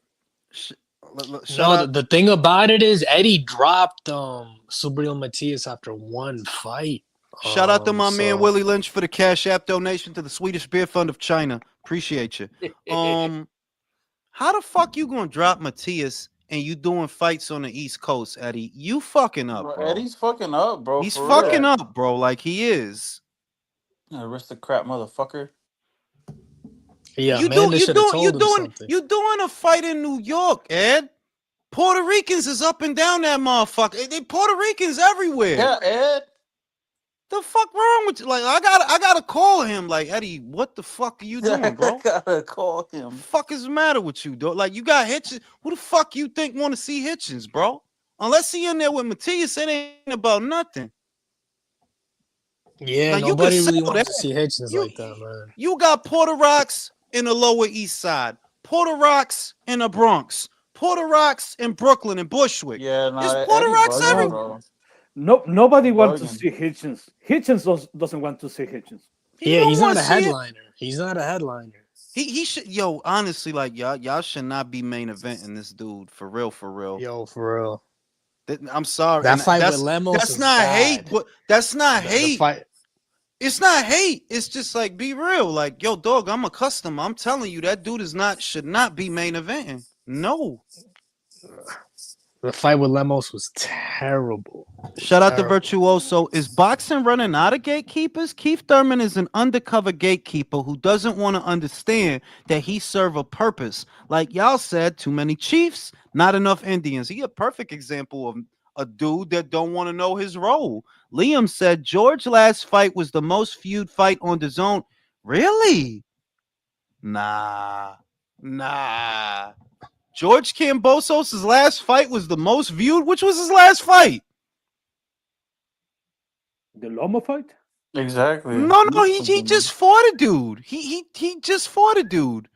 The thing about it is Eddie dropped Subriel Matias after one fight. Shout out to my man Willie Lynch for the Cash App donation to the Swedish Beer Fund of China. Appreciate you. How the fuck you gonna drop Matias and you doing fights on the East Coast, Eddie? You fucking up, bro. Eddie's fucking up, bro. He's fucking up, bro. Like, he is. Aristocrat motherfucker. Yeah, you doing a fight in New York, Ed. Puerto Ricans is up and down that motherfucker. They Puerto Ricans everywhere. Yeah, Ed. The fuck wrong with you? Like, I gotta call him. Like, Eddie, what the fuck are you doing, bro? I gotta call him. What the fuck is the matter with you, dog? Like, you got Hitchens. Who the fuck you think want to see Hitchens, bro? Unless he in there with Matias, it ain't about nothing. Yeah, like, nobody really wants to see Hitchens like that, man. You got Puerto Rocks in the Lower East Side, Puerto Rocks in the Bronx, Puerto Rocks in Brooklyn and Bushwick. Yeah, there's Puerto Rocks everywhere. No, nobody wants to see Hitchens. Hitchens doesn't want to see Hitchens. He's not a headliner. He's not a headliner. He should, honestly, like, y'all should not be main eventing this dude, for real. Yo, for real. I'm sorry. That fight with Lemos, that's not hate, but that's not hate. Fight. It's not hate. It's just like, be real. Like, yo, dog, I'm a customer. I'm telling you, that dude should not be main eventing. No. The fight with Lemos was terrible. Shout out to Virtuoso. Is boxing running out of gatekeepers? Keith Thurman is an undercover gatekeeper who doesn't want to understand that he serve a purpose. Like y'all said, too many chiefs, not enough Indians. He a perfect example of a dude that don't want to know his role. Liam said George's last fight was the most viewed fight on the zone. Really? Nah. George Kambosos' last fight was the most viewed. Which was his last fight? The Loma fight? Exactly. No, he just fought a dude. He just fought a dude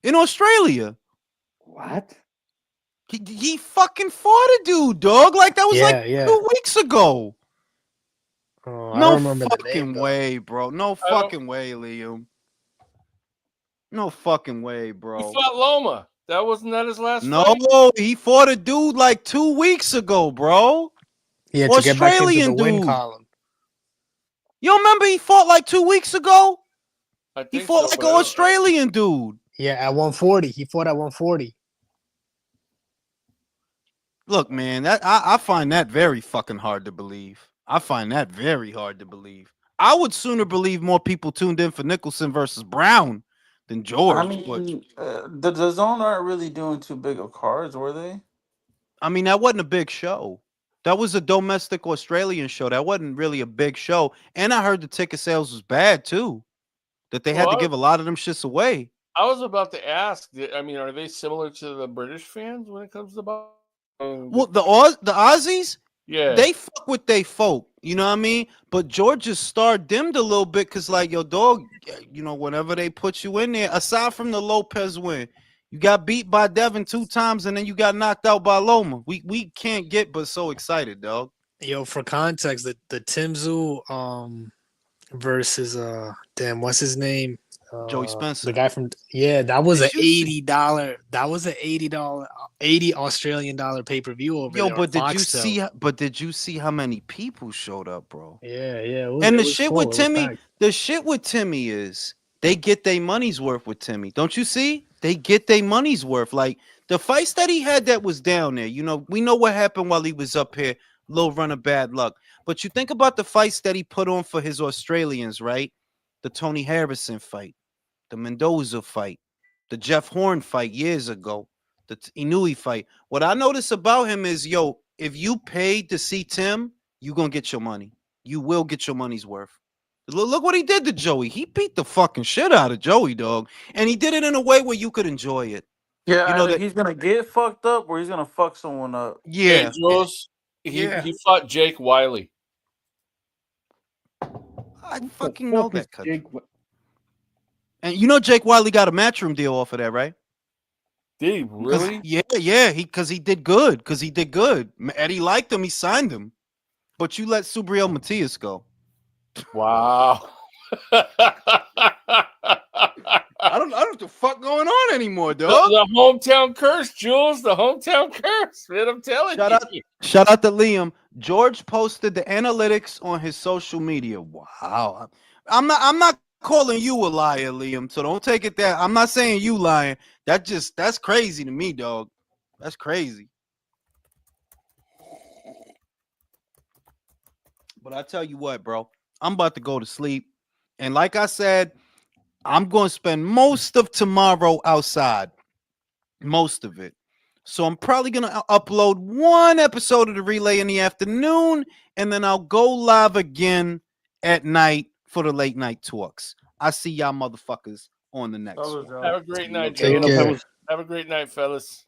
in Australia. What? He fucking fought a dude, dog. Like that was like 2 weeks ago. Oh, I No don't remember the fucking name, way, bro. No fucking way, Liam. No fucking way, bro. He fought Loma. That wasn't that his last No, fight? he fought a dude like 2 weeks ago, bro. Yeah, to get back into the win dude. column. You remember he fought like 2 weeks ago? I think He fought like an Australian dude. Yeah, at 140. He fought at 140. Look, man, I find that very fucking hard to believe. I find that very hard to believe. I would sooner believe more people tuned in for Nicholson versus Brown than George. I mean, the Zone aren't really doing too big of cards, were they? I mean, that wasn't a big show. That was a domestic Australian show. That wasn't really a big show. And I heard the ticket sales was bad too. That they had to give a lot of them shits away. I was about to ask. I mean, are they similar to the British fans when it comes to boxing? Well, the Aussies, yeah, they fuck with they folk. You know what I mean? But Georgia's star dimmed a little bit because, like, your dog, you know, whenever they put you in there, aside from the Lopez win, you got beat by Devin 2 times and then you got knocked out by Loma. We can't get but so excited, dog. Yo, for context, the Tim Tszyu versus what's his name? Joey Spencer. The guy from that was an $80. That was an $80 Australian dollar pay-per-view over there. But did you see how many people showed up, bro? Yeah. The shit with Timmy is they get their money's worth with Timmy. Don't you see? They get their money's worth. Like the fights that he had that was down there, you know, we know what happened while he was up here, little run of bad luck. But you think about the fights that he put on for his Australians, right? The Tony Harrison fight, the Mendoza fight, the Jeff Horn fight years ago, the Inouye fight. What I notice about him is, if you paid to see Tim, you're going to get your money. You will get your money's worth. Look what he did to Joey. He beat the fucking shit out of Joey, dog. And he did it in a way where you could enjoy it. Yeah, you know that he's going to get fucked up or he's going to fuck someone up. Yeah. Hey, Jules, he fought Jake Wiley. I fucking know that. And you know Jake Wiley got a Matchroom deal off of that, right? Did he really? Yeah. Because he did good. Eddie liked him. He signed him. But you let Subriel Matias go. Wow. I don't know what the fuck going on anymore, dog. The hometown curse, Jules. The hometown curse, man. I'm telling you. Shout out to Liam. George posted the analytics on his social media. Wow. I'm not calling you a liar, Liam. So don't take it that. I'm not saying you lying. That's crazy to me, dog. That's crazy. But I tell you what, bro. I'm about to go to sleep. And like I said, I'm going to spend most of tomorrow outside. Most of it. So I'm probably going to upload one episode of the relay in the afternoon, and then I'll go live again at night for the late night talks. I see y'all motherfuckers on the next one. Have a great night, Take Joe. care. Have a great night, fellas.